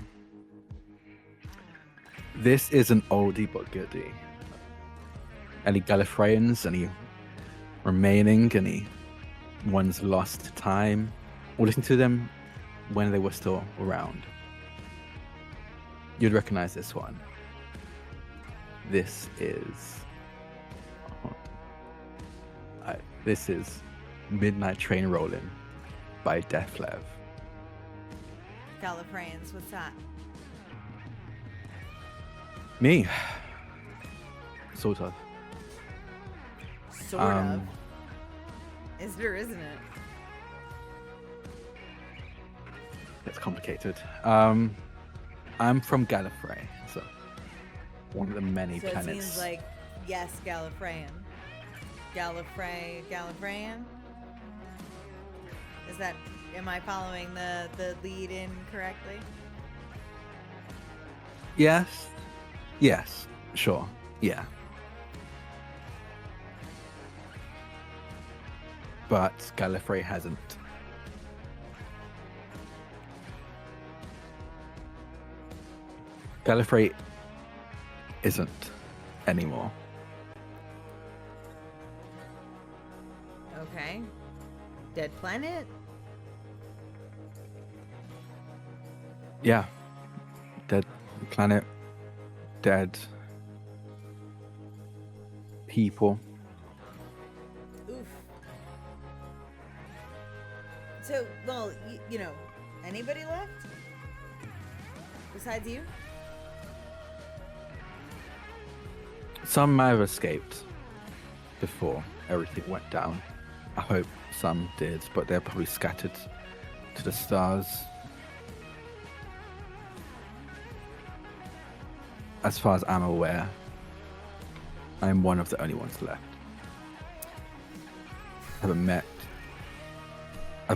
This is an oldie but goodie. Any Gallifreyans, any remaining, any ones lost to time, or listen to them when they were still around. You'd recognize this one. This is. This is Midnight Train Rollin' by Def Lev. Gallifreyans. What's that? Me. Sort of. Sort of. Is it or isn't it? It's complicated. I'm from Gallifrey, so one of the many So it planets. seems like yes, Gallifreyan. Gallifreyan. Is that, am I following the lead in correctly? Yes. Yes. Sure. Yeah. But Gallifrey hasn't. Gallifrey isn't anymore. Okay. Dead planet? Yeah. Dead planet. Dead people. Oof. So, well, you know, anybody left? Besides you? Some might have escaped before everything went down. I hope some did, but they're probably scattered to the stars. As far as I'm aware, I'm one of the only ones left. I've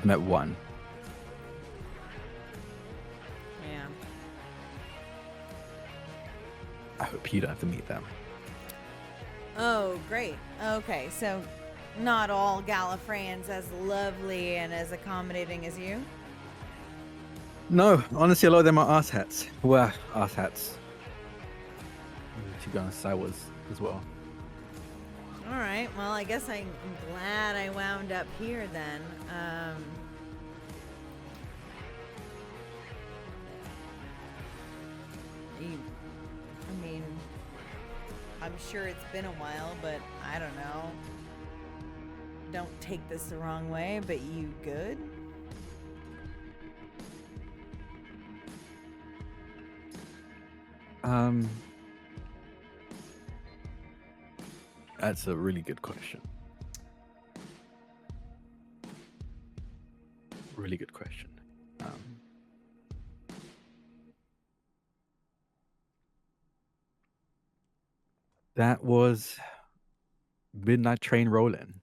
met one. Yeah. I hope you don't have to meet them. Oh, great. Okay, so not all Gallifreyans as lovely and as accommodating as you? No, honestly, a lot of them are asshats. Well, asshats. To be honest, I was as well. All right. Well, I guess I'm glad I wound up here then. I mean, I'm sure it's been a while, but I don't know. Don't take this the wrong way, but you good? That's a really good question. Really good question. That was Midnight Train Rollin'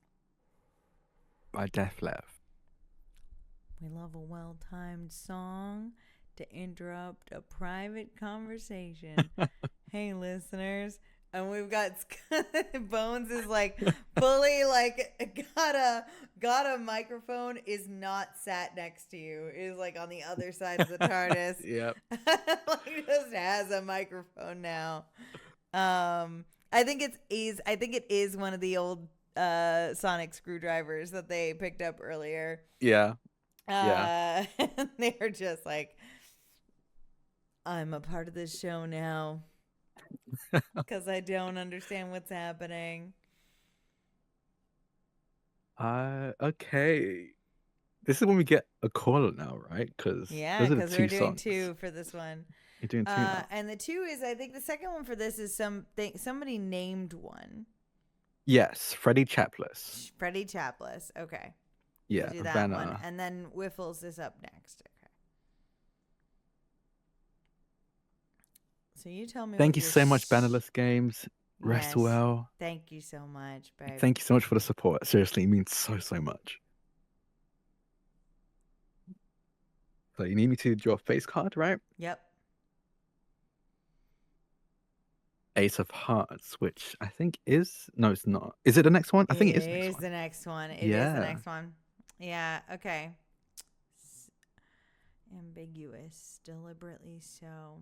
by Def Leppard. We love a well-timed song to interrupt a private conversation. Hey, listeners. And we've got Bones is like fully like got a microphone, is not sat next to you, is like on the other side of the TARDIS. Yep. Like just has a microphone now. I think it is one of the old sonic screwdrivers that they picked up earlier. Yeah. And they're just like, I'm a part of this show now. Because I don't understand what's happening. Okay. This is when we get a caller now, right? Because Yeah, those are the because two we're doing songs. 2 for this one. You're doing 2 now. And the 2 is, I think the second one for this is somebody named one. Yes, Freddie Chapless. Freddie Chapless. Okay. Yeah, We'll do that Vanna. one. And then Whiffles is up next. Okay. So you tell me. Thank what you your so much, Bannerless Games. Rest Yes. well. Thank you so much, babe. Thank you so much for the support. Seriously, it means so, so much. So you need me to draw a face card, right? Yep. Ace of Hearts, which I think is... No, it's not. Is it the next one? I think it is the next one. the next one. It is the next one. Yeah, okay. Ambiguous. Deliberately so.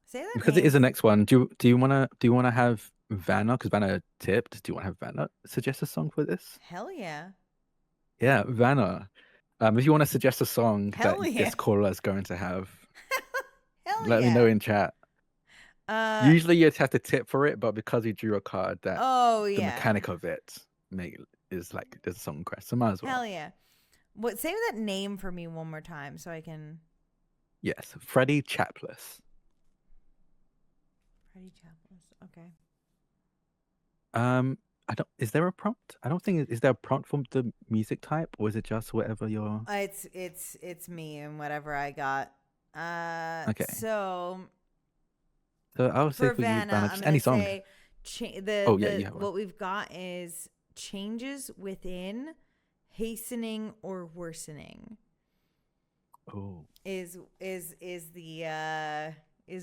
Say that Because it is the next one. Do you wanna have Vanna? Because Vanna tipped. Do you want to have Vanna suggest a song for this? Hell yeah. Yeah, Vanna. If you want to suggest a song Hell that yeah. this caller is going to have, Hell let yeah. me know in chat. Usually you'd have to tip for it, but because we drew a card, that the mechanic of it is like there's a song request, so might as well. Hell yeah. What? Say that name for me one more time so I can. Yes, Freddie Chapless. Freddie Chapless. Okay. I don't. Is there a prompt? I don't think. Is there a prompt from the music type, or is it just whatever you're? It's me and whatever I got. Okay. So I would say for you, Vanna, just any song. Say Oh yeah, you have one. what we've got is changes within hastening or worsening Oh, is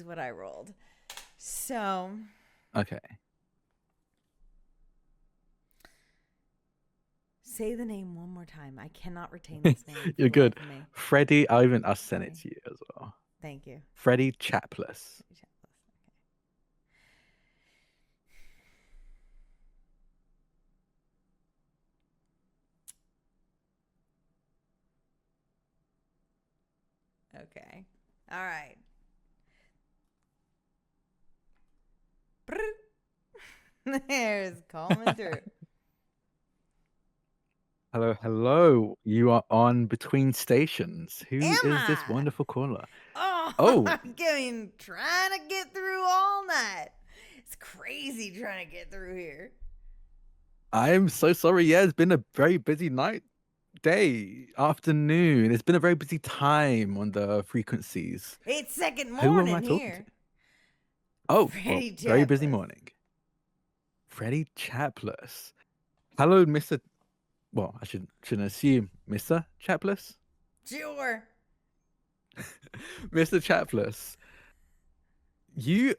what I rolled. So okay. say the name one more time. I cannot retain this name for You're the life good. of me. Freddie, I'll send it Freddie. to you as well. Thank you. Freddie Chapless. Okay. All right. There's coming through. Hello, hello. You are on Between Stations. Who Am is this I? wonderful caller? Oh, Oh, I'm getting trying to get through all night. It's crazy trying to get through here. I'm so sorry. Yeah, it's been a very busy night, day, afternoon. It's been a very busy time on the frequencies. It's second Who am I morning talking here. to? Oh, well, Freddie very busy Chapless. morning. Freddie Chapless. Hello, Mr. Well, I shouldn't assume Mr. Chapless. Sure. Mr. Chapless, you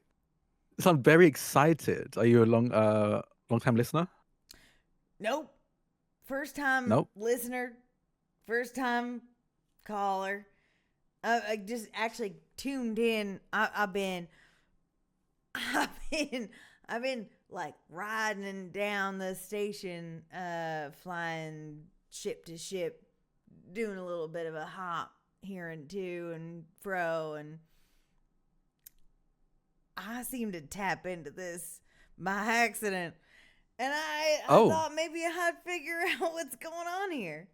sound very excited. Are you a long time listener? Nope. First time Nope. listener. First time caller. I just actually tuned in. I've been like riding down the station, flying ship to ship, doing a little bit of a hop here and to and fro, and I seem to tap into this by accident. And I Oh. thought maybe I'd figure out what's going on here.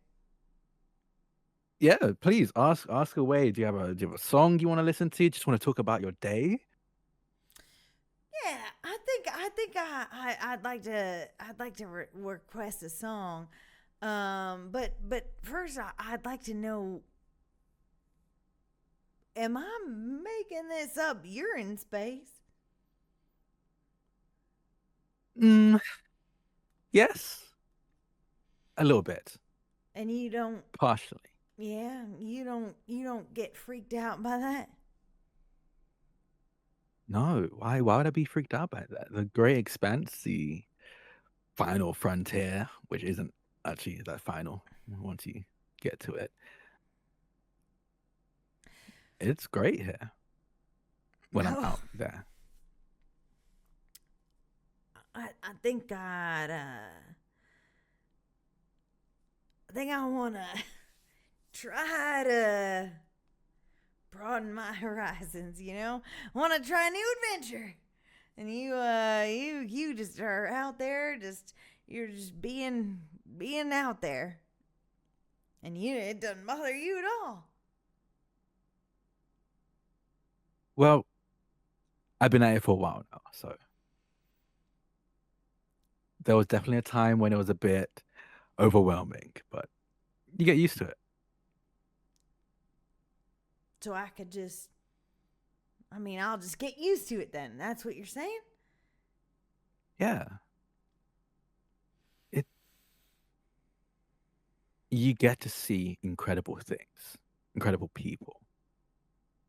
Yeah, please ask away. Do you have a song you want to listen to? Just want to talk about your day? Yeah, I'd like to request a song. But first I'd like to know, am I making this up? You're in space. Yes. A little bit. And you don't Partially. yeah, you don't get freaked out by that? No. Why would I be freaked out by that? The Great Expanse, the final frontier, which isn't actually that final once you get to it. It's great here when I'm out there. I think I want to try to broaden my horizons, you know? I want to try a new adventure. And you just are out there, you're just being out there. And it doesn't bother you at all. Well, I've been at it for a while now, so there was definitely a time when it was a bit overwhelming, but you get used to it. So I could I'll just get used to it then. That's what you're saying? Yeah. You get to see incredible things, incredible people,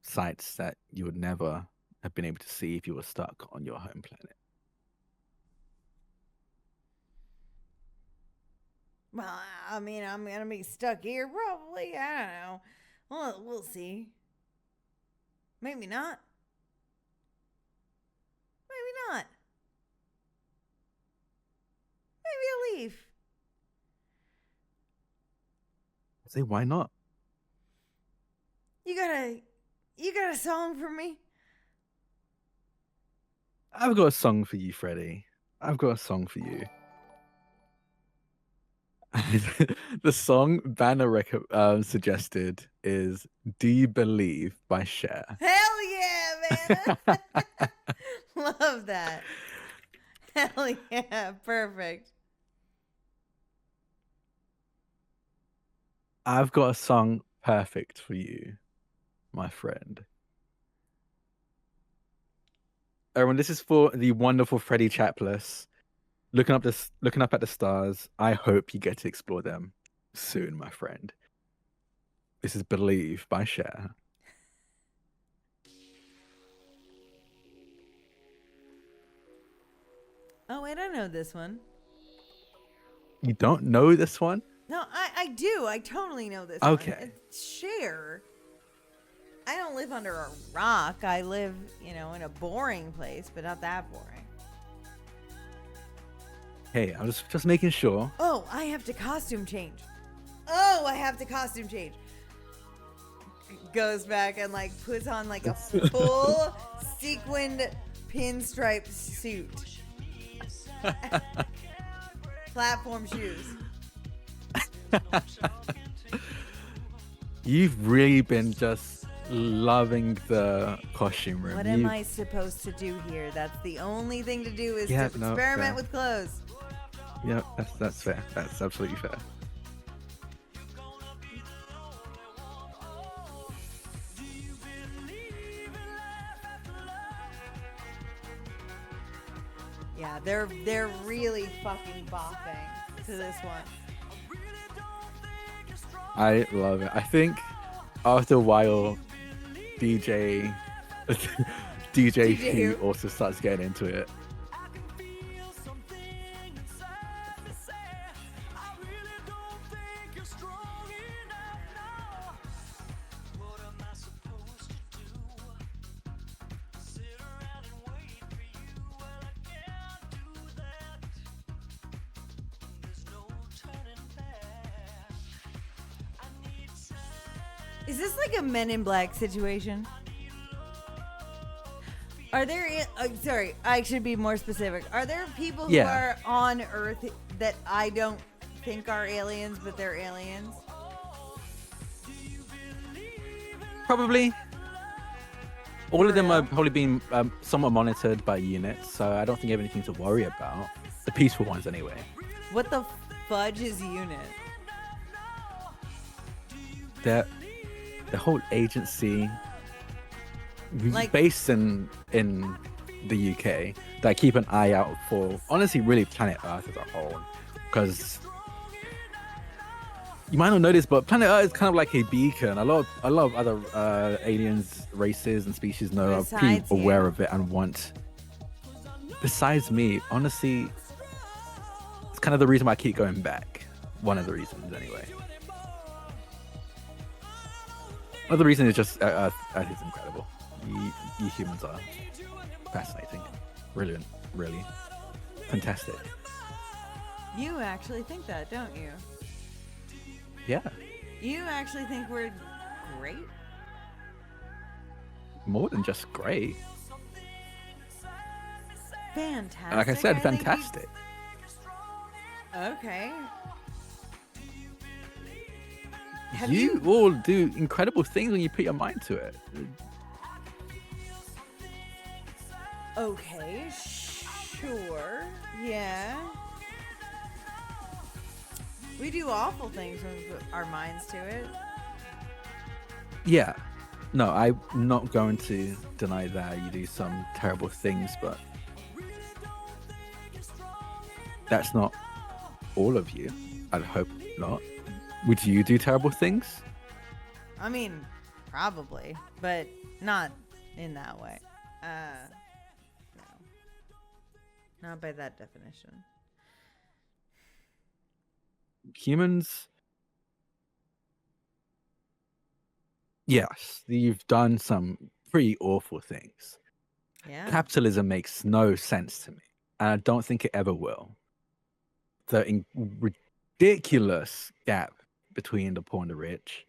sights that you would never have been able to see if you were stuck on your home planet. Well, I'm going to be stuck here probably. I don't know. Well, we'll see. Maybe not. Maybe not. Maybe I'll leave. Say, why not? You got a song for me? I've got a song for you, Freddie. I've got a song for you. The song Banner suggested is "Do You Believe" by Cher. Hell yeah, man. Love that. Hell yeah, perfect. I've got a song perfect for you, my friend. Everyone, this is for the wonderful Freddie Chapless. Looking up at the stars. I hope you get to explore them soon, my friend. This is Believe by Cher. Oh, wait, I know this one. You don't know this one? No, I do. I totally know this Okay. one. It's Cher. I don't live under a rock. I live, in a boring place, but not that boring. Hey, I'm just making sure. Oh, I have to costume change. Goes back and puts on a full sequined pinstripe suit. Platform shoes. You've really been just loving the costume room. What am I supposed to do here? That's the only thing to do is to experiment fair. with clothes. Yeah, that's fair. That's absolutely fair. Yeah, they're really fucking bopping to this one. I love it. I think after a while, DJ DJ who who? also starts getting into it. Is this like a Men in Black situation? Are there? Sorry, I should be more specific. Are there people who Yeah. are on Earth that I don't think are aliens, but they're aliens? Probably. All For of them real? are probably being somewhat monitored by units, so I don't think you have anything to worry about. The peaceful ones, anyway. What the fudge is unit? The whole agency based in the UK that keep an eye out for, honestly, really planet Earth as a whole, because you might not know this, but planet Earth is kind of like a beacon. A lot of other aliens, races, and species are pretty Besides you. aware of it and want. Besides me, honestly, it's kind of the reason why I keep going back. One of the reasons, anyway. Another reason is just Earth is incredible. You humans are fascinating, brilliant, really fantastic. You actually think that, don't you? Yeah, You actually think we're great? more than just great. Fantastic. Like I said, think you- fantastic. Okay. Have You all do incredible things when you put your mind to it. Okay, sure. Yeah. We do awful things when we put our minds to it. Yeah, no, I'm not going to deny that you do some terrible things, but that's not all of you. I'd hope not. Would you do terrible things? I mean, probably, but not in that way. No. Not by that definition. Humans, yes, you've done some pretty awful things. Yeah. Capitalism makes no sense to me, and I don't think it ever will. The ridiculous gap between the poor and the rich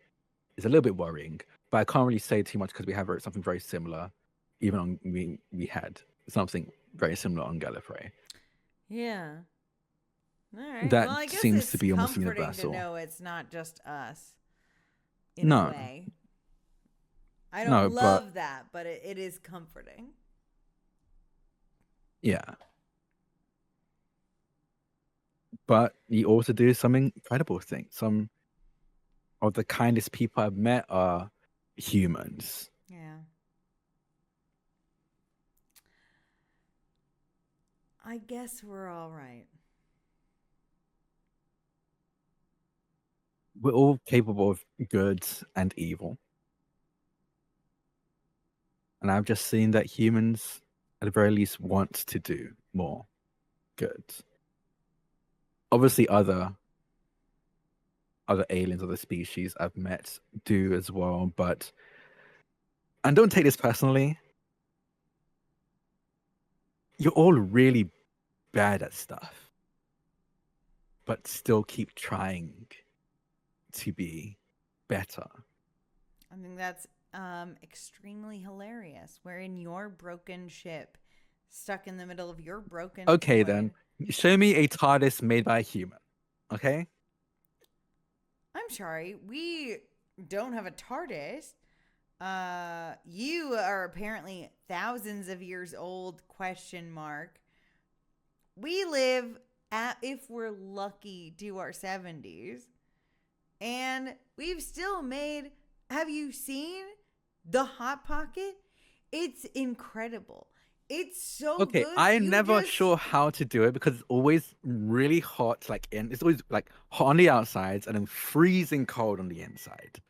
is a little bit worrying, but I can't really say too much because we have something very similar. Even on we had something very similar on Gallifrey. Yeah. All right. That well, I guess seems it's to be almost comforting universal. to know it's not just us. In No. a way. I No, don't but- love that, but it is comforting. Yeah. But you also do some incredible things. Some of the kindest people I've met are humans. Yeah. I guess we're all right. we're all capable of good and evil. And I've just seen that humans, at the very least, want to do more good. Obviously, other aliens, other species I've met do as well, but and don't take this personally. You're all really bad at stuff, but still keep trying to be better. I think that's extremely hilarious. We're in your broken ship, stuck in the middle of your broken. Okay, void. then show me a TARDIS made by a human. Okay. I'm sorry, we don't have a TARDIS. You are apparently thousands of years old, question mark. We live at, if we're lucky, to our 70s. And we've still made, have you seen the Hot Pocket? It's incredible. It's so Okay, good. I'm You never just- sure how to do it because it's always really hot, like it's always like hot on the outsides and then freezing cold on the inside.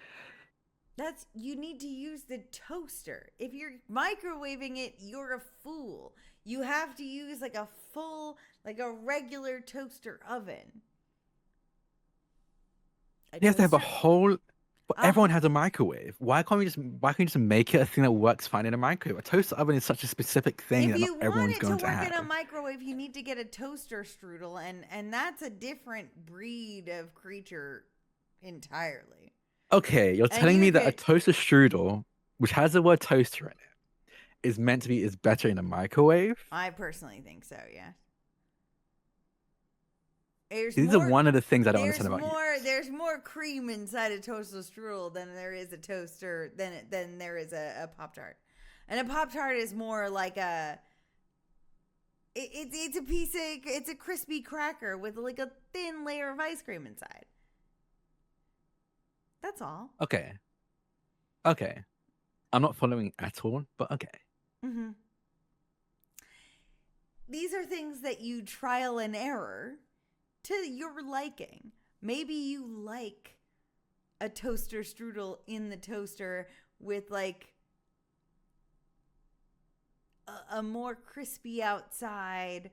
That's, you need to use the toaster. If you're microwaving it, you're a fool. You have to use like a full, like a regular toaster oven. You have to have a toaster- whole. But Uh-huh. everyone has a microwave. Why can't you just make it a thing that works fine in a microwave? A toaster oven is such a specific thing If that you not want everyone's it to going to work in a have. microwave, you need to get a toaster strudel, and that's a different breed of creature entirely. Okay, you're And telling you me that a could- toaster strudel, which has the word toaster in it, is meant to be is better in a microwave? I personally think so. Yeah. There's These more, are one of the things I don't there's understand about more. humans. There's more cream inside a toaster strudel than there is a toaster than there is a Pop Tart, and a Pop Tart is more like a. It's a piece of, it's a crispy cracker with like a thin layer of ice cream inside. That's all. Okay. Okay. I'm not following at all, but okay. Mm-hmm. These are things that you trial and error to your liking. Maybe you like a toaster strudel in the toaster with like a more crispy outside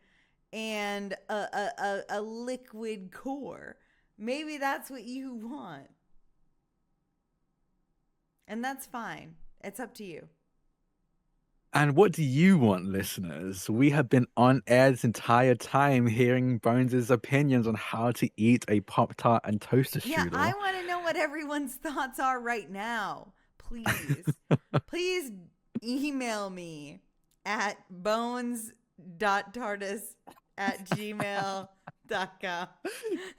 and a liquid core. Maybe that's what you want. And that's fine. It's up to you. And what do you want, listeners? We have been on air this entire time hearing Bones' opinions on how to eat a Pop-Tart and toaster Yeah, strudel. I want to know what everyone's thoughts are right now. Please. Please email me at bones.tardis@gmail.com.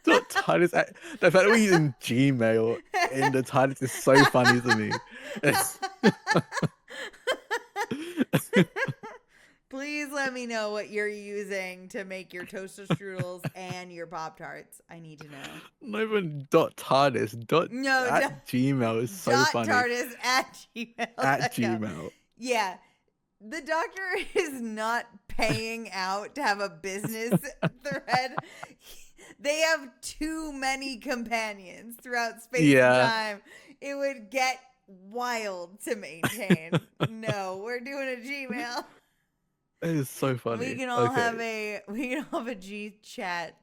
TARDIS, the fact that we're using Gmail in the TARDIS is so funny to me. Please let me know what you're using to make your toaster strudels and your Pop-Tarts. I need to know. Not even .TARDIS, No, at Gmail is so funny. .tardis@gmail.com. At Gmail. Yeah. The doctor is not paying out to have a business thread. They have too many companions throughout space Yeah. and time. It would get wild to maintain. No, we're doing a Gmail. It is so funny. We can all Okay. have a G chat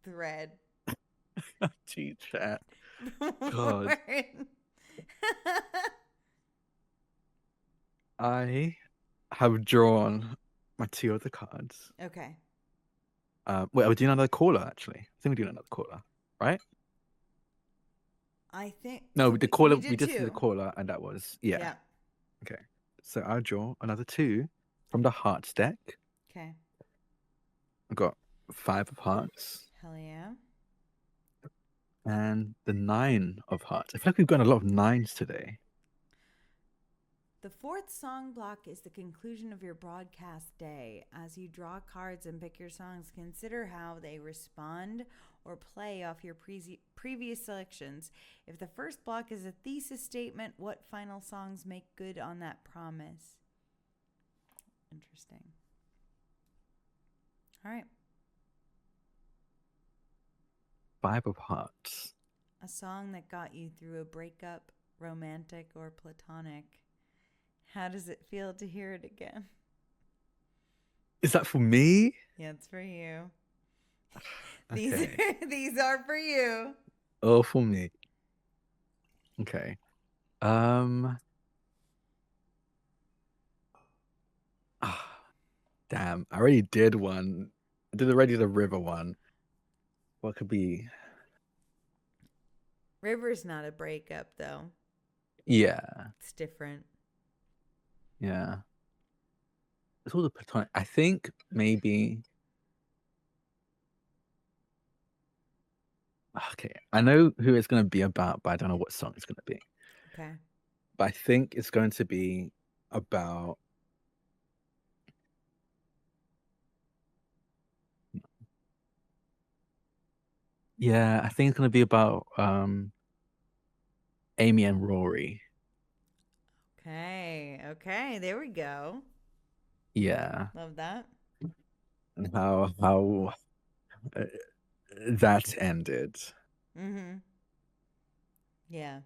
thread. G chat. God. We're in- I have drawn my two other cards. Okay. Wait, we're doing another caller, actually. I think we're doing another caller, right? I think No, did the caller, we we did just did the two. caller, and that was, yeah. Yeah. Okay. So I'll draw another two from the hearts deck. Okay. I've got 5 of hearts Hell yeah. and the 9 of hearts. I feel like we've got a lot of 9s today. The fourth song block is the conclusion of your broadcast day. As you draw cards and pick your songs, consider how they respond or play off your previous selections. If the first block is a thesis statement, what final songs make good on that promise? Interesting. All right. 5 of hearts. A song that got you through a breakup, romantic or platonic. How does it feel to hear it again? Is that for me? Yeah, it's for you. Okay. These are for you. Oh, for me. Okay. Um. ah, Damn. I already did one. I did already the river one. What could be? River's not a breakup though. Yeah. It's different. Yeah. It's all the platonic. I think maybe. Okay. I know who it's gonna be about, but I don't know what song it's gonna be. Okay. But I think it's going to be about. Yeah, I think it's gonna be about Amy and Rory. Okay. Okay. There we go. Yeah, Love that. and how uh, that ended. Mm-hmm. Yeah.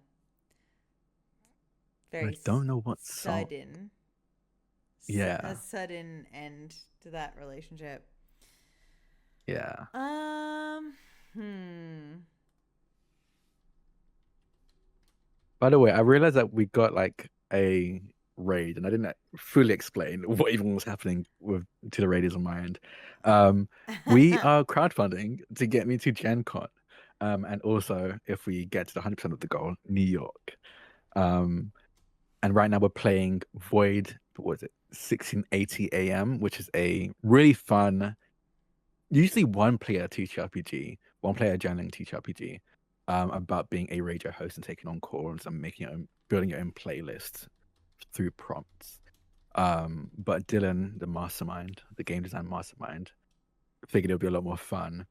I Very don't know what song. sudden. A Yeah, sudden end to that relationship. yeah. Hmm. By the way, I realized that we got like a raid, and I didn't fully explain what even was happening with to the raiders on my end. We are crowdfunding to get me to Gen Con, and also if we get to the 100% of the goal, New York. Um, and right now we're playing Void. What was it? 1680 AM, which is a really fun, usually one player TTRPG, one player journaling TTRPG, about being a radio host and taking on calls and making your own, building your own playlists through prompts. But Dylan, the mastermind, the game design mastermind, figured it would be a lot more fun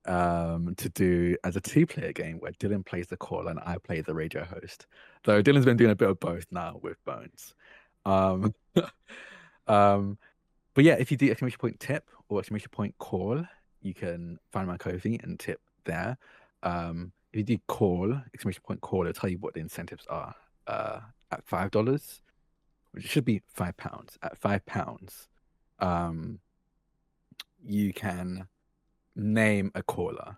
to do as a two-player game where Dylan plays the caller and I play the radio host. Though Dylan's been doing a bit of both now with Bones. Um, um, but yeah, if you do exclamation point tip or exclamation point call, you can find my Ko-fi and tip there. If you do call, exclamation point call, it'll tell you what the incentives are. At $5, which should be £5. At £5, you can name a caller.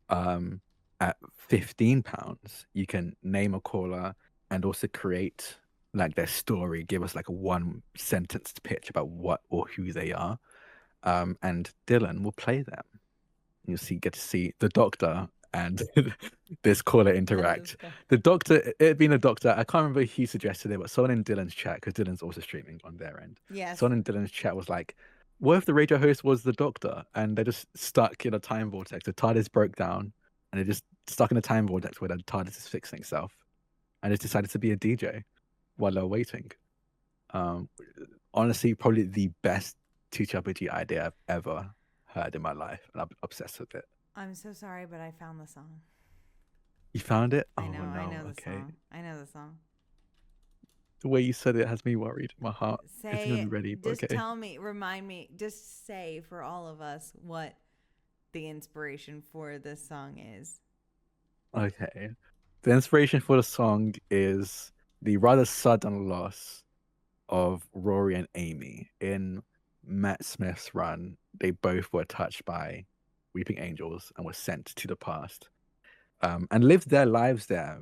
At £15, you can name a caller and also create like their story, give us like a one sentence pitch about what or who they are. And Dylan will play them. You'll get to see the doctor and this caller interact. The doctor, it being a doctor, I can't remember who suggested it, but someone in Dylan's chat, because Dylan's also streaming on their end. Yes. Someone in Dylan's chat was like, what if the radio host was the doctor and they're just stuck in a time vortex? The TARDIS broke down and they're just stuck in a time vortex where the TARDIS is fixing itself and it's decided to be a DJ while they're waiting. Honestly, probably the best teacher RPG idea I've ever heard in my life, and I'm obsessed with it. I'm so sorry, but I found the song. You found it? I know. Oh, no. I know the Okay. song. I know the song. The way you said it has me worried. My heart isn't gonna be ready. But Just okay. tell me, remind me, just say for all of us what the inspiration for this song is. Okay. The inspiration for the song is the rather sudden loss of Rory and Amy. In Matt Smith's run, they both were touched by weeping angels and were sent to the past, and lived their lives there,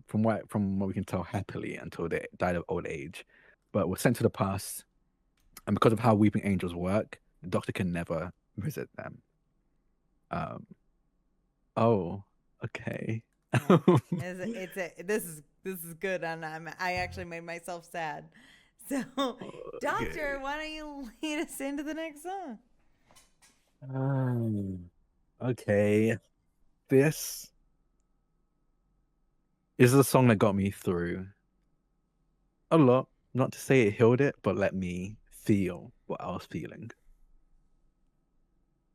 from what we can tell, happily until they died of old age, but were sent to the past. And because of how weeping angels work, the doctor can never visit them. Oh, okay. Yeah. This is good, and I actually made myself sad. So, Doctor, why don't you lead us into the next song? Okay. This is the song that got me through a lot. Not to say it healed it, but let me feel what I was feeling.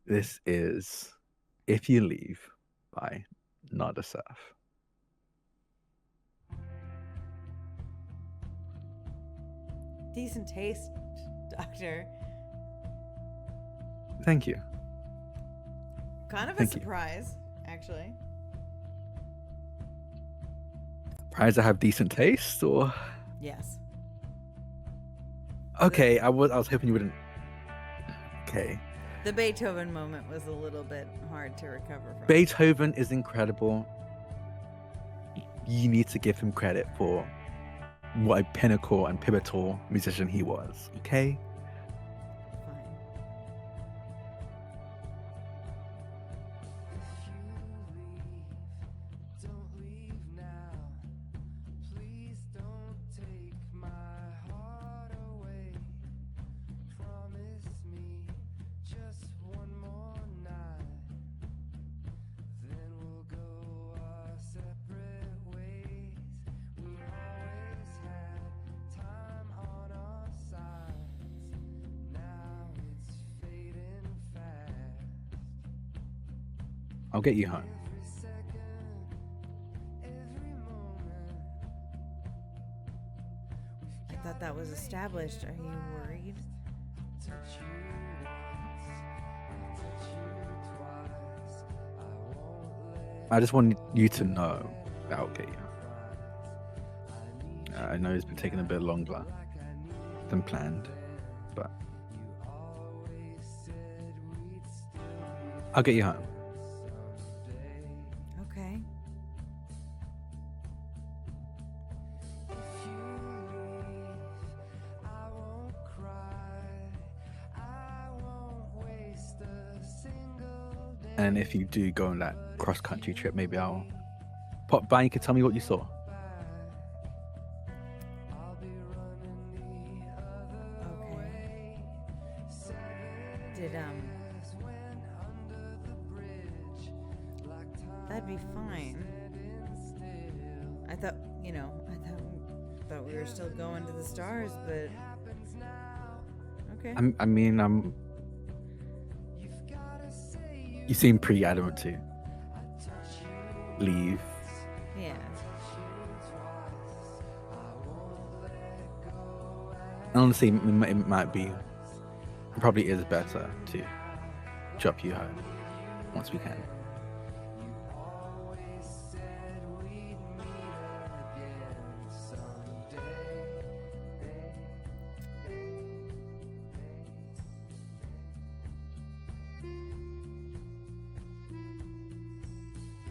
This is If You Leave by Nada Surf. Decent taste, Doctor. Thank you. Kind of Thank a you. surprise, actually. Surprised I have decent taste, or Yes. okay, I was hoping you wouldn't. Okay, The Beethoven moment was a little bit hard to recover from. Beethoven is incredible. You need to give him credit for what a pinnacle and pivotal musician he was. Okay. Fine. Don't leave now. Please don't take my heart away. Promise me just one more night. Then we'll go our separate ways. We always had time on our sides. Now it's fading fast. I'll get you home. Every second, every moment. I thought that was established. Are you worried? Touch you once, I'll touch you twice. I won't let I just want you to know that I'll get you. I know it's been taking a bit longer than planned, but I'll get you home. Okay. I won't cry. I won't waste a single day. And if you do go on that cross-country trip, maybe I'll pop by and you can tell me what you saw. I'll be running the other Okay. way. Did When under the bridge, like time that'd be fine. still. I thought, thought we were still going to the stars, but Happens now. okay. I mean, You've gotta say you seem pretty adamant to touch you leave. Yeah. And honestly, it might be, it probably is better to drop you home once we can.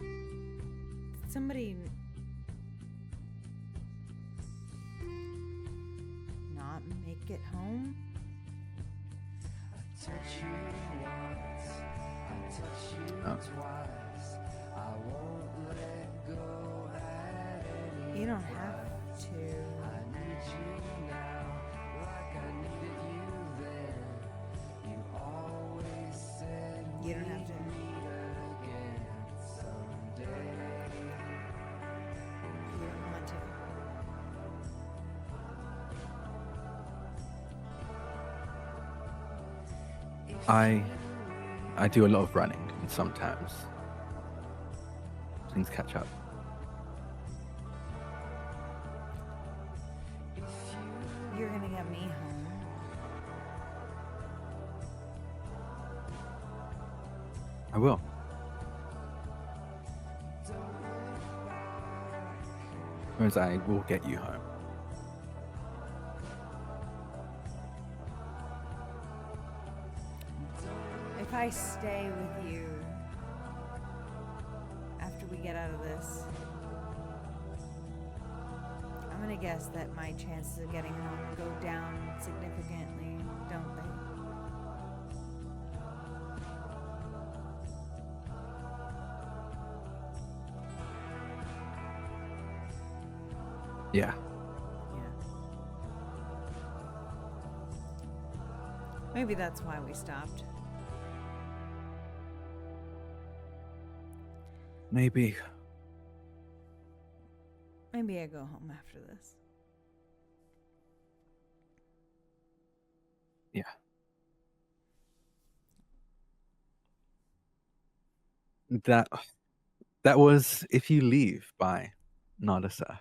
Did somebody not make it home? touch you once, I touch you Oh. twice. I won't let go at any. You don't have to. I need you now, like I needed you then. You always said You don't have to. meet again someday. You don't want to. I do a lot of running, and sometimes things catch up. You're gonna get me home. I will. Whereas I will get you home. If I stay with you after we get out of this, I'm gonna guess that my chances of getting home go down significantly, don't they? Yeah. Yeah. Maybe that's why we stopped. Maybe. Maybe I go home after this. Yeah. That was If You Leave by Nada Surf.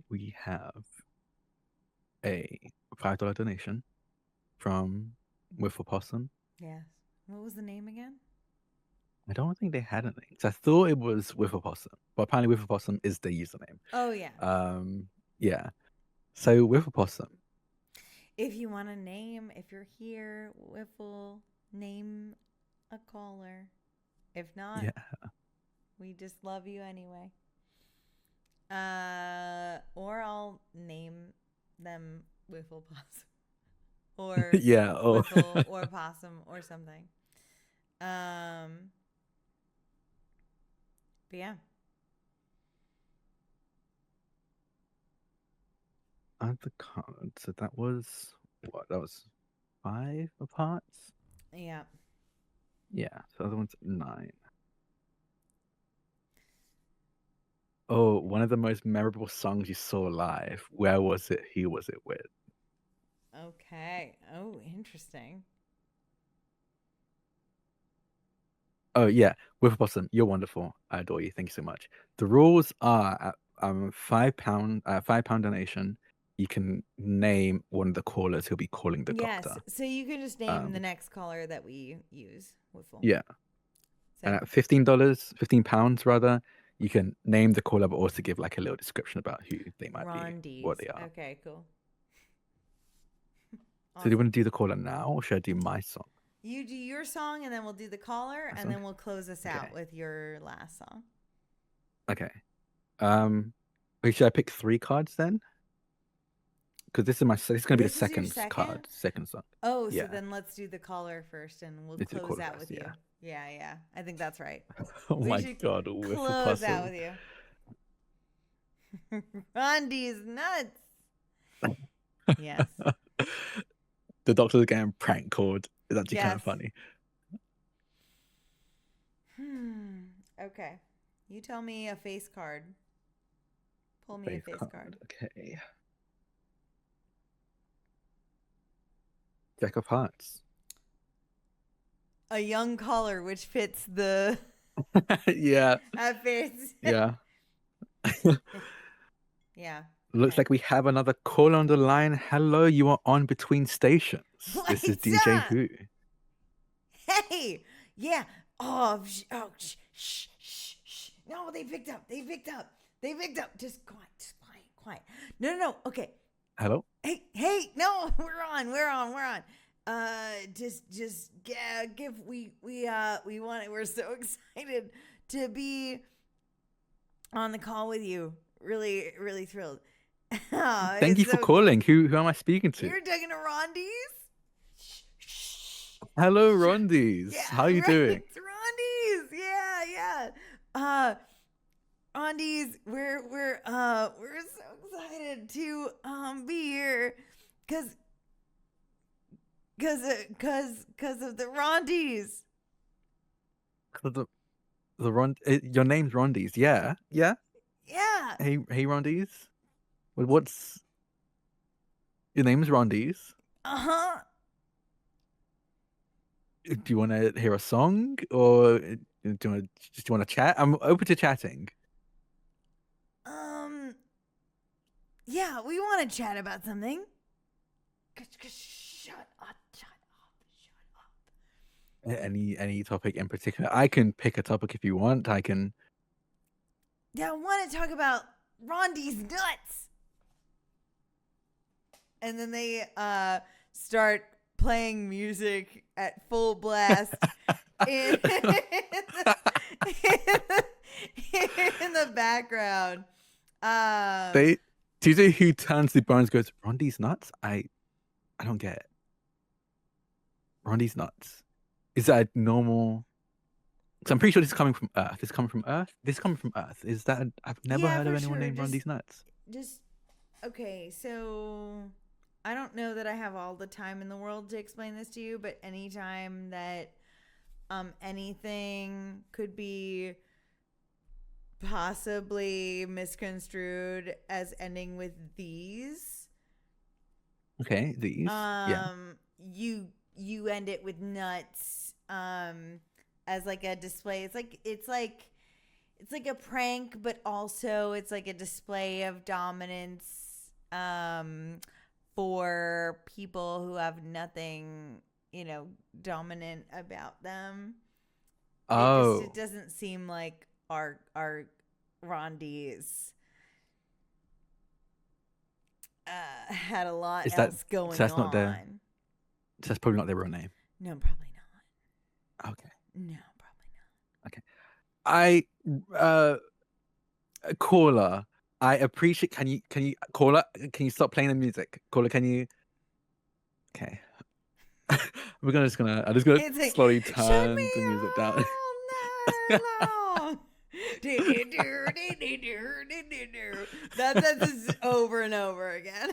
We have a $5 donation from Wiffle Possum. Yes. What was the name again? I don't think they had a name. So I thought it was Wiffle Possum, but apparently Wiffle Possum is the username. Oh yeah. Yeah. So Wiffle Possum. If you want a name, if you're here, Wiffle, name a caller. If not, Yeah. we just love you anyway. Or I'll name them Wiffle Possum. Or Yeah. Oh. Wiffle or Possum or something. But yeah. Add the card. So that was what? That was 5 parts? Yeah. Yeah. So the other one's 9. Oh, one of the most memorable songs you saw live. Where was it? Who was it with? Okay. Oh, interesting. Oh yeah, Wiffle Possum, you're wonderful. I adore you. Thank you so much. The rules are at £5 donation. You can name one of the callers who'll be calling the Yes. doctor. So you can just name the Um, next caller that we use, Wiffle. Yeah. So, And at £15 rather, you can name the caller but also give like a little description about who they might be, what Rondies. they are. Okay, cool. So do you want to do the caller now or should I do my song? You do your song and then we'll do the caller My and song? then we'll close us out Okay. with your last song. Okay. Wait, should I pick 3 cards then? Because this is gonna be the This is your second card, second song. Oh, so Yeah. then let's do the caller first and we'll Let's do the close caller out first, with you. yeah. Yeah, yeah. I think that's right. Oh We my should god, Wiffle Close out Possum. with you. Rondi's nuts. Yes. The doctor's getting prank called. It's actually kind of Yes. funny. Okay. You tell me a face card. Pull me a face card. Okay. Jack of Hearts. A young caller, which fits the Yeah. face. Yeah. Yeah. Looks like we have another call on the line. Hello, you are on Between Stations. This is What's DJ up? Who. Hey. Yeah. Oh, shh. No, they picked up. Just quiet. No. Okay. Hello? Hey. No, we're on. We want it. We're so excited to be on the call with you. Really, really thrilled. Thank you for calling. Who am I speaking to? You're talking to Rondies? Hello, Rondies. How are you doing? It's Rondies. Yeah. Rondies, we're so excited to be here cuz of the Rondies. Your name's Rondies. Yeah. Yeah. Hey, Rondies. What's your name's Rondies? Uh-huh. Do you want to hear a song or do you want to chat? I'm open to chatting. Yeah, we want to chat about something. Shut up. Any topic in particular? I can pick a topic if you want. I can. Yeah, I want to talk about Rondi's nuts. And then they start playing music at full blast in the background. TJ who turns the bones goes, Rondi's nuts? I don't get it. Rondi's nuts. Is that normal? So I'm pretty sure this is coming from Earth. This is coming from Earth. Is that I've never heard of anyone named Rondi's nuts. Okay, so I don't know that I have all the time in the world to explain this to you, but anytime that anything could be possibly misconstrued as ending with these. Okay, these. Yeah. You end it with nuts as like a display. It's like a prank, but also it's like a display of dominance for people who have nothing, dominant about them. Oh, It doesn't seem like our Rondies had a lot is that else going so? That's on. not their. So that's probably not their real name. No, probably not. Okay. No, probably not. I caller. I appreciate. Can you caller? Can you stop playing the music? Caller, can you? Okay. I'm just gonna It's like, slowly shut turn me the music down. all night long. That's just over and over again.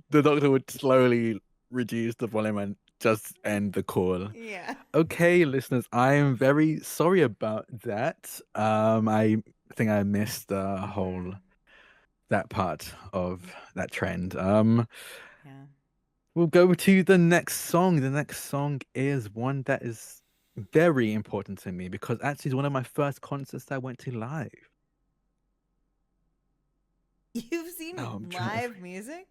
The doctor would slowly reduce the volume and just end the call. Yeah. Okay, listeners, I am very sorry about that. I think I missed the whole that part of that trend. Yeah. We'll go to the next song. The next song is one that is very important to me because actually it's one of my first concerts that I went to live. You've seen I'm trying to live music?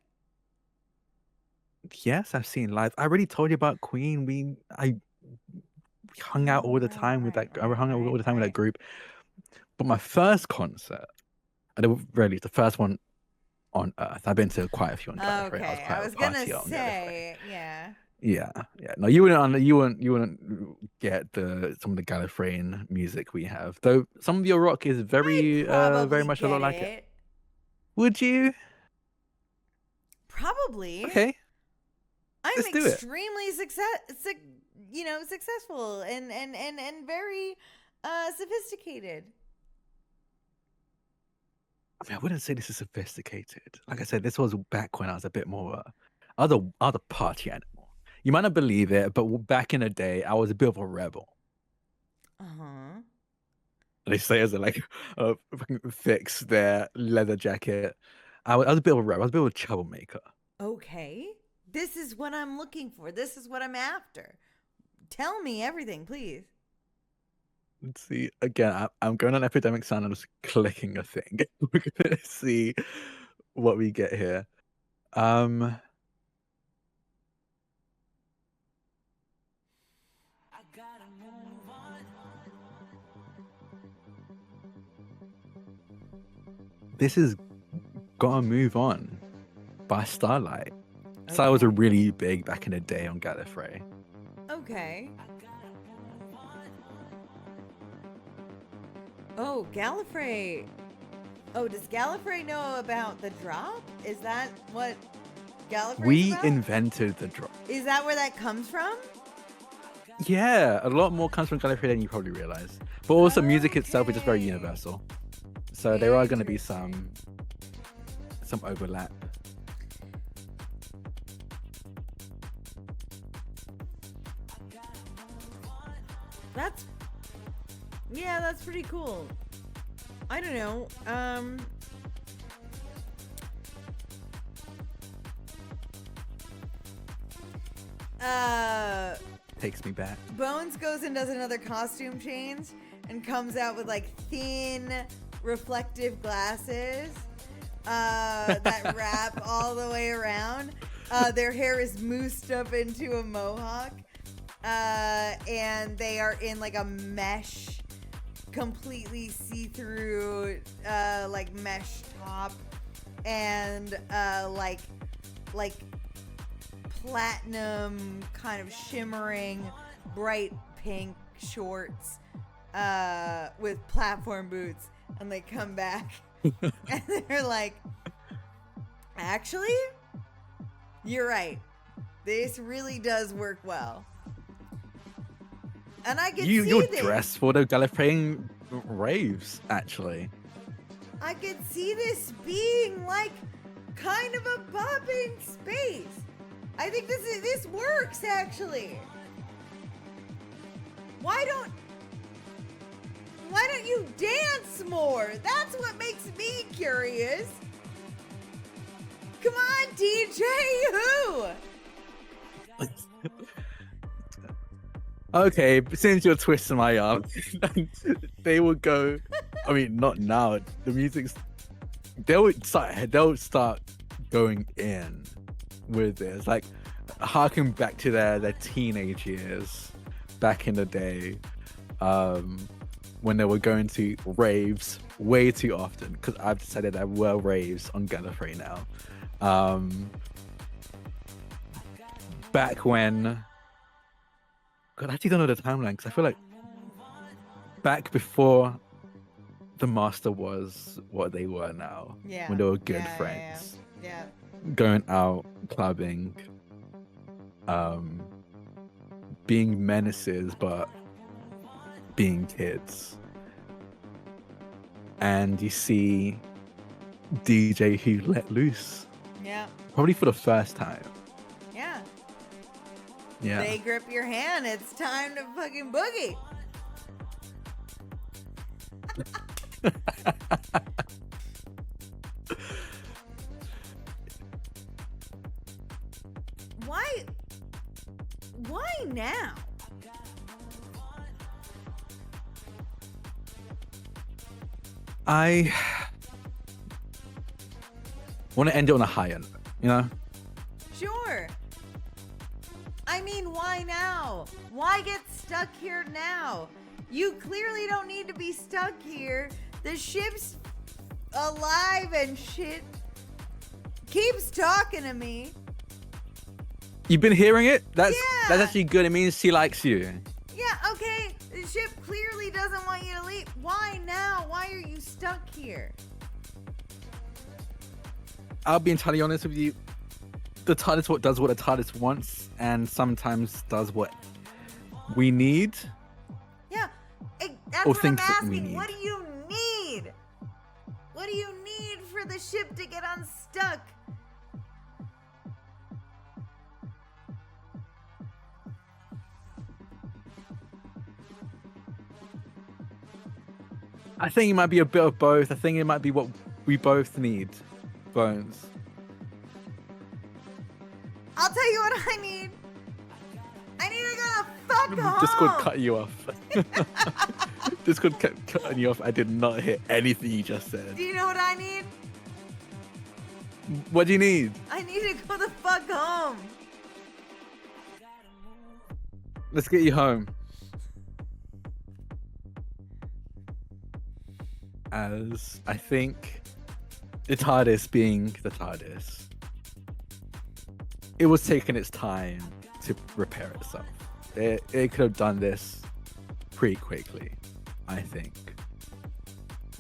Yes, I've seen live. I already told you about Queen. I hung out all the time with that. I hung out all the time with that group. But my first concert, and it was really the first one on Earth. I've been to quite a few on Earth. Right? Okay, I I was was quite a gonna partier on say, yeah. Yeah. No, you wouldn't get some of the Gallifreyan music we have. Though some of your rock is very Probably much a lot get like it. it. Would you? Probably. Okay. I'm Let's do it. extremely successful and very sophisticated. I mean, I wouldn't say this is sophisticated. Like I said, this was back when I was a bit more other party animal. You might not believe it, but back in the day, I was a bit of a rebel. Uh-huh. They say as a fucking fix their leather jacket. I was a bit of a rebel. I was a bit of a troublemaker. Okay. This is what I'm looking for. This is what I'm after. Tell me everything, please. Let's see. Again, I'm going on Epidemic Sound. I'm just clicking a thing. We're gonna see what we get here. This is Gotta Move On by Starlight. Starlight was a really big back in the day on Gallifrey. Okay. Oh, Gallifrey. Oh, does Gallifrey know about the drop? Is that what Gallifrey We about? invented the drop. Is that where that comes from? Yeah, a lot more comes from Gallifrey than you probably realize. But also, music itself is just very universal. So there are going to be some overlap. That's pretty cool. I don't know. Takes me back. Bones goes and does another costume change and comes out with like thin reflective glasses that wrap all the way around. Their hair is moosed up into a mohawk. And they are in like a mesh, completely see-through like mesh top and like platinum kind of shimmering bright pink shorts with platform boots, and they come back and they're like, actually, you're right, this really does work well. And I can see You're this. dressed for the Gallifreyan raves, actually. I could see this being like kind of a bop in space. I think this works actually. Why don't you dance more? That's what makes me curious. Come on, DJ Who? Okay, since you're twisting my arm, they will go. I mean, not now. The music's they'll start going in with this, like harking back to their teenage years back in the day, when they were going to raves way too often, because I've decided there were raves on Gallifrey now. Back when, God, I actually don't know the timeline, because I feel like back before the Master was what they were now, Yeah. when they were good Yeah, friends, Yeah. going out clubbing, being menaces but being kids. And you see DJ who let loose, Yeah. probably for the first time. Yeah. Yeah. They grip your hand. It's time to fucking boogie. Why? Why now? I want to end it on a high end, you know? Sure. I mean, why now? Why get stuck here now? You clearly don't need to be stuck here. The ship's alive and shit. Keeps talking to me. You've been hearing it? That's Yeah. actually good. It means she likes you. Yeah, okay. The ship clearly doesn't want you to leave. Why now? Why are you stuck here? I'll be entirely honest with you. The TARDIS does what the TARDIS wants, and sometimes does what we need. Yeah, that's Or what I'm things that we asking. need. What do you need? What do you need for the ship to get unstuck? I think it might be a bit of both. I think it might be what we both need, Bones. I'll tell you what I need. I need to go the fuck home. Discord cut you off. Discord kept cutting you off. I did not hear anything you just said. Do you know what I need? What do you need? I need to go the fuck home. Let's get you home. As I think the TARDIS being the TARDIS, it was taking its time to repair itself. It could have done this pretty quickly, I think.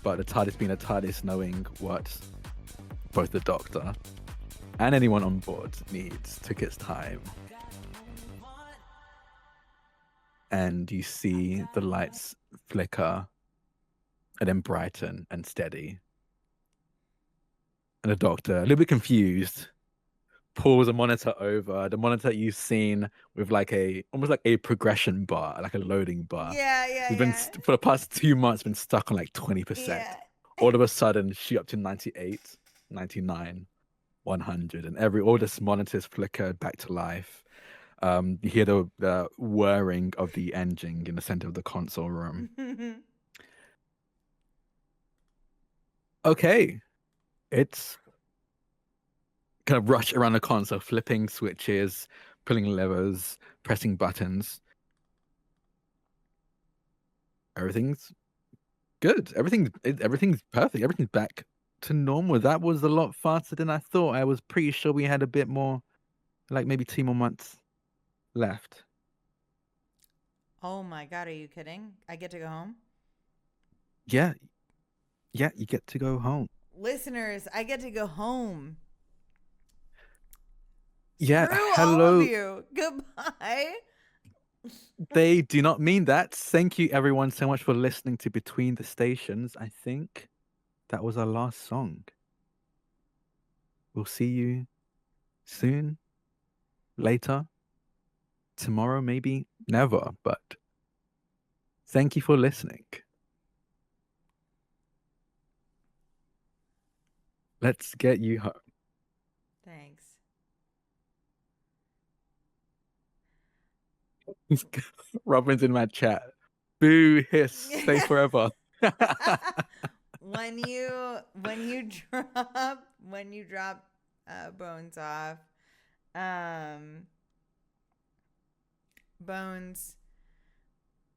But the TARDIS being a TARDIS, knowing what both the Doctor and anyone on board needs, took its time. And you see the lights flicker and then brighten and steady. And the Doctor, a little bit confused, pulls a monitor over, the monitor you've seen with like almost like a progression bar, like a loading bar. Yeah. We've been for the past 2 months been stuck on like 20%. Yeah. All of a sudden shoot up to 98, 99, 100, and all this monitors flicker back to life. You hear the whirring of the engine in the center of the console room. Okay, it's kind of rush around the console, flipping switches, pulling levers, pressing buttons. Everything's good. Everything's perfect. Everything's back to normal. That was a lot faster than I thought. I was pretty sure we had a bit more, like maybe 2 more months left. Oh my god, are you kidding? I get to go home? Yeah, you get to go home. Listeners, I get to go home. Yeah, Screw hello. all of you. Goodbye. They do not mean that. Thank you, everyone, so much for listening to Between the Stations. I think that was our last song. We'll see you soon, later, tomorrow, maybe never, but thank you for listening. Let's get you home. Thanks. Robin's in my chat. Boo, hiss, stay forever. when you drop Bones off, um, Bones,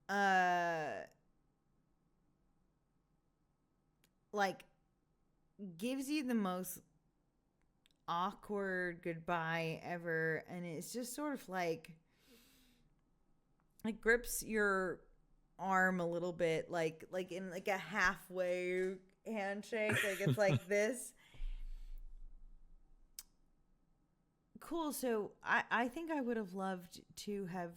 uh, like gives you the most awkward goodbye ever, and it's just sort of like it grips your arm a little bit, like in like a halfway handshake, like it's like this. Cool. So I think I would have loved to have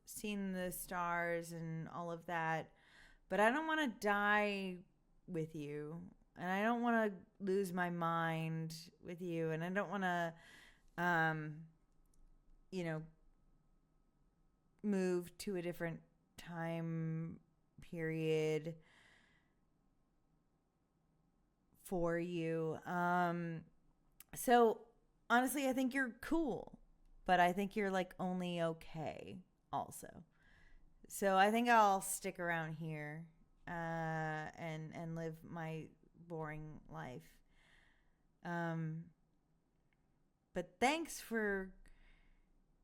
seen the stars and all of that, but I don't want to die with you, and I don't want to lose my mind with you, and I don't want to, um, you know, move to a different time period for you. So honestly, I think you're cool, but I think you're like only okay also. So I think I'll stick around here and live my boring life. Um, but thanks for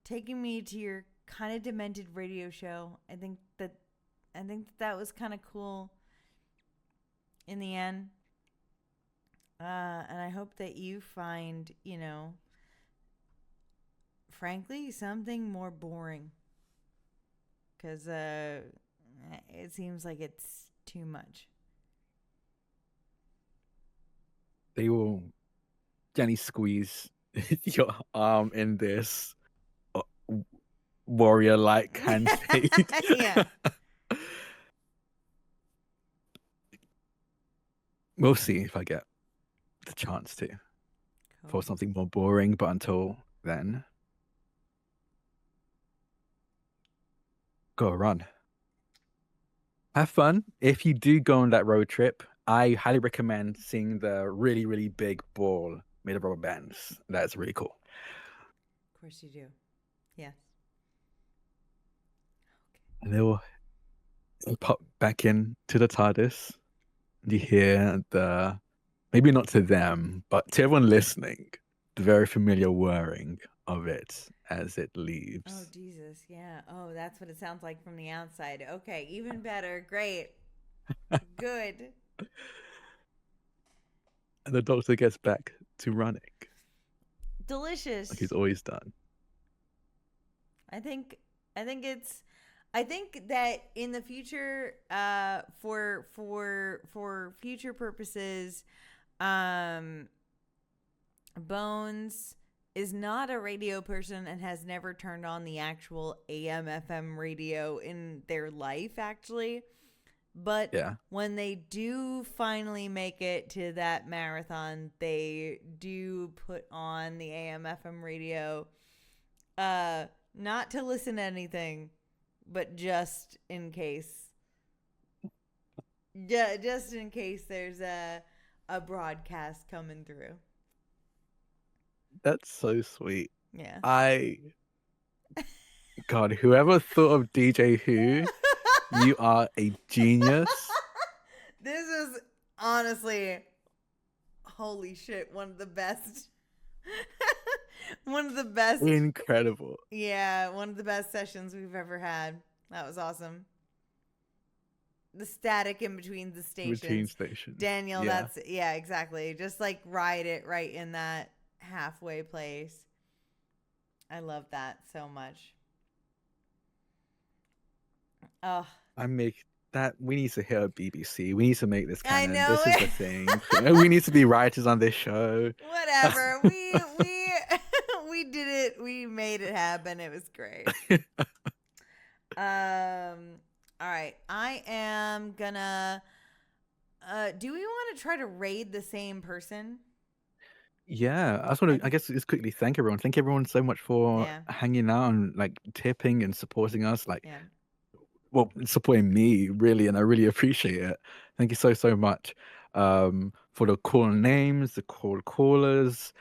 taking me to your kind of demented radio show. I think that was kind of cool in the end. And I hope that you find, frankly, something more boring. Because it seems like it's too much. They will gently squeeze your arm in this warrior-like handshake. Yeah. We'll see if I get the chance to for something more boring, but until then, go run. Have fun. If you do go on that road trip, I highly recommend seeing the really, really big ball made of rubber bands. That's really cool. Of course you do. Yes. And they'll pop back in to the TARDIS. You hear the, maybe not to them, but to everyone listening, the very familiar whirring of it as it leaves. Oh, Jesus. Yeah. Oh, that's what it sounds like from the outside. Okay. Even better. Great. Good. And the Doctor gets back to running. Delicious. Like he's always done. I think that in the future, for future purposes, Bones is not a radio person and has never turned on the actual AM FM radio in their life, actually. But when they do finally make it to that marathon, they do put on the AM FM radio, not to listen to anything, but just in case. Yeah, just in case there's a broadcast coming through. That's so sweet. Yeah. God, whoever thought of DJ Who, you are a genius. This is honestly, holy shit, one of the best. One of the best. Incredible. Yeah, one of the best sessions we've ever had. That was awesome. The static in between the stations. Between stations. Daniel, yeah, exactly. Just like ride it right in that halfway place. I love that so much. Oh, we need to hit a BBC. We need to make this canon. I know This is the thing. We need to be writers on this show. Whatever. We did it. We made it happen. It was great. All right. I am gonna do we want to try to raid the same person? Yeah, I just want to, I guess, just quickly thank everyone. Thank everyone so much for hanging out and like tipping and supporting us. Like, well, supporting me really, and I really appreciate it. Thank you so much for the cool names, the cool callers,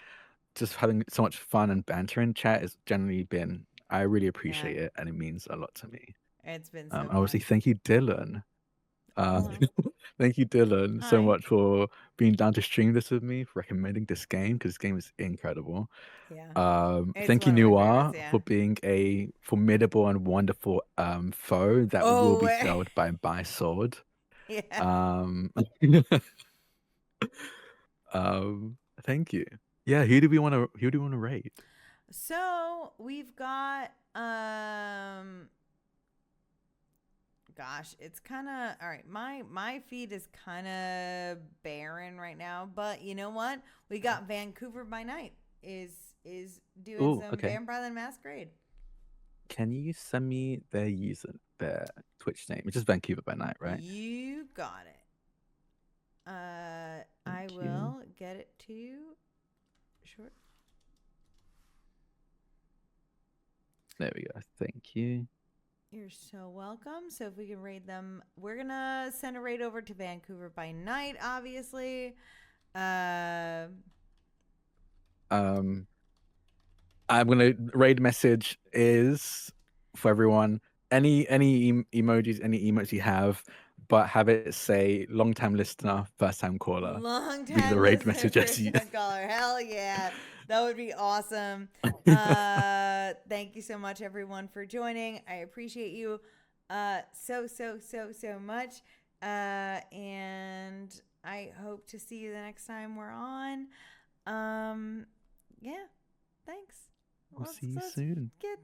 just having so much fun and banter in chat has generally been. I really appreciate it, and it means a lot to me. It's been so obviously, thank you, Dylan. Thank you, Dylan, so Hi. much for being down to stream this with me, for recommending this game because this game is incredible. Yeah. It's Thank you, one of my favorites, Noir, yeah. for being a formidable and wonderful foe that will be Oh, felled by my sword. yeah. Um, thank you. Yeah, who do we want to raid? So we've got gosh, it's kind of all right. My feed is kind of barren right now, but you know what? We got Vancouver by Night is doing Oh, some okay. Vampire the Masquerade. Can you send me their Twitch name? It's just Vancouver by Night, right? You got it. I Thank you. will get it to you. Sure. There we go. Thank you. You're so welcome. So if we can raid them, we're gonna send a raid over to Vancouver by Night, obviously. I'm gonna raid message is for everyone. Any emojis, any emotes you have, but have it say long time listener, first time caller. Long Be time the raid listener, message as first you. time caller. Hell yeah. That would be awesome. Thank you so much, everyone, for joining. I appreciate you so much. And I hope to see you the next time we're on. Yeah. Thanks. We'll see you soon. Get